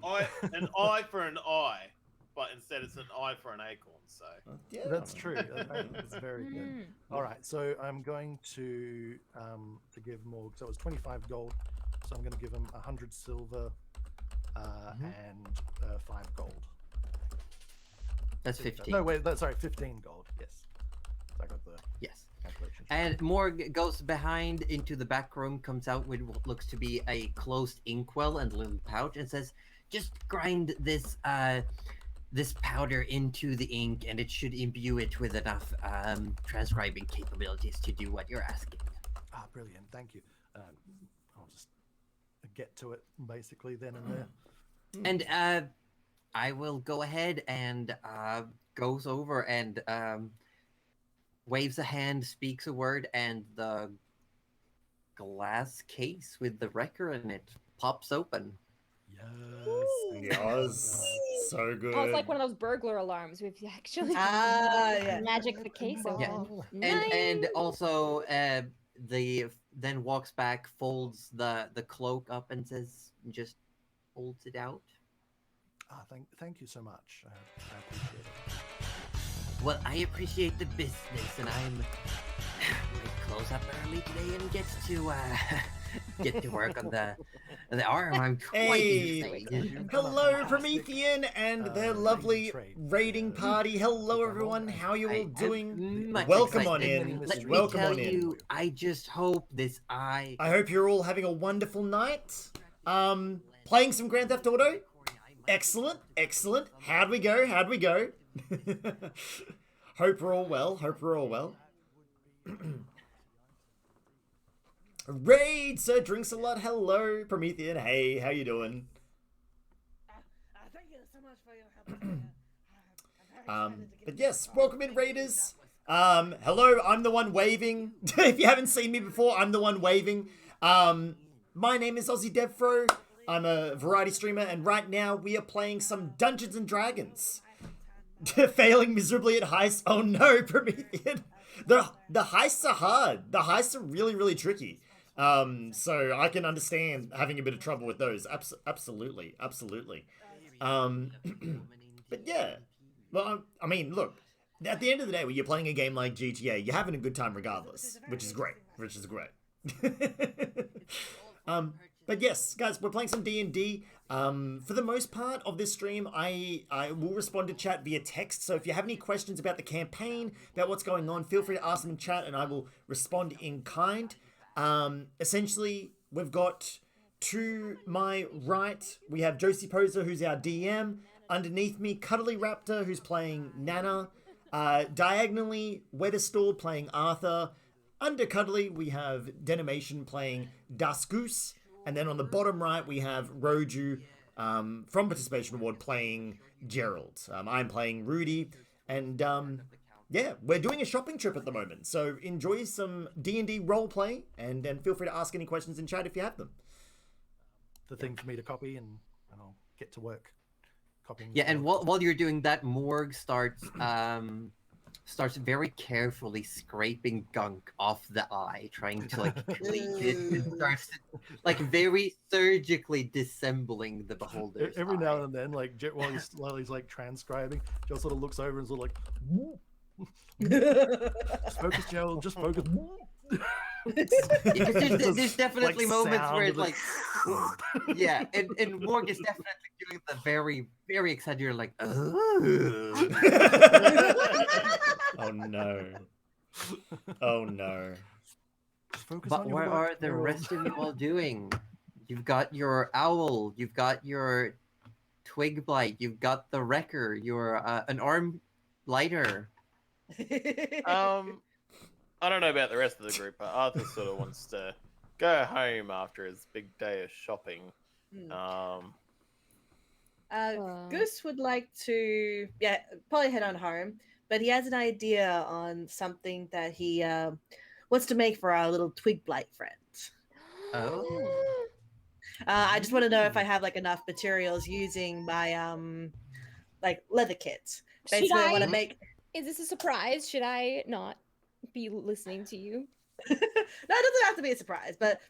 eye for an eye, but instead it's an eye for an acorn. So yeah, That's true. That's very good. All right, so I'm going to give Morg. So it was 25 gold. So I'm going to give him 100 silver and 5 gold. That's 15. No, wait. Sorry, 15 gold. Yes. So I got the Yes. calculation. And Morg goes behind into the back room, comes out with what looks to be a closed inkwell and a little pouch, and says, "Just grind this this powder into the ink, and it should imbue it with enough transcribing capabilities to do what you're asking." Ah, brilliant. Thank you. I'll just get to it basically then and there. And I will go ahead and goes over and waves a hand, speaks a word, and the glass case with the wrecker in it pops open. yes, so good. Oh, it's like one of those burglar alarms. We've actually Yeah. magic the case open. Yeah. And also then walks back, folds the cloak up, and says, just holds it out. Ah, thank you so much. I appreciate it. Well, I appreciate the business, and I'm I close up early today and get to work on the arm. I'm quite Hey. excited. Hello, Promethean and their lovely trade. raiding party. Hello, everyone. How are you all I'm doing? much Welcome on excited. in. Let me Welcome tell on in. you, I just hope this eye. I hope you're all having a wonderful night. Playing some Grand Theft Auto. Excellent. How'd we go? Hope we're all well. Raid Sir Drinks a Lot. Hello, Promethean. Hey, how you doing? Thank you so much for your help. I'm very excited to get But this yes, started. welcome in, Raiders. Hello, I'm the one waving. If you haven't seen me before, I'm the one waving. My name is AussieDevFro. I'm a variety streamer, and right now we are playing some Dungeons and Dragons. Failing miserably at heists. Oh no, Promethean. The heists are hard. The heists are really tricky. So I can understand having a bit of trouble with those. Absolutely. But yeah. Well, I mean, look. At the end of the day, when you're playing a game like GTA, you're having a good time regardless, which is great. But yes, guys, we're playing some D&D. For the most part of this stream, I will respond to chat via text. So if you have any questions about the campaign, about what's going on, feel free to ask them in chat, and I will respond in kind. Essentially, we've got to my right, we have Josie Poser, who's our DM. Underneath me, Cuddly Raptor, who's playing Nana. Diagonally, Weatherstall playing Arthur. Under Cuddly, we have Denimation playing Dusgoose. And then on the bottom right, we have Roju from Participation Award playing Gerald. I'm playing Rudy. And yeah, we're doing a shopping trip at the moment. So enjoy some D&D roleplay, and then feel free to ask any questions in chat if you have them. The thing for me to copy, and I'll get to work. copying. Yeah, and notes. while you're doing that, Morg starts very carefully scraping gunk off the eye, trying to like clean it, and starts like very surgically dissembling the beholder's Every eye. now and then, like while he's like transcribing, Joel sort of looks over and sort of like, just focus, Joel, just focus. Because there's definitely Like moments sound where of it's it. like, yeah, and Morg is definitely doing the very, very excited. You're like, oh. Oh no. Oh no. Just focus But on your what work, are the Joel. rest of you all doing? You've got your owl, you've got your twig blight, you've got the wrecker, you're an arm lighter. I don't know about the rest of the group, but Arthur sort of wants to go home after his big day of shopping. Goose would like to, probably head on home, but he has an idea on something that he wants to make for our little twig blight friend. Oh. I just want to know if I have like enough materials using my like leather kits. Basically, I want to make. Is this a surprise? Should I not be listening to you? No, it doesn't have to be a surprise, but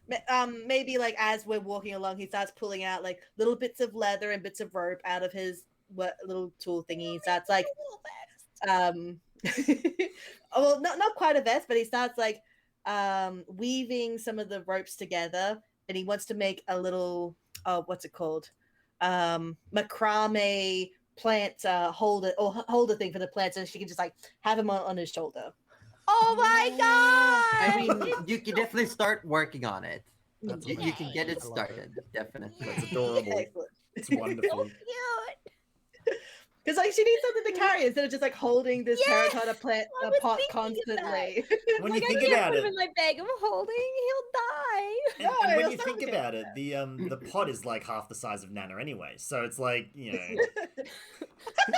maybe like as we're walking along, he starts pulling out like little bits of leather and bits of rope out of his little tool thingy. He starts like, well, not quite a vest, but he starts like weaving some of the ropes together, and he wants to make a little what's it called, macrame plant holder thing for the plant, so she can just like have him on his shoulder. Oh my god! I mean, you can definitely start working on it. That's You amazing. can get it I love started, definitely. That's adorable. Excellent. It's wonderful. Cute. Because like she needs something to carry instead of just like holding this Yes! terracotta plant I was pot thinking of that. constantly. When Like, you I think can't about put him it, in my bag of holding. He'll die. and when it'll you think suffocate. about it, the pot is like half the size of Nana anyway. So it's like, you know.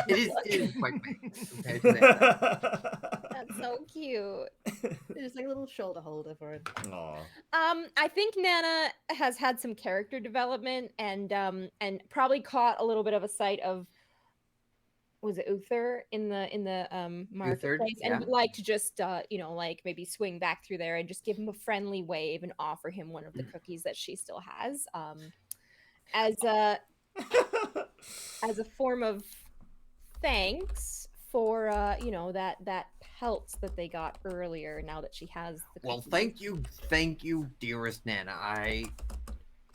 It is quite big compared to that. That's so cute. It's just like a little shoulder holder for it. Aw. I think Nana has had some character development and probably caught a little bit of a sight of, was it Uther in the marketplace, and would like to just like maybe swing back through there and just give him a friendly wave and offer him one of the cookies that she still has, as a form of thanks for that pelts that they got earlier. Now that she has the Well, cookies. thank you, dearest Nana. I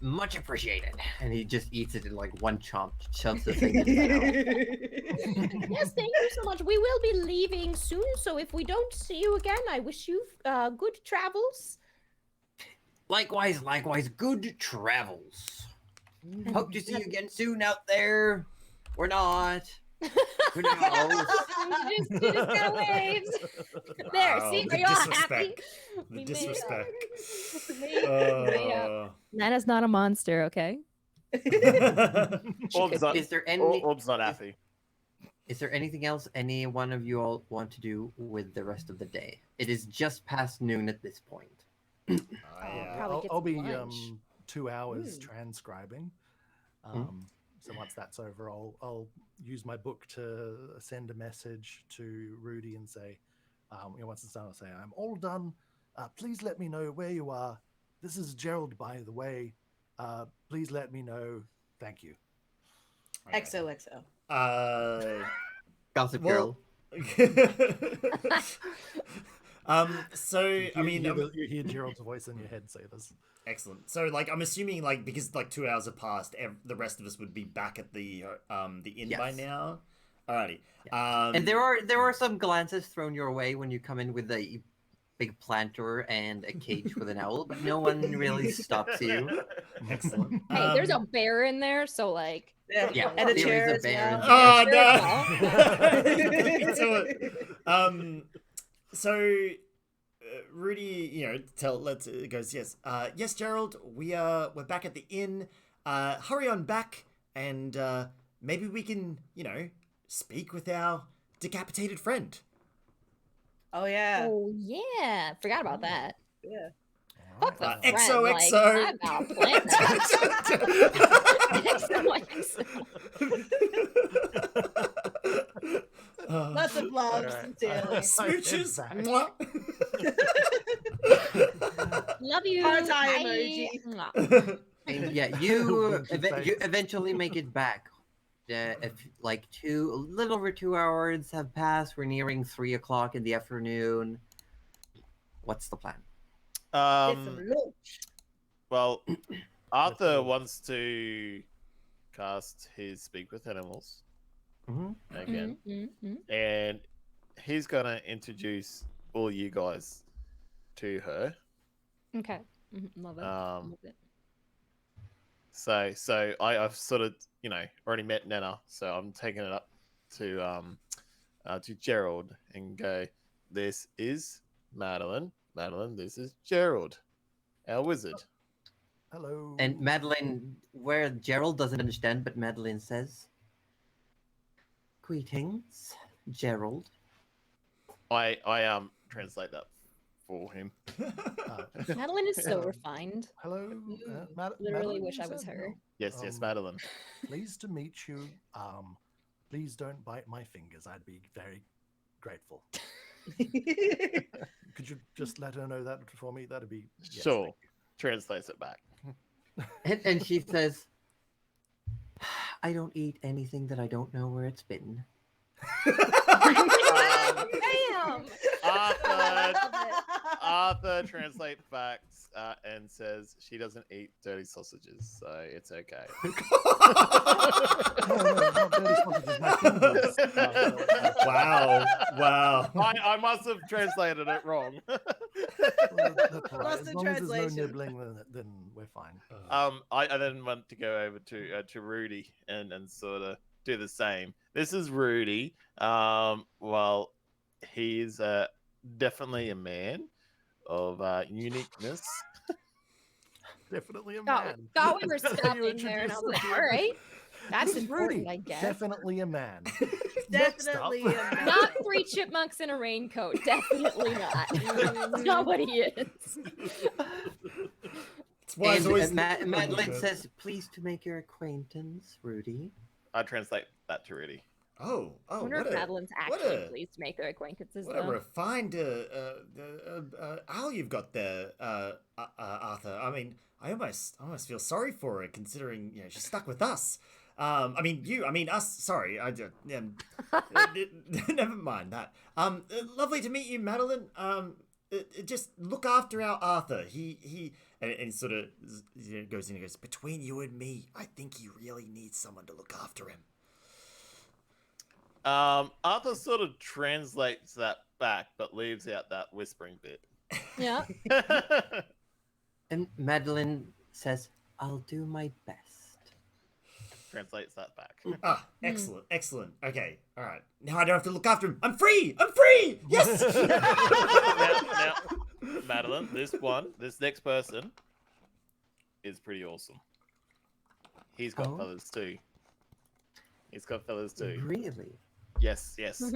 much appreciated. And he just eats it in like one chomp, shoves the thing in his mouth. Yes, thank you so much. We will be leaving soon, so if we don't see you again, I wish you good travels. Likewise, good travels. Hope to see you again soon out there. Or not. Who knows? She just kind of waves. There, Wow, see? the Are you all happy? disrespect. The We made it. disrespect. Made up. Nana's not a monster, okay? Orb's not, Is there any Orb's not happy. Is there anything else any one of you all want to do with the rest of the day? It is just past noon at this point. Probably get I'll some be lunch. 2 hours transcribing. So once that's over, I'll use my book to send a message to Rudy and say, once it's done, I'll say, I'm all done. Please let me know where you are. This is Gerald, by the way. Please let me know. Thank you. XOXO. Gossip Well, Girl. So I mean, you hear Gerald's voice in your head say this. excellent. So like, I'm assuming like because like 2 hours have passed, the rest of us would be back at the inn by Yes. now. Alrighty. And there are some glances thrown your way when you come in with a big planter and a cage with an owl, but no one really stops you. Excellent. Hey, there's a bear in there, so like. Yeah, And a there chair is as a bear well. in there. Oh no! So Rudy, goes, yes, yes, Gerald, we're back at the inn. Hurry on back, and maybe we can, speak with our decapitated friend. Oh yeah. Oh yeah, forgot about that. Yeah. Fuck the friend, XOXO. like, I gotta plan that. No, I think so. Lots of love, Alright. sincerely. Smooches. back. Mwah. Love you. Heart eye Bye. emoji. Mwah. And yeah, you Winky you face. eventually make it back. If like a little over 2 hours have passed, we're nearing 3 o'clock in the afternoon. What's the plan? Get some lunch. Well, Arthur wants to cast his Speak with Animals Mhm. again, Mm-hmm. and he's gonna introduce all you guys to her. Okay. Love it. Um, Love it. So I've sort of already met Nana, so I'm taking it up to Gerald and go. This is Madeline. Madeline, this is Gerald, our wizard. Hello. And Madeline, where Gerald doesn't understand, but Madeline says, "Greetings, Gerald." I translate that for him. Madeline is so refined. Hello. Literally Madeline, wish you I was said? her. Yes, Um, Madeline. Pleased to meet you. Please don't bite my fingers. I'd be very grateful. Could you just let her know that for me? That'd be yes, Sure. thank you. Translates it back. And she says, "I don't eat anything that I don't know where it's been." Damn. Arthur translates facts and says she doesn't eat dirty sausages, so it's okay. No, not dirty sausages, my fingers. Wow. Wow. I must have translated it wrong. Well, that's all right. Lost As in long as there's no translation. nibbling, then we're fine. I then want to go over to Rudy and sort of do the same. This is Rudy. Well, he's definitely a man of uniqueness. Definitely a Thought, man. thought we were That's how you stopping there, and I was introduce like, the all right. That's This is important, Rudy. I guess. Definitely a man. Definitely Next up. a man. Not 3 chipmunks in a raincoat. Definitely not. That's not what he is. That's why it's And always Madeline says, "Pleased to make your acquaintance, Rudy." I translate that to Rudy. Oh, I wonder what if a Madeline's what actually a- pleased to make their acquaintances, what a though. refined owl you've got there, Arthur. I mean, I almost feel sorry for her, considering she's stuck with us. I mean us. Sorry, never mind that. Lovely to meet you, Madeline. Just look after our Arthur. He and sort of goes in and goes, between you and me, I think he really needs someone to look after him. Arthur sort of translates that back, but leaves out that whispering bit. Yeah. And Madeline says, "I'll do my best." Translates that back. Ah, excellent, excellent. Okay, all right. Now I don't have to look after him. I'm free. I'm free. Yes. now, Madeline, this next person is pretty awesome. He's got Oh? feathers too. He's got feathers too. Really? Yes. And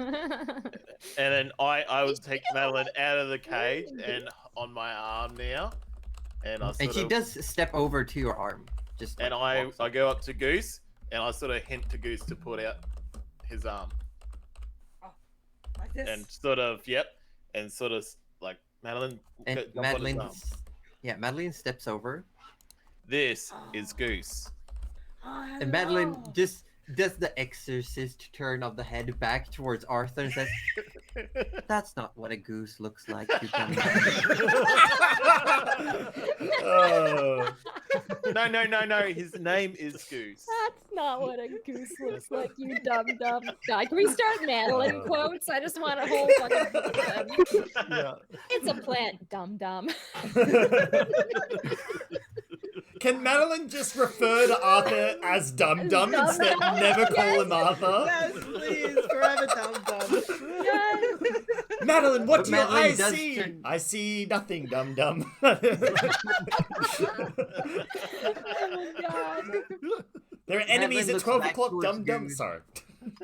then I would take Madeline out of the cage and on my arm now, and I And sort she of, does step over to your arm, just and like, walks I up. go up to Goose and I sort of hint to Goose to put out his arm Like this. and sort of and sort of like Madeline. And jump on his Madeline, arm. Madeline steps over, This is Goose. Oh, and Madeline hello. just does the exorcist turn of the head back towards Arthur and says, "That's not what a goose looks like." You dumb." Oh. No. His name is Goose. That's not what a goose looks like, you dumb. God, can we start Madeline quotes? I just want a whole fucking book of them. Yeah. It's a plant, dumb. Can Madeline just refer to Arthur as Dum Dum Dum instead? Dum. Never call him Yes, Arthur. yes, please, forever dum dum. Yes. Madeline, what But do your Madeline eyes does see? turn- I see nothing, Dum Dum. Oh my god. There are enemies at looks 12 back o'clock, towards Dum Dum. Goose. Sorry.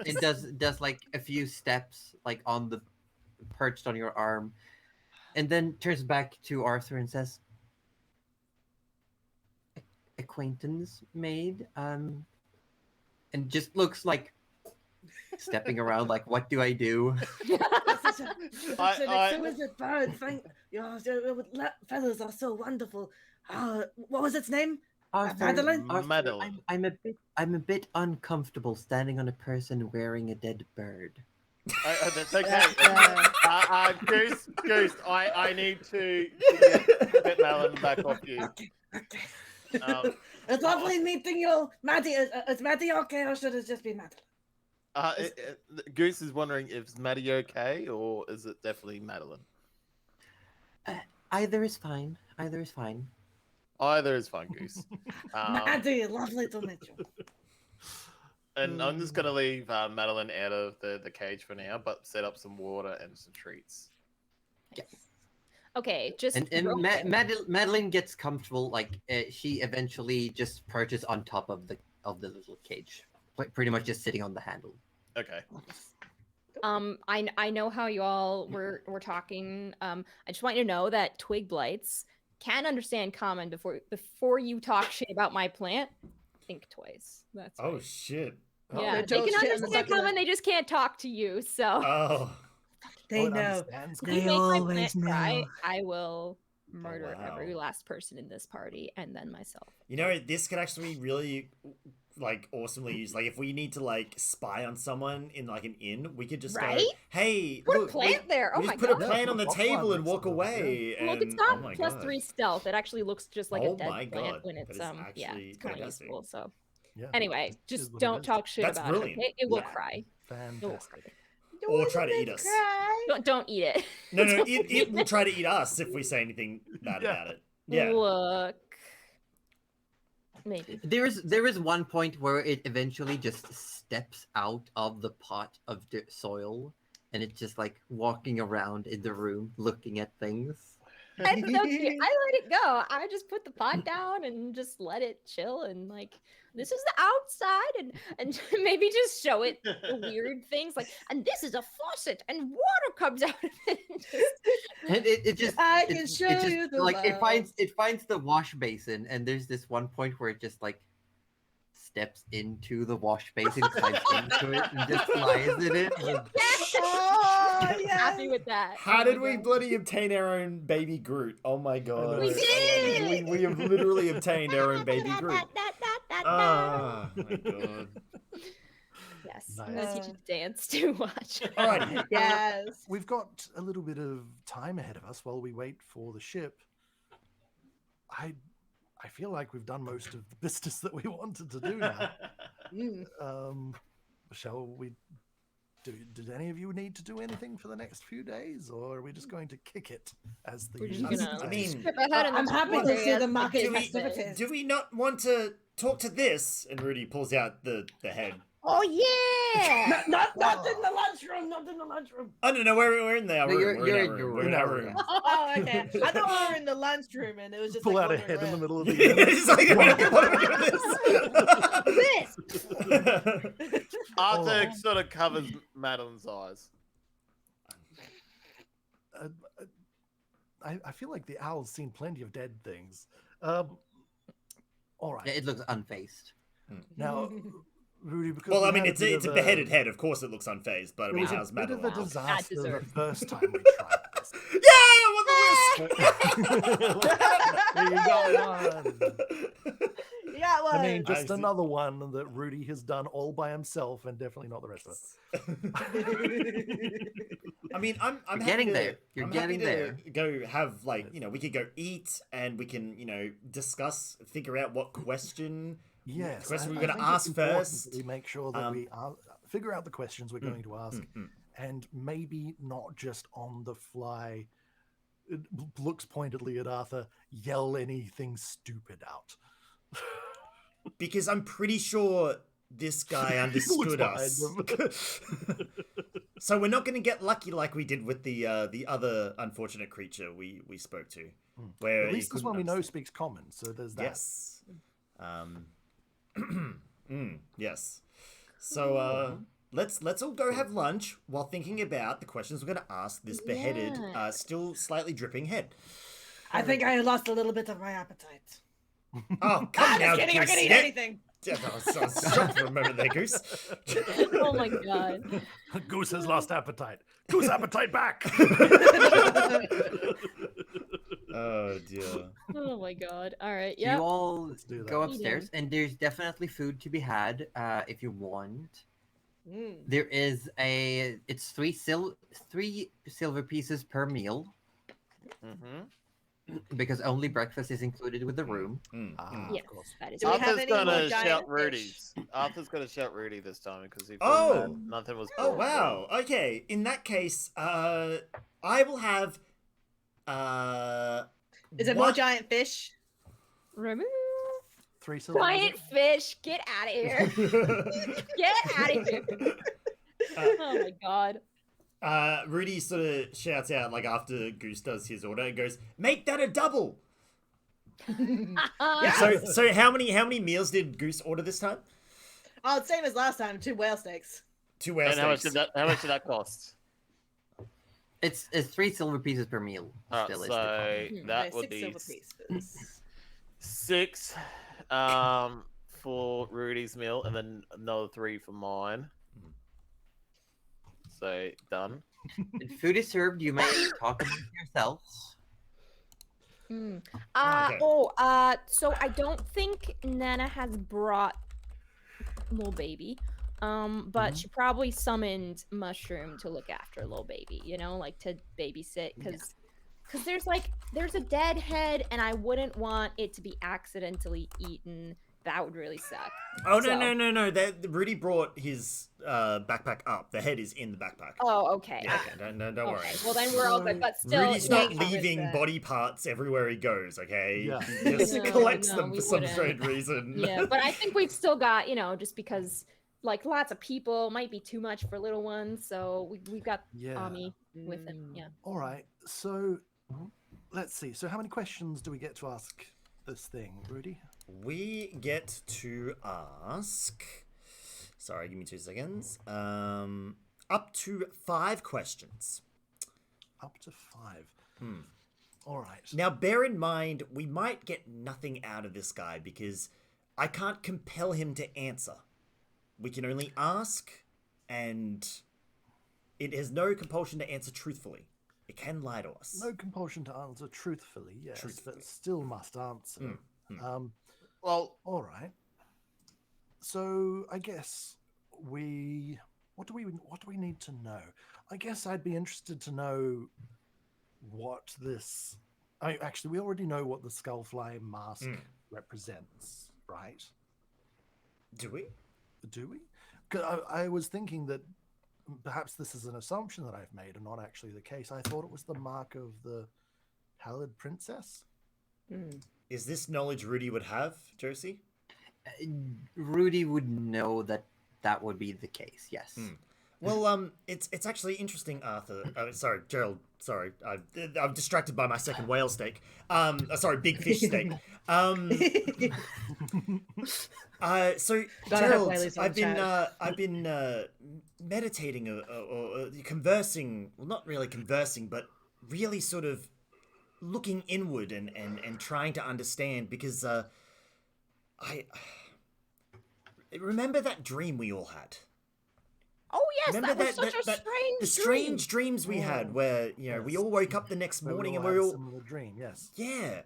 It does like a few steps, like on the perched on your arm, and then turns back to Arthur and says, "Acquaintance made. and just looks like stepping around. Like, what do I do? Such an exquisite bird. Thank your feathers are so wonderful. What was its name? Madeline? Madeline. I'm a bit uncomfortable standing on a person wearing a dead bird. That's okay. Goose, I need to get Madeline back off you. Okay. Um, It's lovely meeting you, Maddie. Is Maddie okay, or should it just be Madeline? Goose is wondering if Maddie okay, or is it definitely Madeline? Either is fine. Either is fine. Either is fine, Goose. Maddie, lovely to meet you. And I'm just gonna leave Madeline out of the cage for now, but set up some water and some treats. Okay, just And real quick. Madeline gets comfortable. Like she eventually just perches on top of the little cage, pretty much just sitting on the handle. Okay. I know how you all were talking. I just want you to know that twig blights can understand common before you talk shit about my plant. Think twice. That's Oh right. shit. Yeah, They they don't can shit in the understand bucket. common. They just can't talk to you. So Oh. They it know. understands if They you make my always plant cry, know. I will murder wow. every last person in this party and then myself. You know, this could actually be really like awesomely used. Like if we need to like spy on someone in like an inn, we could just Right? go, hey, Put look, a plant there. Oh we my just put god. a plant on the Yeah, table and next walk to them, away. Look, And, it's got oh my plus God. 3 stealth. It actually looks just like Oh a dead my plant God, when that it's is yeah, actually it's kind of fantastic. useful. So Yeah. anyway, Is just what it don't is. talk shit That's about brilliant. it. Okay? It will Yeah. cry. It will Fantastic. cry. Or try to eat us. Don't eat it. No, Don't it eat will try to eat us if we say anything bad Yeah. about it. Yeah. Look. Maybe. There is one point where it eventually just steps out of the pot of soil, and it's just like walking around in the room looking at things. It's so cute. I let it go. I just put the pot down and just let it chill and like this is the outside and maybe just show it the weird things like and this is a faucet and water comes out of it. And it just I it- can it show just, you the like it world. finds the wash basin, and there's this one point where it just like steps into the wash basin, climbs into it, and just flies in it. Oh, Happy yes. with that. How Oh did my we God. bloody obtain our own baby Groot? Oh my god. We did! We have literally obtained our own baby Groot. Oh my god. Yes, Nice. I'm gonna teach you to dance too much. Alrighty. Yes. We've got a little bit of time ahead of us while we wait for the ship. I feel like we've done most of the business that we wanted to do now. Shall we did any of you need to do anything for the next few days, or are we just going to kick it as the We're just I gonna mean, skip ahead in I'm the happy to story see as the we market do festivities. do we not want to talk to this? And Rudy pulls out the head. Oh yeah! Not in the lunchroom. Not in the lunchroom. Oh no, we're in our No, room. you're- We're you're in in our your room. We're in our room. room. Oh, okay. I thought we were in the lunchroom, and it was just pull like out a wandering head in the around. middle of the It's like, what are we doing this? Arthur Oh. sort of covers Madeline's eyes. I feel like the owl's seen plenty of dead things. All right. Yeah, it looks unfazed. Now, Rudy, because Well, we I mean, had it's bit a of beheaded head. Of course, it looks unfazed. But I It mean, was how's a bit of Madeline? a disaster the dessert. first time we tried this. Yeah, I'm on the You got one. Yeah, well. I mean, just Actually- another one that Rudy has done all by himself, and definitely not the rest of us. I mean, I'm You're happy getting to- there. You're I'm getting happy there. to go have like we could go eat and we can discuss, figure out what question. Yes, Question I- we're I gonna think it's ask important first. that we make sure that we figure out the questions we're going to ask, mm. and maybe not just on the fly. It looks pointedly at Arthur. Yell anything stupid out. Because I'm pretty sure this guy understood behind us. them. So we're not going to get lucky like we did with the other unfortunate creature we spoke to. Where At he least this couldn't one we know understand. speaks common, so there's that. Yes. Yes. So let's all go have lunch while thinking about the questions we're going to ask this beheaded, Yeah. still slightly dripping head. I think I lost a little bit of my appetite. Oh, come I'm now, just kidding. I Goose. can eat Yeah. anything. Yeah, I was shocked for a moment there, Goose. Oh my god. Goose has lost appetite. Goose appetite back. Oh dear. Oh my god. All right. You Yeah. all do that. go upstairs, and there's definitely food to be had if you want. Mm. There is it's three silver pieces per meal Mm-hmm. because only breakfast is included with the room. Yes, Of course. that is. Do we have Arthur's any more gonna giant shout fish? Rudy's. Arthur's gonna shout Rudy this time because he Oh. feels bad. Nothing was. Oh brought wow. Okay. In that case, I will have. Is it more one- giant fish? Remove 3 silver. giant fish. Get out of here. Get out of here. Oh my god. Rudy sort of shouts out like after Goose does his order and goes, "Make that a double." Yeah. So how many meals did Goose order this time? Oh, same as last time. 2 whale steaks. 2 whale And how much steaks. did that cost? It's 3 silver pieces per meal. Still is the cost. So that Okay, would 6 be silver pieces. 6 for Rudy's meal, and then another 3 for mine. So done. When food is served, you may talk among yourselves. Mm. Okay. So I don't think Nana has brought little baby. But she probably summoned Mushroom to look after little baby, you know, like to babysit, because there's a dead head, and I wouldn't want it to be accidentally eaten. That would really suck. Oh So- no! Rudy brought his backpack up. The head is in the backpack. Oh, okay. Yeah, okay, don't worry. Okay. Well, then we're all good. But still, Rudy's not yeah. leaving body parts everywhere he goes, okay? Yeah. He just No, collects no, them we for some wouldn't. strange reason. Yeah, but I think we've still got, you know, just because like lots of people might be too much for little ones, so we've got Yeah. Ami with him. Yeah. All right. So let's see. So how many questions do we get to ask this thing, Rudy? We get to ask. Sorry, give me 2 seconds. Up to 5 questions. Up to 5. Hmm. All right. Now, bear in mind, we might get nothing out of this guy because I can't compel him to answer. We can only ask, and it has no compulsion to answer truthfully. It can lie to us. No compulsion to answer truthfully, yes, Truthfully. but still must answer. Well, All right. So I guess what do we need to know? I guess I'd be interested to know what this. Actually, we already know what the skullfly mask represents, right? Do we? Do we? 'Cause I was thinking that perhaps this is an assumption that I've made and not actually the case. I thought it was the mark of the Pallid Princess. Is this knowledge Rudy would have, Josie? Rudy would know that that would be the case. Yes. Well, it's actually interesting, Arthur. Sorry, Gerald. Sorry, I'm distracted by my second whale steak. Sorry, big fish steak. So Gotta have Gerald, whaleys on I've been meditating or conversing. Well, not really conversing, but really sort of looking inward and trying to understand because I remember that dream we all had. Oh yes, Remember that was such a strange the strange dreams we had where we all woke up the next Where morning and had we all similar dream, yes. yeah.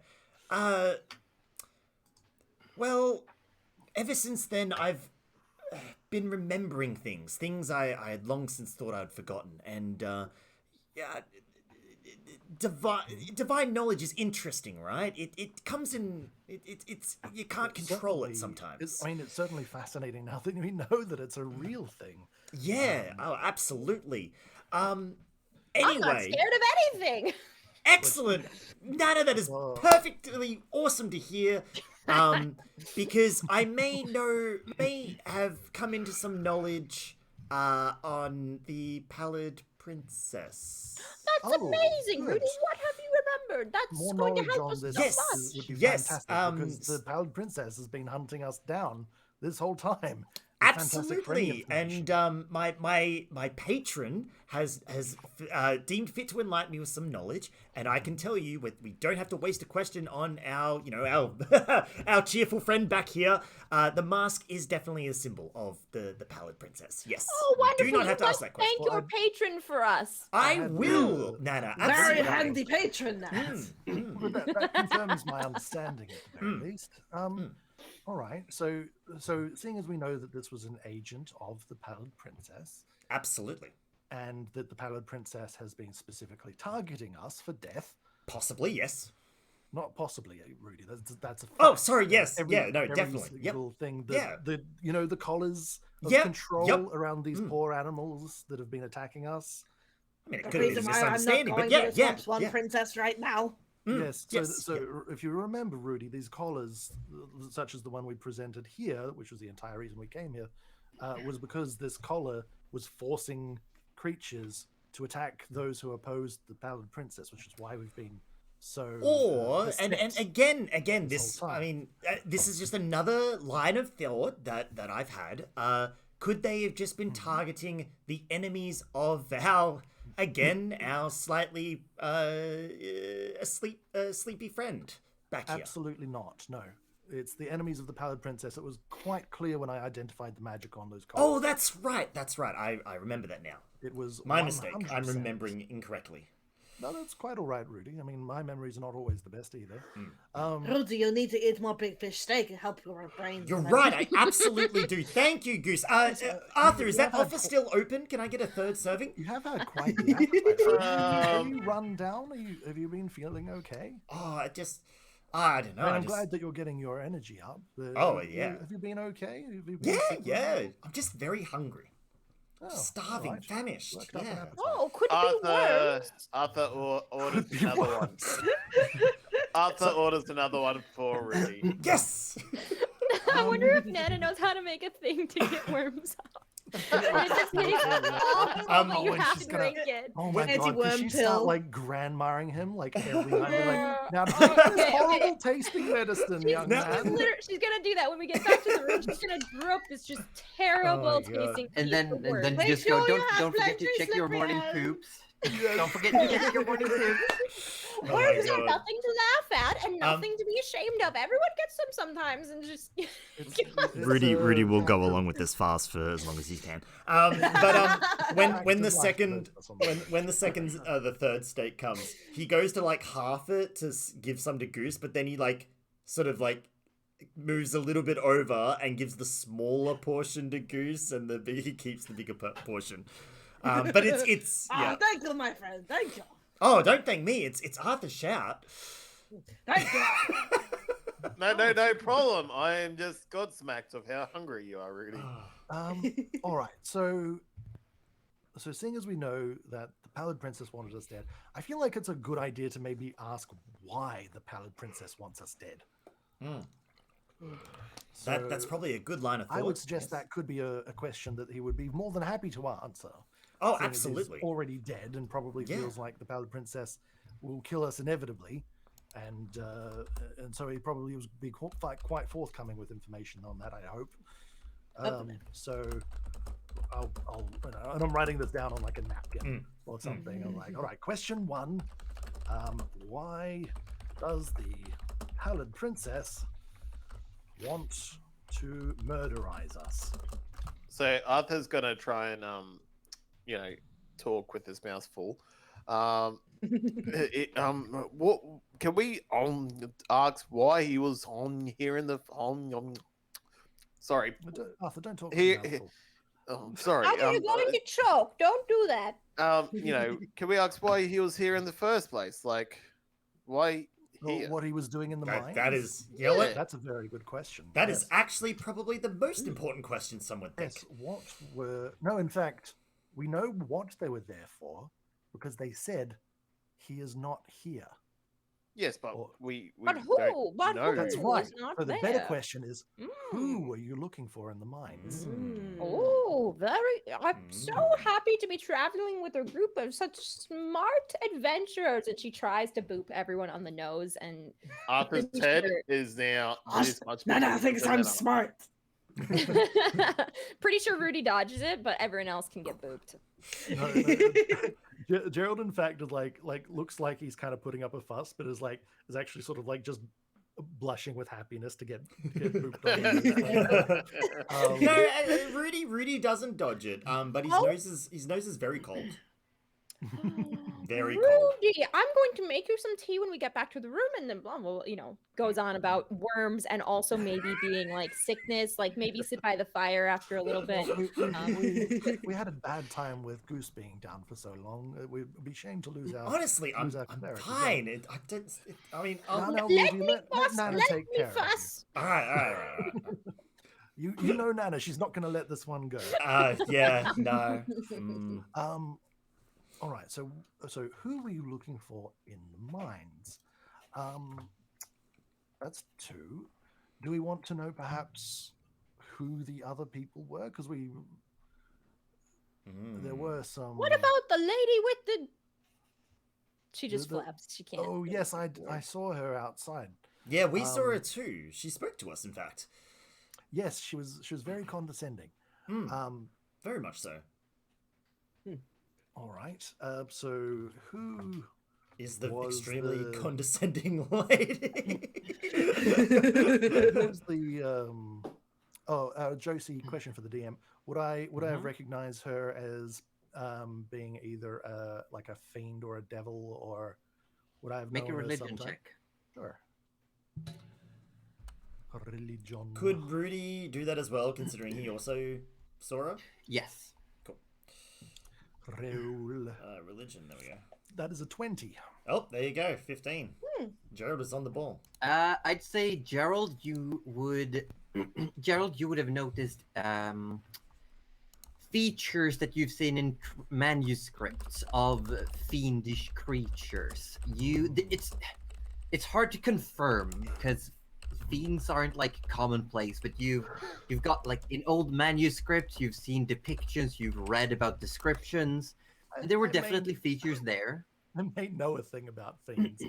Well, ever since then I've been remembering things I had long since thought I'd forgotten, and yeah, divine knowledge is interesting, right? It comes in it's you can't control it sometimes. It's certainly fascinating now that we know that it's a real thing. Yeah, oh, absolutely. I'm not Anyway, scared of anything. excellent. Nana, that is Whoa. perfectly awesome to hear. Because I may have come into some knowledge on the Pallid Princess. That's Oh, amazing, good. Rudy. What have you remembered? That's More going to knowledge help on us this so Yes. much. would be Yes, fantastic because the Pallid Princess has been hunting us down this whole time. fantastic for any Absolutely, and my patron has deemed fit to enlighten me with some knowledge, and I can tell you, we don't have to waste a question on our our cheerful friend back here. The mask is definitely a symbol of the Pallid Princess. Yes. Oh, wonderful! You do not have to You ask must that question. thank your patron for us. I had will, to- Nana. Very Absolutely. handy patron, that. Well, that confirms my understanding at the very least. All right. So seeing as we know that this was an agent of the Pallid Princess, Absolutely. and that the Pallid Princess has been specifically targeting us for death, Possibly, yes. not possibly, Rudy. That's a fact. Oh, sorry, yes. Every- Yeah, no, every definitely. Yep. single thing Yeah. the collars of Yep, control yep. around these poor animals that have been attacking us. I mean, it The could have been a reason why I'm not misunderstanding, going but to yeah, the yeah, Swamp Swan yeah. Princess right now. Yes. So, yes, so yep. if you remember, Rudy, these collars, such as the one we presented here, which was the entire reason we came here, was because this collar was forcing creatures to attack those who opposed the Pallid Princess, which is why we've been so. Or and beset again, this this whole time. I mean, this is just another line of thought that I've had. Could they have just been targeting the enemies of our slightly sleepy friend back here? Absolutely not. No, it's the enemies of the Pallid Princess. It was quite clear when I identified the magic on those collars. Oh, that's right. That's right. I remember that now. It was My mistake. I'm 100%. remembering incorrectly. No, that's quite all right, Rudy. I mean, my memory's not always the best either. Rudy, you need to eat more big fish steak and help your brains. You're right. I absolutely do. Thank you, Goose. Arthur, is that offer still open? Can I get a third serving? You have had quite the appetite. Are you run down? Have you been feeling okay? Oh, I don't know. I'm glad that you're getting your energy up. Oh, yeah. Have you been okay? Have you been Yeah, sick? yeah. I'm just very hungry. Oh, Starving, alright. famished. Worked up an Yeah. appetite. Oh, could it be worse? Arthur orders be another one. worse. Arthur orders another one for Rudy. Yes. I wonder if Nana knows how to make a thing to get worms off. It just takes awful, but you when have she's to gonna- drink it. Oh my god, Anti-worm could she start pill. like grandmaring him like every night? Be like, now Oh, drink this okay, horrible tasting medicine, young man. She's gonna do that when we get back to the room. She's gonna brew up this just terrible Oh my God. tasting. And piece then of and worm. then Make just sure go. you Don't have forget to plenty check your slippery morning hands. poops. Don't forget to check your morning poops. Oh my Worms are God. nothing to laugh at and nothing to be ashamed of. Everyone gets them sometimes, and just It's, Rudy will go along with this fast for as long as he can. But when the second the third steak comes, he goes to like half it to give some to Goose, but then he like sort of like moves a little bit over and gives the smaller portion to Goose, and he keeps the bigger portion. But it's Ah, yeah. thank you, my friend. Thank you. Oh, don't thank me. It's Arthur's shout. Thank you. No problem. I am just godsmacked of how hungry you are, Rudy. all right, so seeing as we know that the Pallid Princess wanted us dead, I feel like it's a good idea to maybe ask why the Pallid Princess wants us dead. That's probably a good line of thought. I would suggest yes. that could be a question that he would be more than happy to answer. Oh, seeing as he's absolutely. already dead and probably Yeah. feels like the Pallid Princess will kill us inevitably, and so he probably was be quite forthcoming with information on that. I hope. So I'll and I'm writing this down on like a napkin or something. I'm like, all right, question 1: why does the Pallid Princess want to murderize us? So Arthur's gonna try and talk with his mouth full. What can we ask why he was on here in the sorry. Arthur, don't talk. He- to me, Arthur. Sorry. How are you going to choke? Don't do that. Can we ask why he was here in the first place? Like, why Well, here? what he was doing in the mine? That is, you know what? That's a very good question. That is Yes. actually probably the most important question some would think. Yes, in fact, we know what they were there for because they said he is not here. Yes, but Or- we But don't who? But know. who? That's Who right. is not So the there? better question is, who Mm. were you looking for in the mines? Oh, I'm so happy to be traveling with a group of such smart adventurers. And she tries to boop everyone on the nose and Arthur's Pretty head sure. is now Us- this much Nana bigger thinks than I'm Nana. smart. Pretty sure Rudy dodges it, but everyone else can get booped. Gerald, in fact, is like looks like he's kind of putting up a fuss, but is actually sort of like just blushing with happiness to get pooped on. No, Rudy doesn't dodge it. But his nose is very cold. Very cold. Rudy, I'm going to make you some tea when we get back to the room, and then blah, blah, goes on about worms and also maybe being like sickness, like maybe sit by the fire after a little bit. We had a bad time with Goose being down for so long. We'd be ashamed to lose our. Honestly, I'm fine. Let Nana take care of you. All right. You know Nana, she's not going to let this one go. Yeah, no. All right, so who were you looking for in the mines? That's 2. Do we want to know perhaps who the other people were? Because there were some. What about the lady with the? She just flaps. She can't. Oh yes, I saw her outside. Yeah, we saw her too. She spoke to us, in fact. Yes, she was very condescending. Very much so. All right. So who is the extremely condescending lady? Who's the Josie? Question for the DM. Would I have recognized her as being either like a fiend or a devil, or would I have make a known her religion sometime? check? Sure. Religion. Could Rudy do that as well, considering he also saw her? Yes. Religion, there we go. That is a 20. Oh, there you go, 15. Gerald is on the ball. I'd say Gerald, you would have noticed features that you've seen in manuscripts of fiendish creatures. It's hard to confirm because fiends aren't like commonplace, but you've got like in old manuscripts, you've seen depictions, you've read about descriptions. There were definitely features there. I may know a thing about fiends.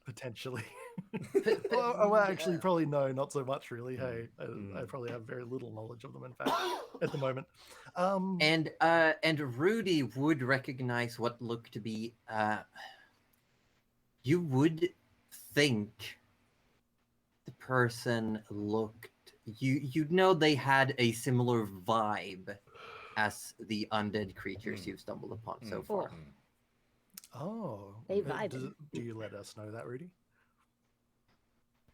Potentially. Well, actually, probably no, not so much really. Hey, I probably have very little knowledge of them, in fact, at the moment. And Rudy would recognize what looked to be. You would think the person looked. You'd know they had a similar vibe as the undead creatures you've stumbled upon so far. Oh, they vibe. Do you let us know that, Rudy?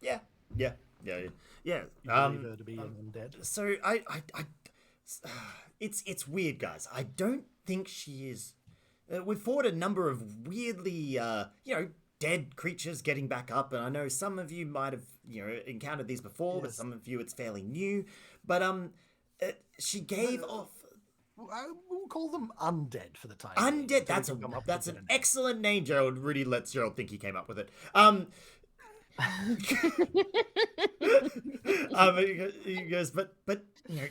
Yeah. You believe her to be undead? So it's weird, guys. I don't think she is. We've fought a number of weirdly, dead creatures getting back up, and I know some of you might have, encountered these before, but some of you it's fairly new. But she gave off. We'll call them undead for the time. Undead. That's an excellent name, Gerald. Rudy lets Gerald think he came up with it. He goes, but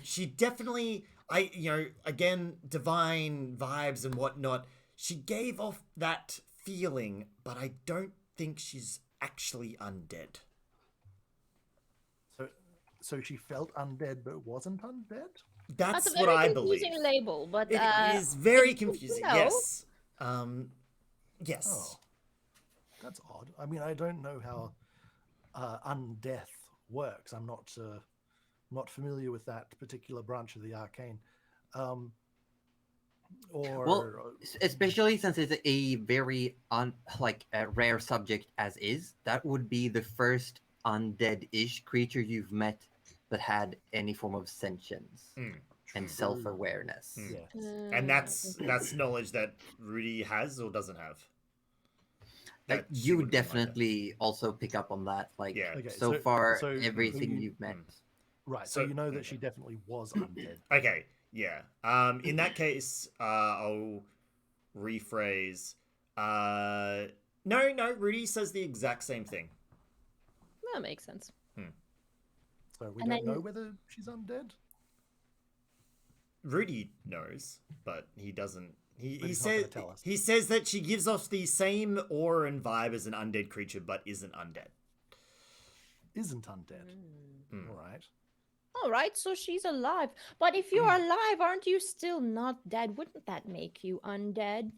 she definitely, again, divine vibes and whatnot. She gave off that feeling, but I don't think she's actually undead. So she felt undead, but wasn't undead? That's what I believe. It's a very confusing label, but it is very confusing. Yes. Yes. Oh, that's odd. I mean, I don't know how undeath works. I'm not familiar with that particular branch of the arcane. Especially since it's a very rare subject as is, that would be the first undead-ish creature you've met that had any form of sentience and self-awareness. Yes. And that's knowledge that Rudy has or doesn't have. You would definitely also pick up on that. So far, everything you've met. Right. So you know that she definitely was undead. Okay. Yeah. In that case, I'll rephrase. No. Rudy says the exact same thing. That makes sense. So we don't know whether she's undead? Rudy knows, but he doesn't. He says says that she gives off the same aura and vibe as an undead creature, but isn't undead. isn't undead. Mm. All right. All right, so she's alive. But if you're alive, aren't you still not dead? Wouldn't that make you undead?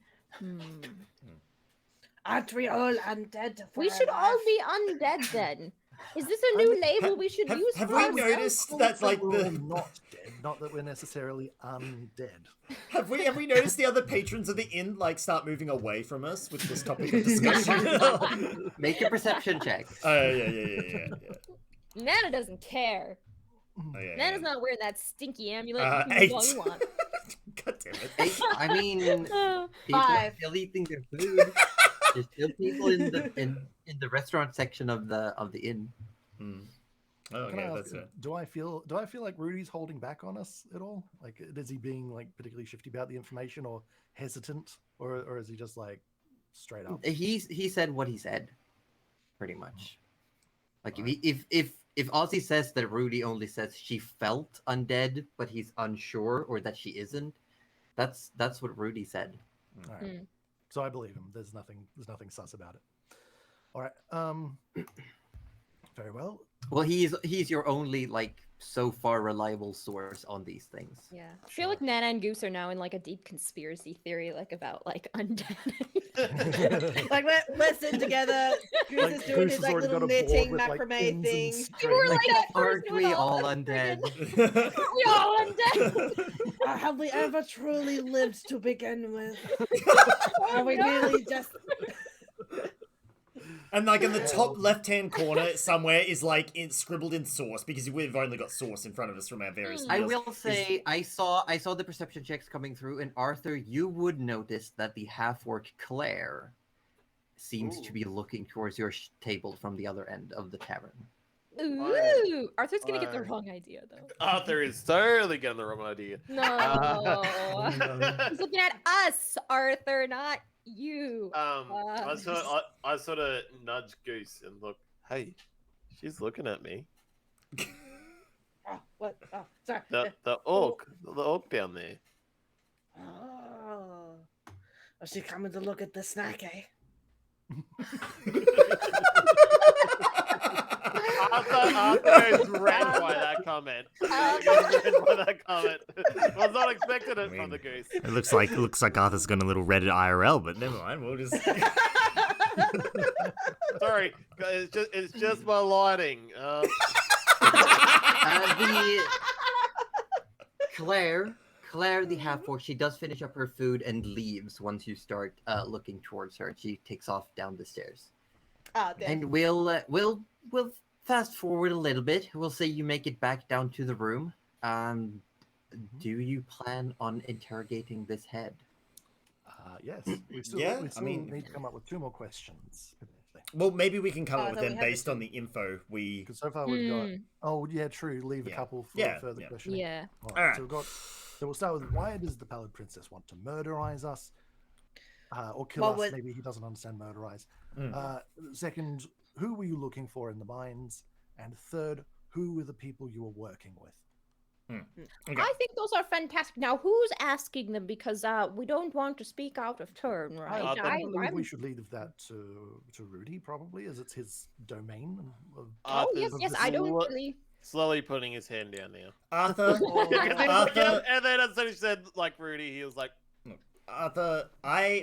Aren't we all undead? if We we're should all alive? be undead then. Is this a new label we should use have for we ourselves? noticed that like We're all the not dead. Not that we're necessarily undead. have we noticed the other patrons of the inn like start moving away from us with this topic of discussion? Make a perception check. Oh yeah. Nana doesn't care. Oh, yeah, Nana's yeah. not wearing that stinky amulet. You can 8. do all you want. God damn it. I mean, people are 5. still eating their food. There's still people in the restaurant section of the inn. Hmm. Oh, Can I okay, ask, that's it. do I feel like Rudy's holding back on us at all? Like, is he being like particularly shifty about the information, or hesitant, or is he just like straight up? He said what he said, pretty much. Like Right. if Aussie says that Rudy only says she felt undead, but he's unsure, or that she isn't, that's what Rudy said. All right. Mm. So I believe him. There's nothing sus about it. All right. Very well. Well, he's your only like so far reliable source on these things. Yeah. I feel like Nana and Goose are now in like a deep conspiracy theory, like about like undead. Like we're sitting together. Goose Like, is doing Goose his has like already little got a board knitting with, like, macrame pins and thing. string. were like that Aren't person we with all the undead? Aren't we all undead? Have we ever truly lived to begin with? Are we no. really just? And like in the top left-hand corner somewhere is like scribbled in source, because we've only got source in front of us from our various I meals. will say I saw the perception checks coming through, and Arthur, you would notice that the half-orc Claire seems to be looking towards your table from the other end of the tavern. Ooh, Arthur's gonna get the wrong idea though. Arthur is totally getting the wrong idea. No, he's looking at us, Arthur, not you. I sort of nudge Goose and look. Hey, she's looking at me. Oh, what? Oh, sorry. The orc down there. Oh, is she coming to look at the snack, eh? Arthur is red by that comment. Was not expecting it from the Goose. It looks like Arthur's got a little Reddit IRL, but never mind. We'll just. Sorry, it's just my lighting. The Claire, the half-orc, she does finish up her food and leaves once you start looking towards her. She takes off down the stairs. Ah, damn. And we'll fast forward a little bit. We'll say you make it back down to the room. Do you plan on interrogating this head? Yes. We still need to come up with 2 more questions. Potentially. Well, maybe we can come up with then them we have based on the info we. Because so far we've got. Oh yeah, true. Leave a couple for further questioning. Yeah. All Alright. So we've got. So we'll start with, why does the Pallid Princess want to murderize us, or kill Well, us? with- Maybe he doesn't understand murderize. Mm. Second, who were you looking for in the mines? And third, who were the people you were working with? Okay. I think those are fantastic. Now, who's asking them? Because we don't want to speak out of turn, right? I believe I'm- we should leave that to Rudy, probably, as it's his domain. Oh yes, yes. I don't Arthur's really. slowly putting his hand down now. Arthur, Arthur, And then as soon as he said like Rudy, he was like, Arthur,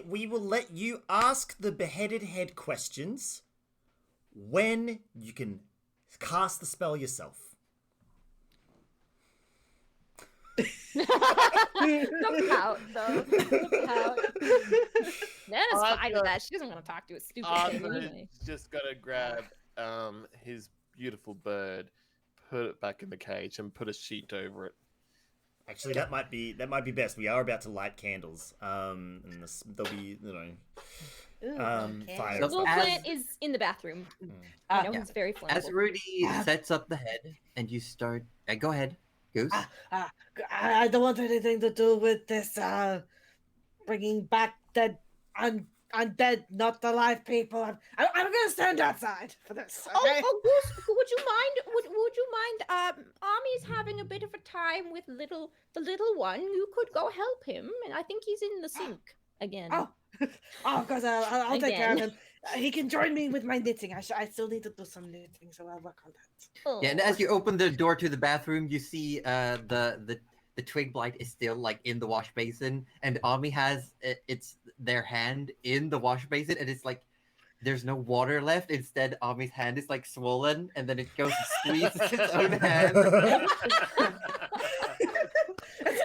we will let you ask the beheaded head questions when you can cast the spell yourself. Don't pout, though. Don't pout. Nana's fine with that. She doesn't want to talk to a stupid thing Arthur anyway. just gotta grab his beautiful bird, put it back in the cage, and put a sheet over it. Actually, that might be best. We are about to light candles. And there'll be Ooh, okay. fire. The and little stuff. plant is in the bathroom. I know yeah. he's very As flammable. Rudy sets up the head and you start... go ahead, Goose. I don't want anything to do with this. Bringing back dead, undead, not alive people. I'm gonna stand outside for this. Okay? Oh, Goose, would you mind? Would you mind? Ami's having a bit of a time with the little one. You could go help him, and I think he's in the sink again. Oh, of course, I'll take care of Again. him. He can join me with my knitting. I still need to do some knitting, so I'll work on that. Yeah, and as you open the door to the bathroom, you see the twig blight is still like in the wash basin, and Ami has their hand in the wash basin, and it's like there's no water left. Instead, Ami's hand is like swollen, and then it goes and squeezes its own hand.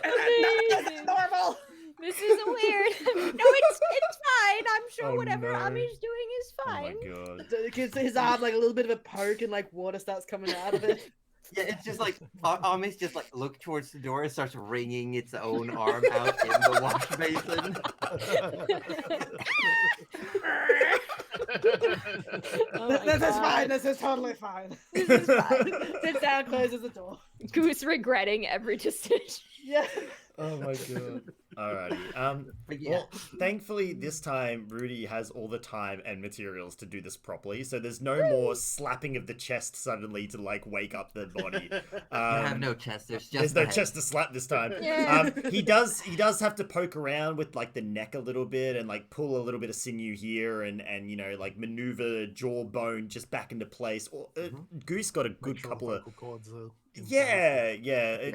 Amazing. Normal. This is weird. No, it's fine. I'm sure Oh, whatever no. Ami's doing is Oh fine. my god. It gives his arm like a little bit of a poke, and like water starts coming out of it. Yeah, it's just like Ami's just like look towards the door and starts wringing its own arm out in the wash basin. Oh my This is God. fine. This is totally fine. This is fine. Sits down, closes the door. Goose regretting every decision. Yeah. Oh my god. Alrighty. But yeah. Well, thankfully this time Rudy has all the time and materials to do this properly, so there's no more slapping of the chest suddenly to like wake up the body. You have no chest. There's just There's no the head. chest to slap this time. Yeah. He does have to poke around with like the neck a little bit and like pull a little bit of sinew here and you know like maneuver jawbone just back into place. Or Goose got a good Make sure couple of vocal cords are in place. yeah.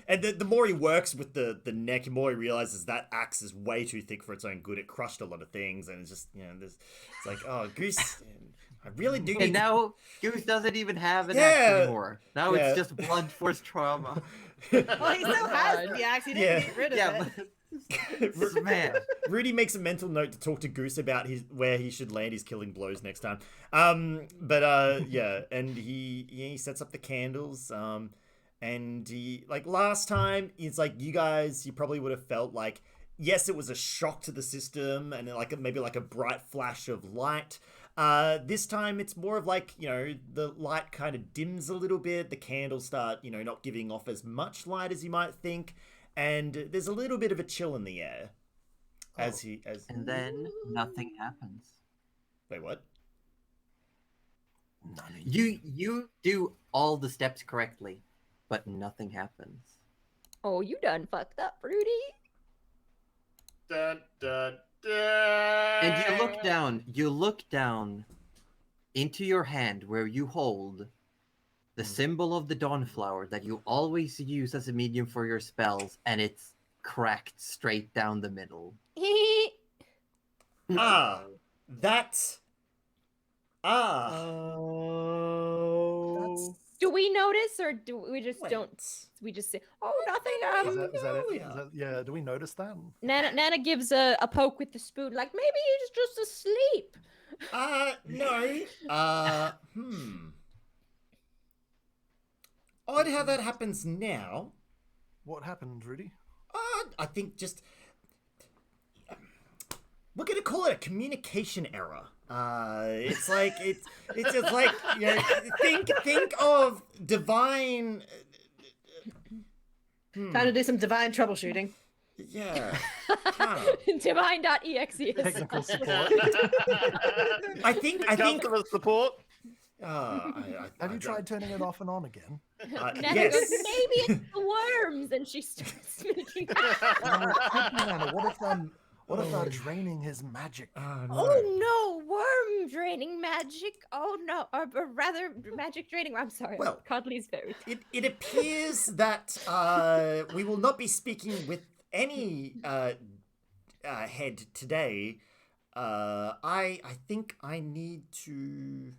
And the more he works with the neck, the more he realizes that axe is way too thick for its own good. It crushed a lot of things, and it's just it's like, oh, Goose, I really do. And Need now Goose doesn't even have an Yeah. axe anymore. Now Yeah. it's just blunt force trauma. Well, he still has the axe. He didn't get rid of Yeah, it. but smash. Rudy makes a mental note to talk to Goose about where he should land his killing blows next time. Yeah, and he sets up the candles. And he, like last time, it's like you probably would have felt like, yes, it was a shock to the system and like maybe like a bright flash of light. This time it's more of like, the light kind of dims a little bit. The candles start, not giving off as much light as you might think. And there's a little bit of a chill in the air. And then nothing happens. Wait, what? You do all the steps correctly, but nothing happens. Oh, you done fucked up, Rudy. Dun, dun, dun. And you look down into your hand where you hold the symbol of the Dawnflower that you always use as a medium for your spells, and it's cracked straight down the middle. Do we notice, or do we just don't? We just say, "Oh, nothing." Is that it? Is that, yeah, do we notice that? Nana gives a poke with the spoon, like maybe he's just asleep. No. Odd how that happens now. What happened, Rudy? I think just we're gonna call it a communication error. It's like it's just like think of divine. Time to do some divine troubleshooting. Yeah. Divine.exe. Technical support. I think. Customer support. Have you tried turning it off and on again? Nana Yes. goes, maybe it's the worms, and she starts making. What if they're draining his magic? Oh no, worm draining magic. Oh no, or rather magic draining. I'm sorry. Well, Cuddly's very. It appears that we will not be speaking with any head today. I think I need to.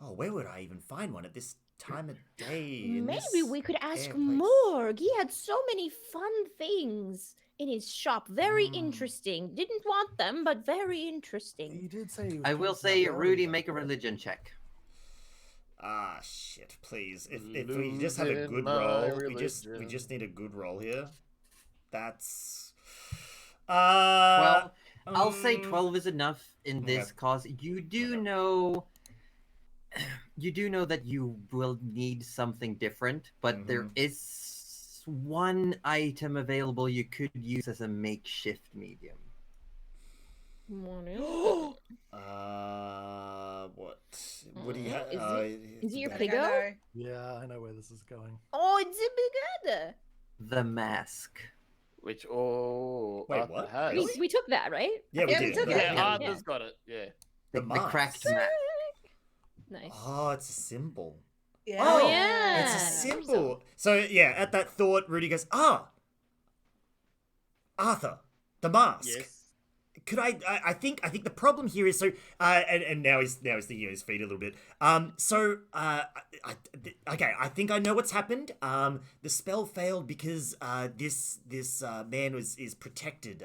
Oh, where would I even find one at this time of day? Maybe we could ask place? Morg. He had so many fun things in his shop. Very interesting. Didn't want them, but very interesting. He did say. He was I will talking say, about Rudy, earlier. make a religion check. Shit! Please, if we just have a good roll, we just need a good roll here. That's. Well, I'll say 12 is enough in this Okay. cause. You do know that you will need something different, but there is one item available you could use as a makeshift medium. What do you have? Is it your I think I Pigo? know. Yeah, I know where this is going. Oh, it's a big The mask. Which Wait, Arthur what? has. Really? We took that, right? Yeah, we Yeah, we did. took it. Yeah, Yeah. Arthur's got it. Yeah. The The cracked mask. mask. Nice. Oh, it's a symbol. Yeah. Oh, Oh, yeah. it's a I think symbol. So yeah, at that thought, Rudy goes, Arthur, the mask. Yes. Could I think the problem here is so and now he's thinking on his feet a little bit. Okay, I think I know what's happened. The spell failed because this man is protected.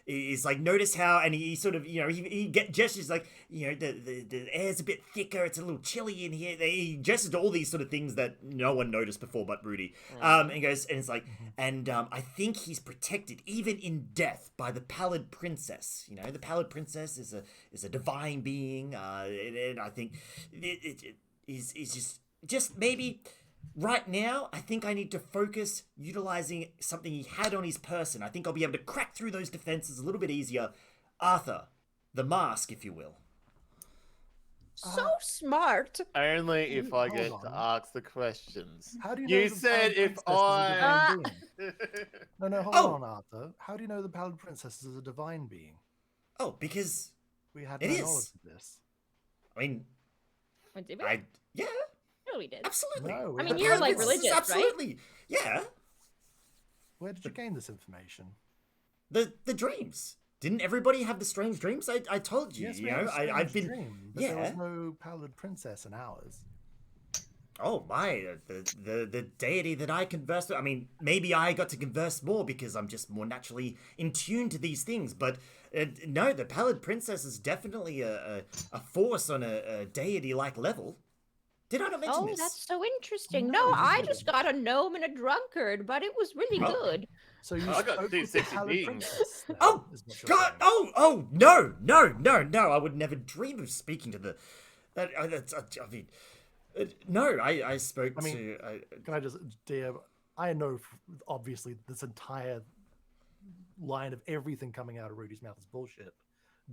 Is like, notice how, and he sort of, he gestures like, the air's a bit thicker, it's a little chilly in here. He gestures to all these sort of things that no one noticed before but Rudy. And he goes, and it's like, and I think he's protected even in death by the Pallid Princess. The Pallid Princess is a divine being, and I think it is just maybe. Right now, I think I need to focus utilizing something he had on his person. I think I'll be able to crack through those defenses a little bit easier. Arthur, the mask, if you will. So smart. Only if I Hold get on. to ask the questions. How do you You know the said Pallid if Princess is a I. divine being? No, hold Oh. on, Arthur. How do you know the Pallid Princess is a divine being? Oh, because We had It no is. knowledge of this. I mean, What, did we? yeah, No, we did. absolutely. No, we I mean, had you're, no like, knowledge. religious, right? Absolutely, yeah. Where did you gain this information? The dreams. Didn't everybody have the strange dreams? I told you. Yes, you we know, had a strange I've been. dream, but there was Yeah. no Pallid Princess in ours. Oh my, the deity that I converse with. I mean, maybe I got to converse more because I'm just more naturally in tune to these things. But no, the Pallid Princess is definitely a force on a deity-like level. Did I not mention Oh, this? that's so interesting. No, No, you I didn't. just got a gnome and a drunkard, but it was really Oh. good. So you I got spoke two with the sexy Pallid beings. Princess. then, Oh, is what you're God! saying. Oh, no! I would never dream of speaking to the. I mean, no. I spoke I mean, to. Can I just, dear? I know obviously this entire line of everything coming out of Rudy's mouth is bullshit.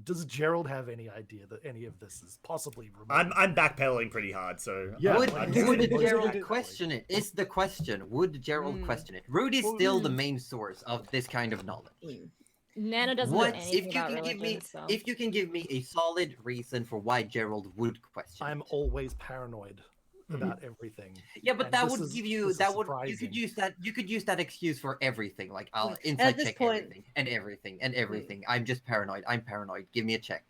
Does Gerald have any idea that any of this is possibly remote? I'm backpedaling pretty hard, so. Yeah, Would, like, would it's Gerald exactly. question it? Is the question. Would Gerald Mm. question it? Rudy's Well, still the main source of this kind of knowledge. Nana doesn't What know if anything you about can give me religion, so. if you can give me a solid reason for why Gerald would question I'm it? always paranoid about everything. Yeah, but and that this would is- give you this is that would surprising. you could use that excuse for everything. Like I'll At inside this check point- everything and everything and everything. I'm just paranoid. I'm paranoid. Give me a check.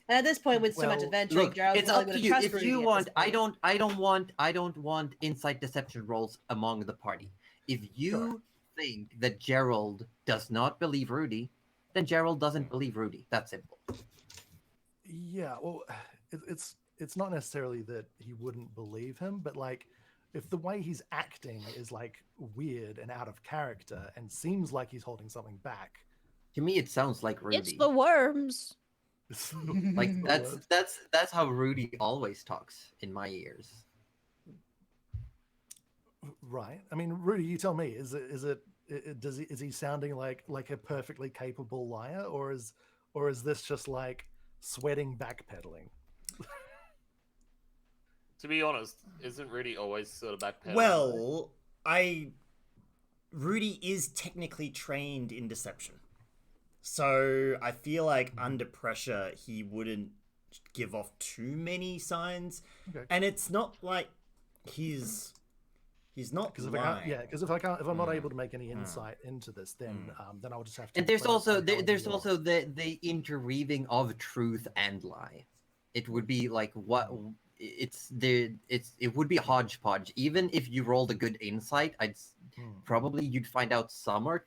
And at this point, with so much Well, adventuring, Look, Gerald's it's probably up gonna to you. trust If Rudy you at want, this I point. don't want insight deception rolls among the party. If you Sure. think that Gerald does not believe Rudy, then Gerald doesn't believe Rudy. That's simple. Yeah, well, it's not necessarily that he wouldn't believe him, but like, if the way he's acting is like weird and out of character and seems like he's holding something back, To me, it sounds like Rudy. It's the worms. Like the that's how Rudy always talks in my ears. right. I mean, Rudy, you tell me. Is he sounding like a perfectly capable liar, or is this just like sweating backpedaling? To be honest, isn't Rudy always sort of backpedaling? Well, Rudy is technically trained in deception. So I feel like under pressure he wouldn't give off too many signs. Okay. And it's not like he's not Because if lying. if I'm not able to make any insight into this, then I'll just have to. And there's play also psychology there's more. also the interweaving of truth and lie. It would be like what it would be hodgepodge. Even if you rolled a good insight, probably you'd find out some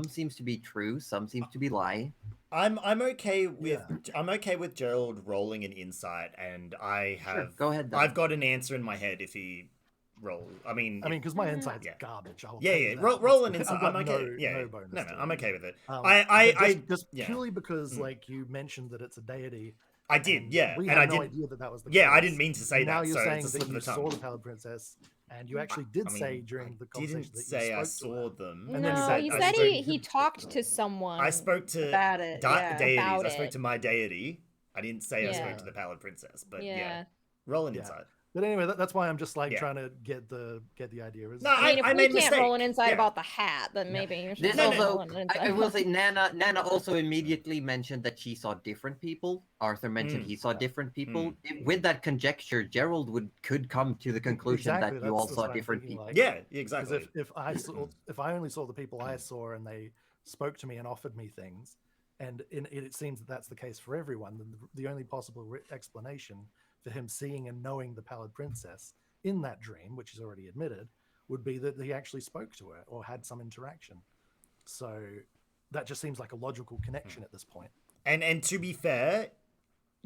seems to be true, some seems to be lie. I'm okay with Gerald rolling an insight, and I have Sure, go ahead. Then. I've got an answer in my head if he rolls. I mean, because my insight's Yeah. garbage. I'll yeah, tell you yeah. that. Roll an I've insight. got I'm okay. no- yeah, no bonus no, to I'm it. okay with it. But I just yeah. purely because Mm. like you mentioned that it's a deity. I did, and yeah, we and had I no didn't. idea that was the Yeah, I case. didn't mean to say And now that. you're So saying it's a that slip you of the saw tongue. the Pallid Princess, and you actually did I mean, say during the I conversation didn't that say you I spoke to saw her. them. And then No, said- he I said spoke he to- talked to someone. I spoke to About it, yeah. deities. About I spoke it. to my deity. I didn't say I spoke Yeah. to the Pallid Princess, but yeah. Yeah. Roll an Yeah. insight. But anyway, that's why I'm just like Yeah. trying to get the idea. Is No, I mean, if I we made a can't mistake. roll an insight Yeah. about the hat, then maybe you should This No, roll no. also, an insight. I will say, Nana also immediately mentioned that she saw different people. Arthur mentioned he saw different people. With that conjecture, Gerald could come to the conclusion Exactly, that you all that's saw what I'm different thinking, people. like, Yeah, because exactly. if I only saw the people I saw and they spoke to me and offered me things, and it seems that that's the case for everyone, then the only possible explanation for him seeing and knowing the Pallid Princess in that dream, which is already admitted, would be that he actually spoke to her or had some interaction. So that just seems like a logical connection at this point. And to be fair,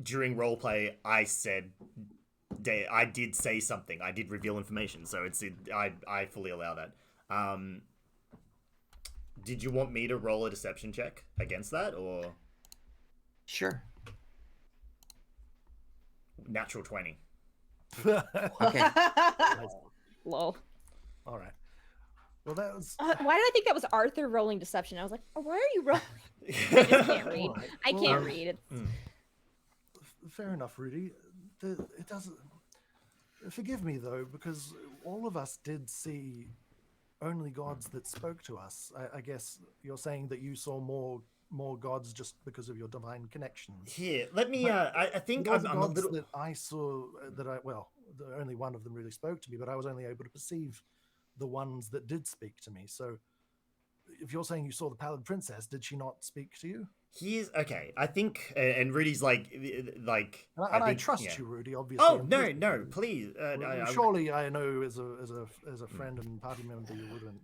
during roleplay, I did say something. I did reveal information, so I fully allow that. Did you want me to roll a deception check against that, or Sure. natural 20? Okay. Lol. All right. Well, that was. Why did I think that was Arthur rolling deception? I was like, oh, why are you rolling? I just can't read. All right. I Well, can't read it. Fair enough, Rudy. It doesn't. Forgive me though, because all of us did see only gods that spoke to us. I guess you're saying that you saw more gods just because of your divine connections. Here, let me. I think Those I'm a gods little. that I saw only one of them really spoke to me, but I was only able to perceive the ones that did speak to me. So, if you're saying you saw the Pallid Princess, did she not speak to you? Here's okay. I think, and Rudy's like. And I think, trust yeah. you, Rudy. Obviously. Oh and no, physically. no, please. Surely I know as a friend and party member you wouldn't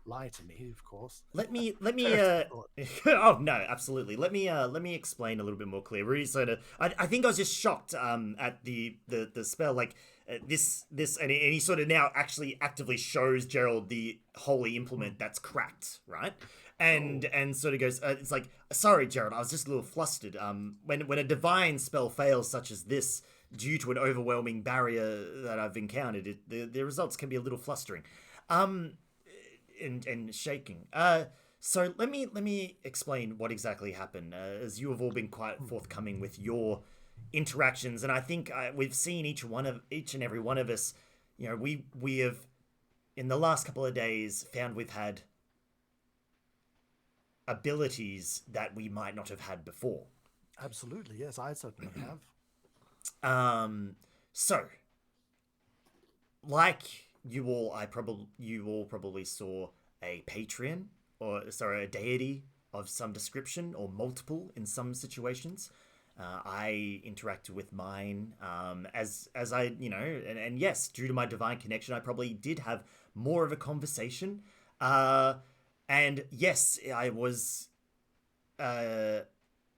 lie to me, of course. Let me. First thought. Oh no, absolutely. Let me explain a little bit more clear. Rudy sort of. I think I was just shocked at the spell, like this and he sort of now actually actively shows Gerald the holy implement that's cracked, right? And sort of goes, it's like, sorry, Gerald, I was just a little flustered. When a divine spell fails such as this due to an overwhelming barrier that I've encountered, the results can be a little flustering. And shaking. So let me explain what exactly happened, as you have all been quite forthcoming with your interactions, and I think we've seen each and every one of us. You know, we have in the last couple of days found we've had abilities that we might not have had before. Absolutely, yes, I certainly have. So, like you all probably saw a patron, or sorry, a deity of some description, or multiple in some situations. I interacted with mine as I, you know, and yes, due to my divine connection, I probably did have more of a conversation. And yes, I was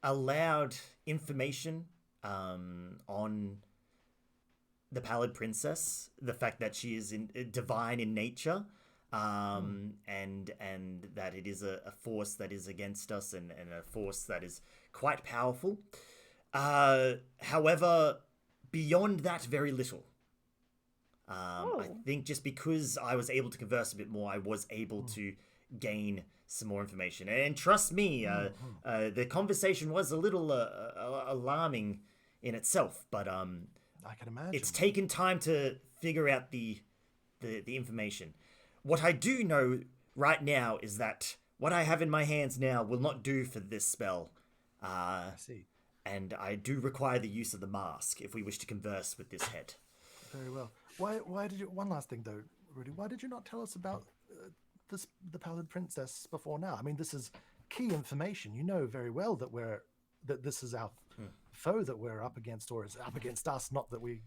allowed information on the Pallid Princess, the fact that she is divine in nature, and that it is a force that is against us, and a force that is quite powerful. However, beyond that, very little. I think just because I was able to converse a bit more, I was able to gain some more information. And trust me, the conversation was a little alarming in itself, but I can imagine. it's taken time to figure out the information. What I do know right now is that what I have in my hands now will not do for this spell. I see. And I do require the use of the mask if we wish to converse with this head. Very well. Why did you? One last thing though, Rudy. Why did you not tell us about the Pallid Princess before now? I mean, this is key information. You know very well that this is our foe that we're up against, or is up against us. Not that we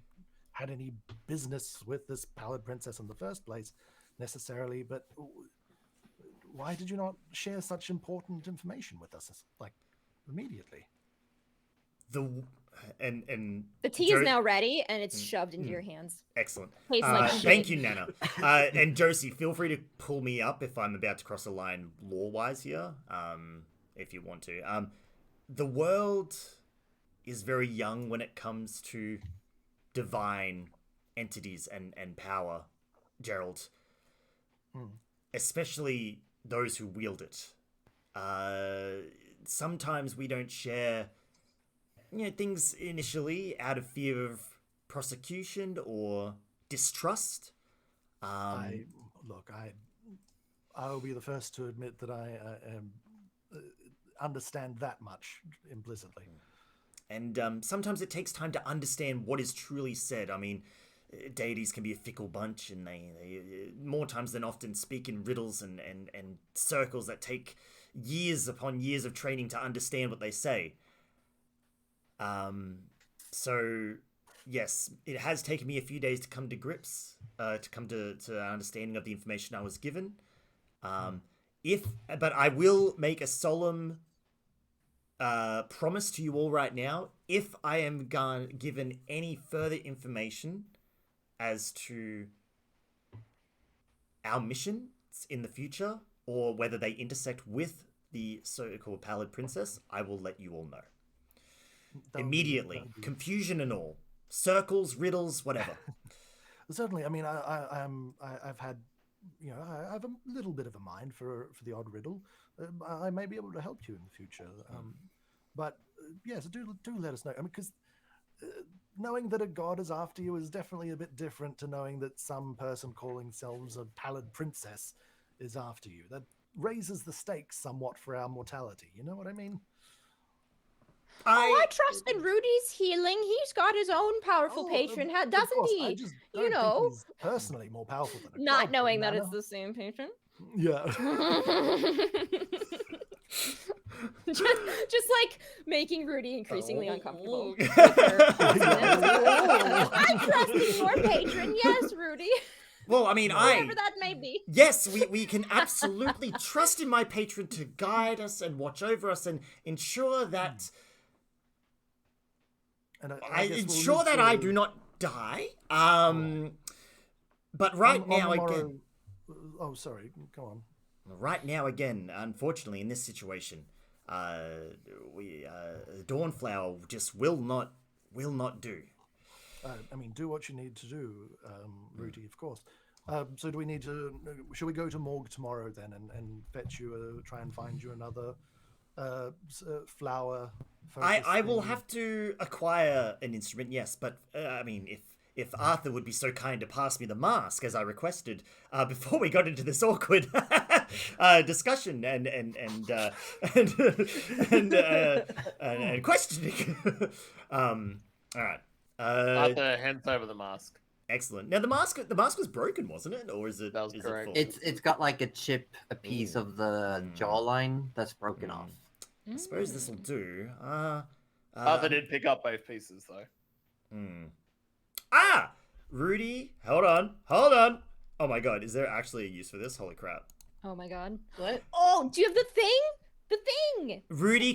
had any business with this Pallid Princess in the first place, necessarily. But why did you not share such important information with us, like immediately? The tea is now ready, and it's shoved into your hands. Excellent. Tastes like thank shit. you, Nana. And Josie, feel free to pull me up if I'm about to cross a line lore-wise here, if you want to. The world is very young when it comes to divine entities and power, Gerald. Especially those who wield it. Sometimes we don't share, you know, things initially out of fear of prosecution or distrust. I'll be the first to admit that I understand that much implicitly. And sometimes it takes time to understand what is truly said. I mean, deities can be a fickle bunch, and they more times than often speak in riddles and circles that take years upon years of training to understand what they say. So, yes, it has taken me a few days to come to grips, to come to an understanding of the information I was given. But I will make a solemn promise to you all right now. If I am given any further information as to our missions in the future, or whether they intersect with the so-called Pallid Princess, I will let you all know. Immediately. Confusion and all. Circles, riddles, whatever. Certainly. I mean, I've had, I have a little bit of a mind for the odd riddle. I may be able to help you in the future. But yes, do let us know. I mean, because knowing that a god is after you is definitely a bit different to knowing that some person calling themselves a Pallid Princess is after you. That raises the stakes somewhat for our mortality. You know what I mean? I trust in Rudy's healing. He's got his own powerful patron, doesn't he? I just don't think he's personally more powerful than a Not god, knowing that Nana. it's the same patron. Yeah. just like making Rudy increasingly uncomfortable. Oh. I'm trusting your patron, yes, Rudy. Well, I mean, Whatever that may be. Yes, we can absolutely trust in my patron to guide us and watch over us and ensure that And I guess we'll ensure need that to- I do not die. But right on now the morrow- again, Oh, sorry. Go on. right now again, unfortunately, in this situation, Dawnflower just will not do. I mean, do what you need to do, Rudy, of course. So do we need to... Should we go to Morgue tomorrow then and fetch you, try and find you another flower? I will have to acquire an instrument, yes, but I mean, if Arthur would be so kind to pass me the mask as I requested before we got into this awkward discussion and questioning. All right. Arthur hands over the mask. Excellent. Now the mask was broken, wasn't it, or is it? That was is correct. It full? It's got like a piece of the jawline that's broken off. I suppose this will do. Arthur did pick up both pieces though. Rudy, hold on. Oh my god, is there actually a use for this? Holy crap. Oh my god. What? Oh, do you have the thing? The thing! Rudy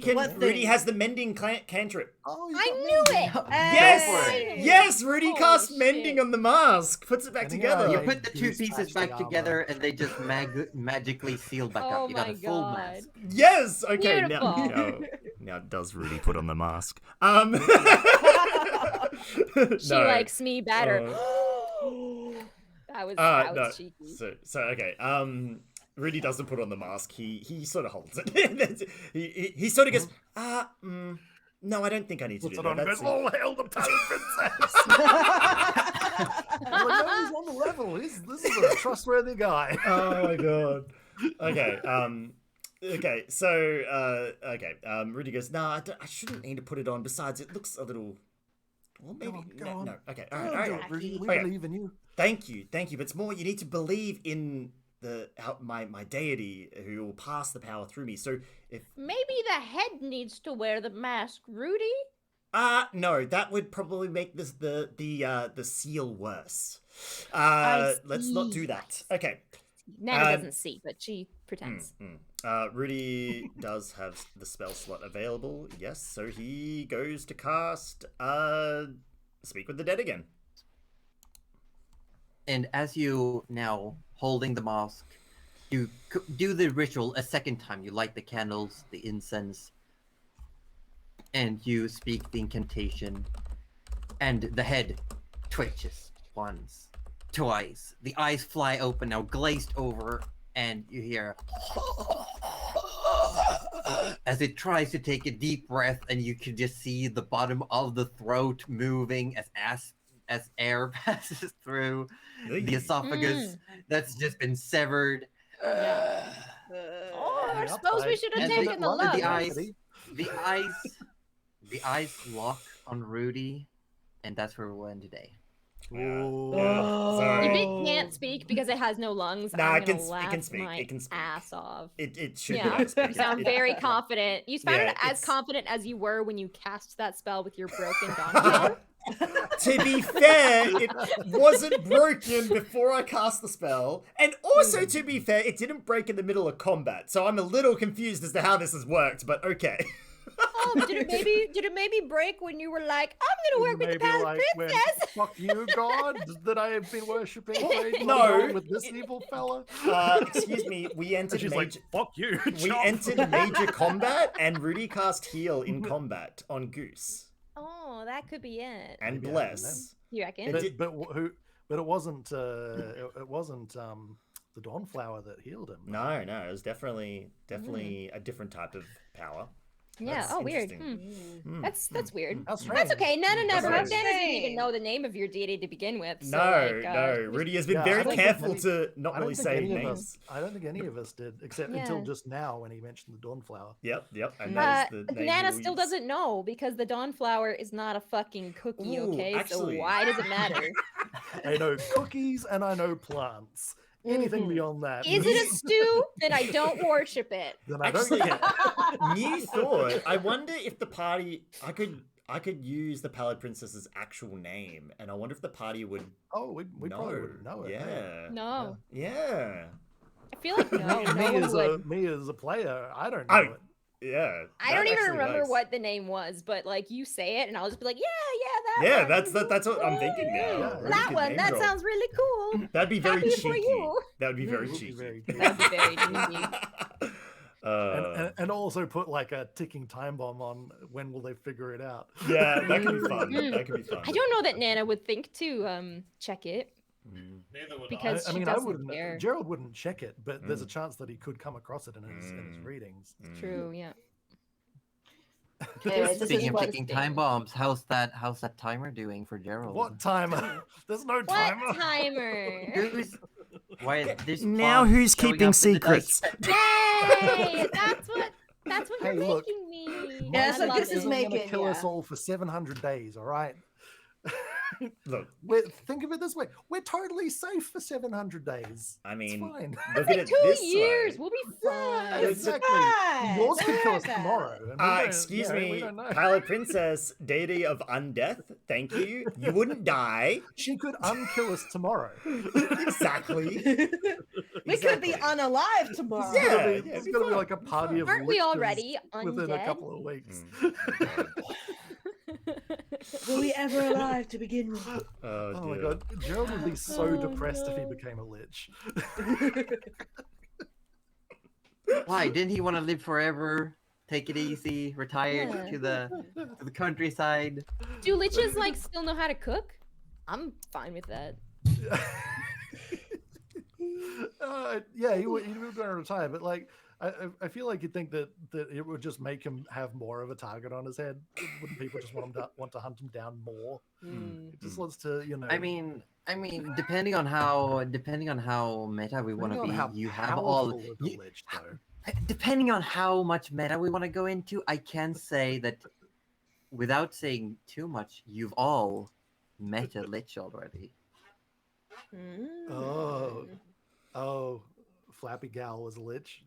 has the mending cantrip. Oh, I knew it! Yes! Hey! Yes, Rudy Holy casts mending shit. on the mask. Puts it back And together. You yeah, put the two use pieces plastic back armor. together and they just magically seal back Oh up. You got my a full god. mask. Yes. Okay. Beautiful. Now does Rudy put on the mask? She likes me better. That was cheeky. So okay. Rudy doesn't put on the mask. He sort of holds it. he sort of goes, no, I don't think I need to Puts do it that. on. That's Goes, all hail the Pallid Princess. Well, no, he's on the level. This is a trustworthy guy. Oh my god. Okay. Okay. So. Okay. Rudy goes, no, I shouldn't need to put it on. Besides, it looks a little. Well, maybe Go on. no. Okay. Go All on, right. do All it, right. Rudy. We Okay. believe in you. Thank you. But it's more you need to believe in my deity who will pass the power through me. So if Maybe the head needs to wear the mask, Rudy? no, that would probably make the seal worse. I Let's not see. do that. Okay. Nana doesn't see, but she pretends. Rudy does have the spell slot available. Yes, so he goes to cast Speak with the Dead again. And as you now holding the mask, you do the ritual a second time. You light the candles, the incense, and you speak the incantation. And the head twitches once, twice. The eyes fly open, now glazed over, and you hear as it tries to take a deep breath, and you can just see the bottom of the throat moving as air passes through the Eey. esophagus that's just been severed. Oh, I Yeah, suppose we I- should have And taken the lungs. lungs. the eyes, the eyes, the eyes lock on Rudy, and that's where we'll end today. Ooh. Sorry. If it can't speak because it has no lungs, Nah, I'm it gonna can laugh speak. my It can speak. ass off. It should Yeah, be able to speak. you sound very confident. You sounded Yeah, as it's- confident as you were when you cast that spell with your broken donkey. To be fair, it wasn't broken before I cast the spell, and also to be fair, it didn't break in the middle of combat. So I'm a little confused as to how this has worked, but okay. Oh, did it maybe break when you were like, I'm gonna work with the Maybe Palace like when, Princess? fuck you, God, that I have been worshipping No. with this evil fella. Excuse me, we And entered she's like, major. fuck you. We chop." entered major combat, and Rudy cast heal in combat on Goose Oh, that could be it. and Maybe I bless. You reckon? But, but it wasn't it wasn't the Dawnflower that healed him. No, it was definitely a different type of power. Yeah. That's Oh, weird. interesting. Hmm. Hmm. That's weird. How That's strange. okay. Nana That's never. Nana strange. didn't even know the name of your deity to begin with. So No, like, Rudy has been Yeah, I very don't think careful many- to not I don't really think say any of names. us. I don't think any of us did, except Yeah. until just now when he mentioned the Dawnflower. Yep. And that is the name Nana we'll still use. doesn't know because the Dawnflower is not a fucking cookie. Ooh, Okay, actually. so why does it matter? I know cookies and I know plants. Anything beyond that, Is it a stew? Then I don't worship it. then I don't Actually- care. New thought. I wonder if the party. I could use the Pallid Princess's actual name, and I wonder if the party would. Oh, we know. probably wouldn't know it. Yeah. No, Yeah. I feel like no one would. Me as a player, I don't know Oh, it. Yeah. I don't that even actually remember works. what the name was, but like you say it, and I'll just be like, that. Yeah, one. that's what I'm thinking now. Yeah, Really That good one. name That drop. sounds really cool. That'd be very Happy cheeky. for you. That would be very It would be cheeky. very good. That'd be very cheesy. And also put like a ticking time bomb on when will they figure it out. yeah, that could be fun. Mm. That could be fun. I don't know that Nana would think to check it Mm. Neither would because I she mean, I doesn't wouldn't. care. Gerald wouldn't check it, but there's a Mm. chance that he could come across it in his Mm. readings. True. Yeah. Anyways, this Speaking is of what ticking time bombs, how's that timer doing for Gerald? What timer? There's no What timer. timer? Who's, why, there's Now plots who's showing keeping up in the dice secrets? Yay! That's what Hey, you're look. making me. Yeah, that's I what love this is it. Isn't gonna making, kill us yeah. all for 700 days. All right. Look, Think of it this way: we're totally safe for 700 days. I mean, it's fine. look Like at it 2 this years. way. We'll be fine. Exactly. Fine, Yours could kill us perfect. tomorrow. and we don't- Excuse you know, we me, don't know. Pallid Princess, deity of undeath. Thank you. You wouldn't die. She could unkill us tomorrow. Exactly. We could be Exactly. unalive tomorrow. Yeah, It's it'd be gonna be fun. like a party of Aren't we lichters already within a undead? couple of weeks. Were we ever alive to begin with? Oh, Oh my dear. god, Gerald would be so Oh, depressed if he no. became a lich. Why didn't he want to live forever? Take it easy, retire Yeah. to the countryside. Do liches like still know how to cook? I'm fine with that. Yeah, he would going to retire, but like, I feel like you'd think that it would just make him have more of a target on his head. Wouldn't people just want to hunt him down more? Mm. He just wants to, you know. I mean, depending on how meta we want to depending on be, how you have all. powerful of a you- lich, though. Depending on how much meta we want to go into, I can say that without saying too much, you've all meta lich already. Oh. Oh, Flappy Gal was a lich.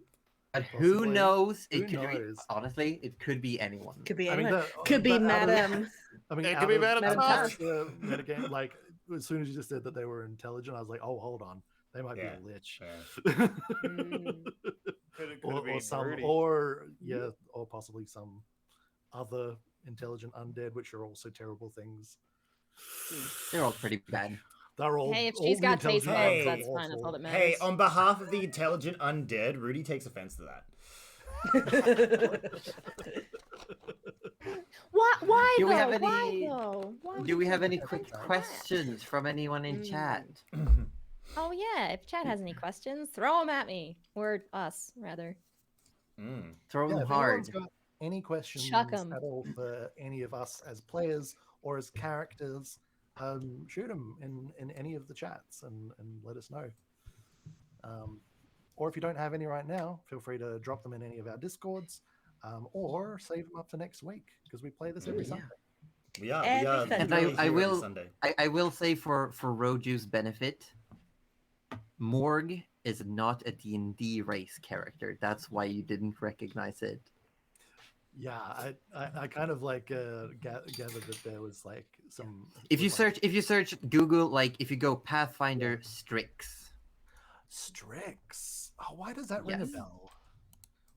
But who Possibly. knows? Who It could knows? be honestly, it could be anyone. Could be I mean, anyone. that- Could be that out of- Madam. I mean, It out could be of- Madam out of Tusk. the metagame, like as soon as you just said that they were intelligent, I was like, oh, hold on, they might Yeah. be a lich. Yeah. or some, or yeah, or possibly some other intelligent undead, which are also terrible things. They're all pretty bad. They're all. Hey, if all she's the got taste intelligent buds, undead that's are fine, that's all that awful. matters. Hey, on behalf of the intelligent undead, Rudy takes offense to that. Why Do though? we have Why any- though? Why would Do we you have do any that? quick questions from anyone in chat? Oh yeah, if chat has any questions, throw them at me or us rather. Mm. Throw Yeah, them if hard. anyone's got any questions Chuck 'em. at all for any of us as players or as characters, shoot them in any of the chats and let us know. Or if you don't have any right now, feel free to drop them in any of our Discords, or save them up for next week because we play this every Yeah. Sunday. We are. Every We are. Sunday. And literally I here every will- Sunday. I will say for Roju's benefit, Morg is not a D&D race character. That's why you didn't recognize it. Yeah, I kind of like gathered that there was like some. If you was, like, search Google, like if you go Pathfinder Strix, Strix. Oh, why does that ring a Yes. bell?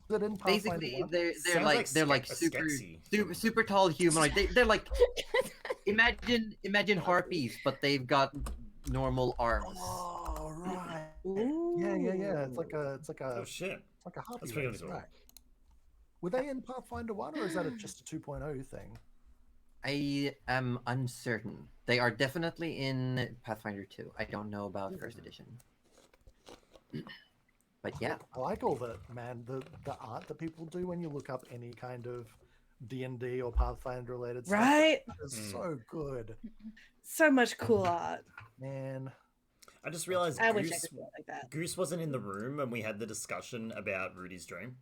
Was it in Pathfinder basically 1? they're Sounds like they're like Ske- super Skeksis. super tall humanoid. They're like imagine harpies, but they've got normal arms. Oh right. Yeah. It's like a Oh shit! harpy That's pretty race, cool. right? Were they in Pathfinder 1 or is that just a 2.0 thing? I am uncertain. They are definitely in Pathfinder 2. I don't know about first edition. But yeah, I like all the art that people do when you look up any kind of D&D or Pathfinder related stuff. Right? It's Mm. so good, So much cool art. man. I just realized I wish I Goose, could do it like that. Goose wasn't in the room when we had the discussion about Rudy's dream.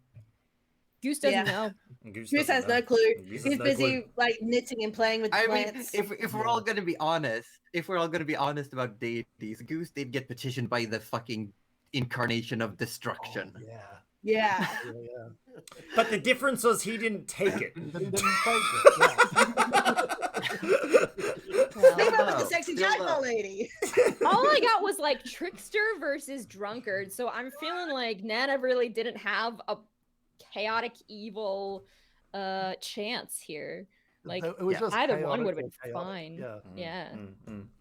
Goose doesn't Yeah. know. And Goose Goose doesn't has no know. clue. Goose has He's no busy clue. like knitting and playing with I mean, plants. if we're all gonna be honest, about deities, Goose did get petitioned by the fucking incarnation of destruction. Oh, yeah. Yeah. Yeah. But the difference was he didn't take it. But he didn't take it. Well, They went with though, the sexy still jackal though. lady. all I got was like trickster versus drunkard, so I'm feeling like Nana really didn't have a chaotic evil chance here. Like It was yeah, just either one chaotic would've or been chaotic. fine. Yeah. Yeah.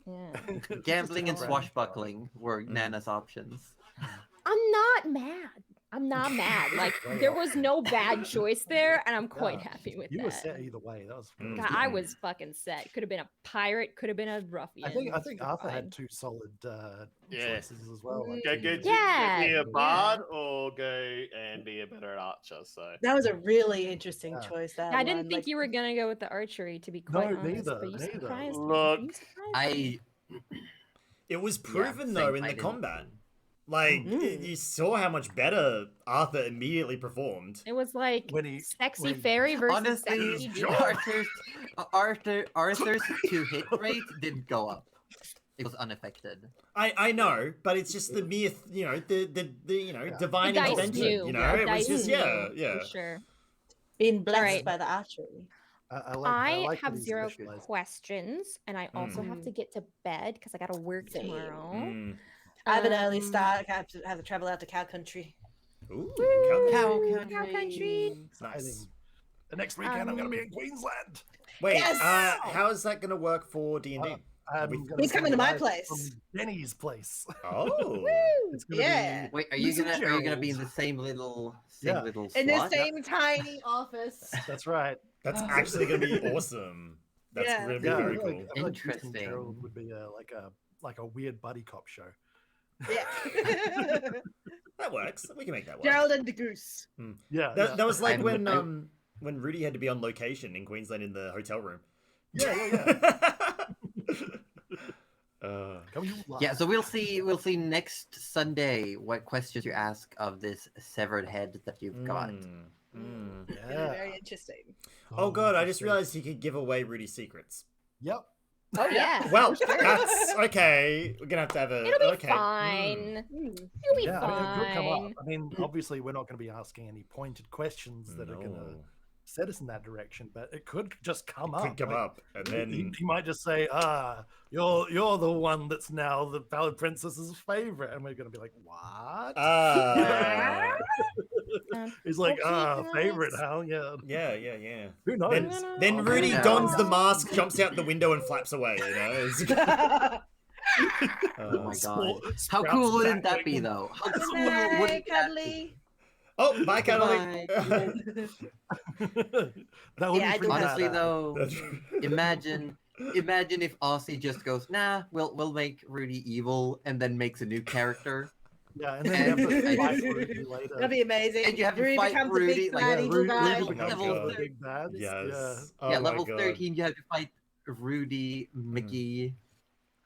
Yeah. It's just Gambling and chaotic. swashbuckling were Nana's options. I'm not mad. I'm not mad. Like Right there on. was no bad choice there, and I'm quite Yeah. happy with You were that. set either way. That was. Mm. God, I was fucking set. Could have been a pirate. Could have been a ruffian. I think Arthur fine. had two solid Yeah. choices as well. Mm. Yeah, be a yeah. bard or go and be a better archer. So That was a really interesting Yeah. choice. That I didn't one. think Like, you were gonna go with the archery, to be quite honest. neither, But you neither. surprised me. Look, You surprised me. It was Yeah, proven same, though in I the didn't. combat. Like Mm. you saw how much better Arthur immediately performed. It was like When he- sexy when- fairy versus Honestly, sexy George. dwarf. Arthur's to-hit rate didn't go up. It was unaffected. I know, but it's just the mere Yeah. divine The dice intervention. knew. You know, The it was dice just knew, yeah. For sure. being blessed Alright. by the archery. I I like that have he zero specialized. questions, and I also have to get to bed because I gotta work Same. tomorrow. Mm. I have an early Um, start. I have to travel out to cow country. Ooh, Cow Woo, country. cow country. nice. The next weekend I'm going to be in Queensland. Wait, Yes! how is that going to work for D&D? I'm With- gonna He's be coming to my live place. From Benny's place. Oh, It's gonna Yeah. be Wait, are you Listen, gonna be in Gerald. the same little Yeah. In the slot? same tiny office. That's right. that's actually going to be awesome. That's Yeah. going to be Yeah, very I feel cool. like Goose and Interesting. Gerald would be like a weird buddy cop show. Yeah. That works. We can make that work. Gerald and the goose. Yeah, That was like I'm- when Rudy had to be on location in Queensland in the hotel room. yeah. Come you Yeah, so we'll see next Sunday what questions you ask of this severed head that you've got. Mm, mm. Very, Yeah. very interesting. Oh god, I just interesting. realized he could give away Rudy's secrets. Yep. Oh yeah. Well, sure. that's okay. We're gonna have to have a. It'll be okay. fine. Hmm. It'll be Yeah, I mean, it could come up. fine. I mean, obviously, we're not going to be asking any pointed questions that are going to No. set us in that direction, but it could just come up. Could come like, up, and he, then he might just say, you're the one that's now the Ballad Princess's favorite," and we're going to be like, "What?" He's like, okay, favorite, guys. huh? Yeah. yeah. Who knows? Then Okay. Rudy Yeah. dons the mask, jumps out the window, and flaps away. You know. It's- Oh my god. Sport- How sprouts cool wouldn't that back be wing. though? How Good cool night, wouldn't that be? cuddly. Oh, bye, Caroline. That would Yeah, I be pretty do Honestly badass. though, imagine if Aussie just goes, nah, we'll make Rudy evil and then makes a new character. Yeah, and then you have to And- fight Rudy later. That'd be amazing. And you have to Rudy fight becomes Rudy, a big like, bad yeah, evil Rudy guy. Oh my level God. 30. Big bad. Yes. Yeah, Oh my level God. 13 you have to fight Rudy, McGee.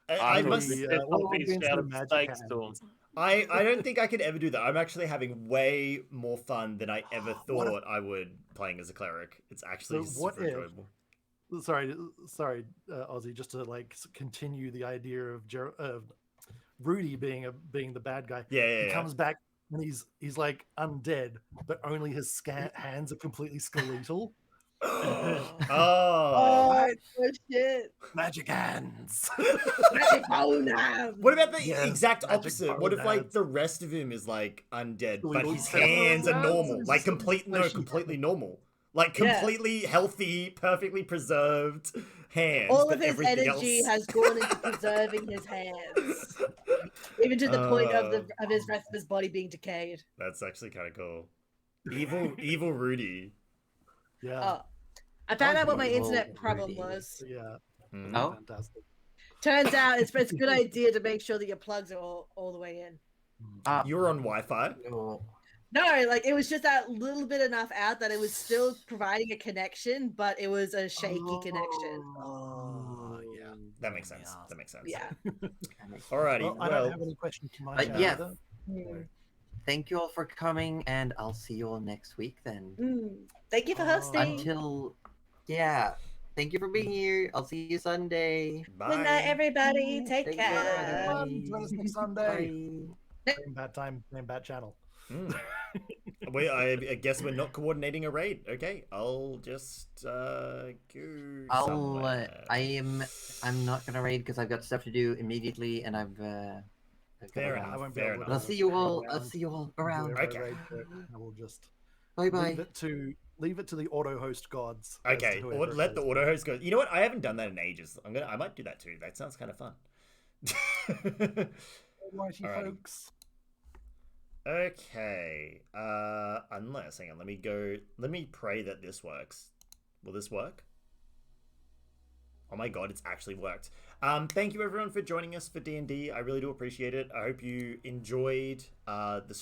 I After must. we Yeah, said well, something we've been shout through of magic snakes hands. to him. I don't think I could ever do that. I'm actually having way more fun than I ever What if- thought I would playing as a cleric. It's actually So what super if- enjoyable. Sorry, Ozzy, just to like continue the idea of Rudy being the bad guy. Yeah. He comes back and he's like undead, but only his hands are completely skeletal. Oh. Oh shit! Magic hands. Magic bone hands. What about the Yes, exact magic opposite? What if bone like hands. the rest of him is like undead, but Skeletal his skeleton hands are hands? normal, like Some fleshy completely normal, like Yeah. completely healthy, perfectly preserved hands. All but of his everything energy else... has gone into preserving his hands, even to the point of his rest of his body being decayed. That's actually kind of cool. Evil Rudy. Yeah. Oh, I found out what my Evil internet problem Rudy. was. Yeah. Hmm. Oh. Fantastic. Turns out it's a good idea to make sure that your plugs are all the way in. You're on Wi-Fi. No. No, like it was just that little bit enough out that it was still providing a connection, but it was a shaky connection. Oh, yeah. That makes sense. That makes sense. Yeah. Alrighty. Well, I don't have any questions for my But chat yeah. either. Mm. Thank you all for coming, and I'll see you all next week then. Thank you for hosting. Until, yeah. Thank you for being here. I'll see you Sunday. Bye. Good night, everybody. Take Thank care. you, Everyone, join us next Sunday. Bye. Same bad time, same bad channel. Wait, I guess we're not coordinating a raid. Okay, I'll just go somewhere. I'm not gonna raid because I've got stuff to do immediately, and I've Fair gotta enough. I won't be Fair able But to I'll see you all. around. I'll see you all do around. every Okay. raid, but I will just Bye bye. leave it to the auto host gods. as to Okay, whoever it let the is. auto host go. You know what? I haven't done that in ages. I might do that too. That sounds kind of fun. Alrighty, Alrighty. folks. Okay. Unless, hang on, let me pray that this works. Will this work? Oh my god, it's actually worked. Thank you everyone for joining us for D&D. I really do appreciate it. I hope you enjoyed the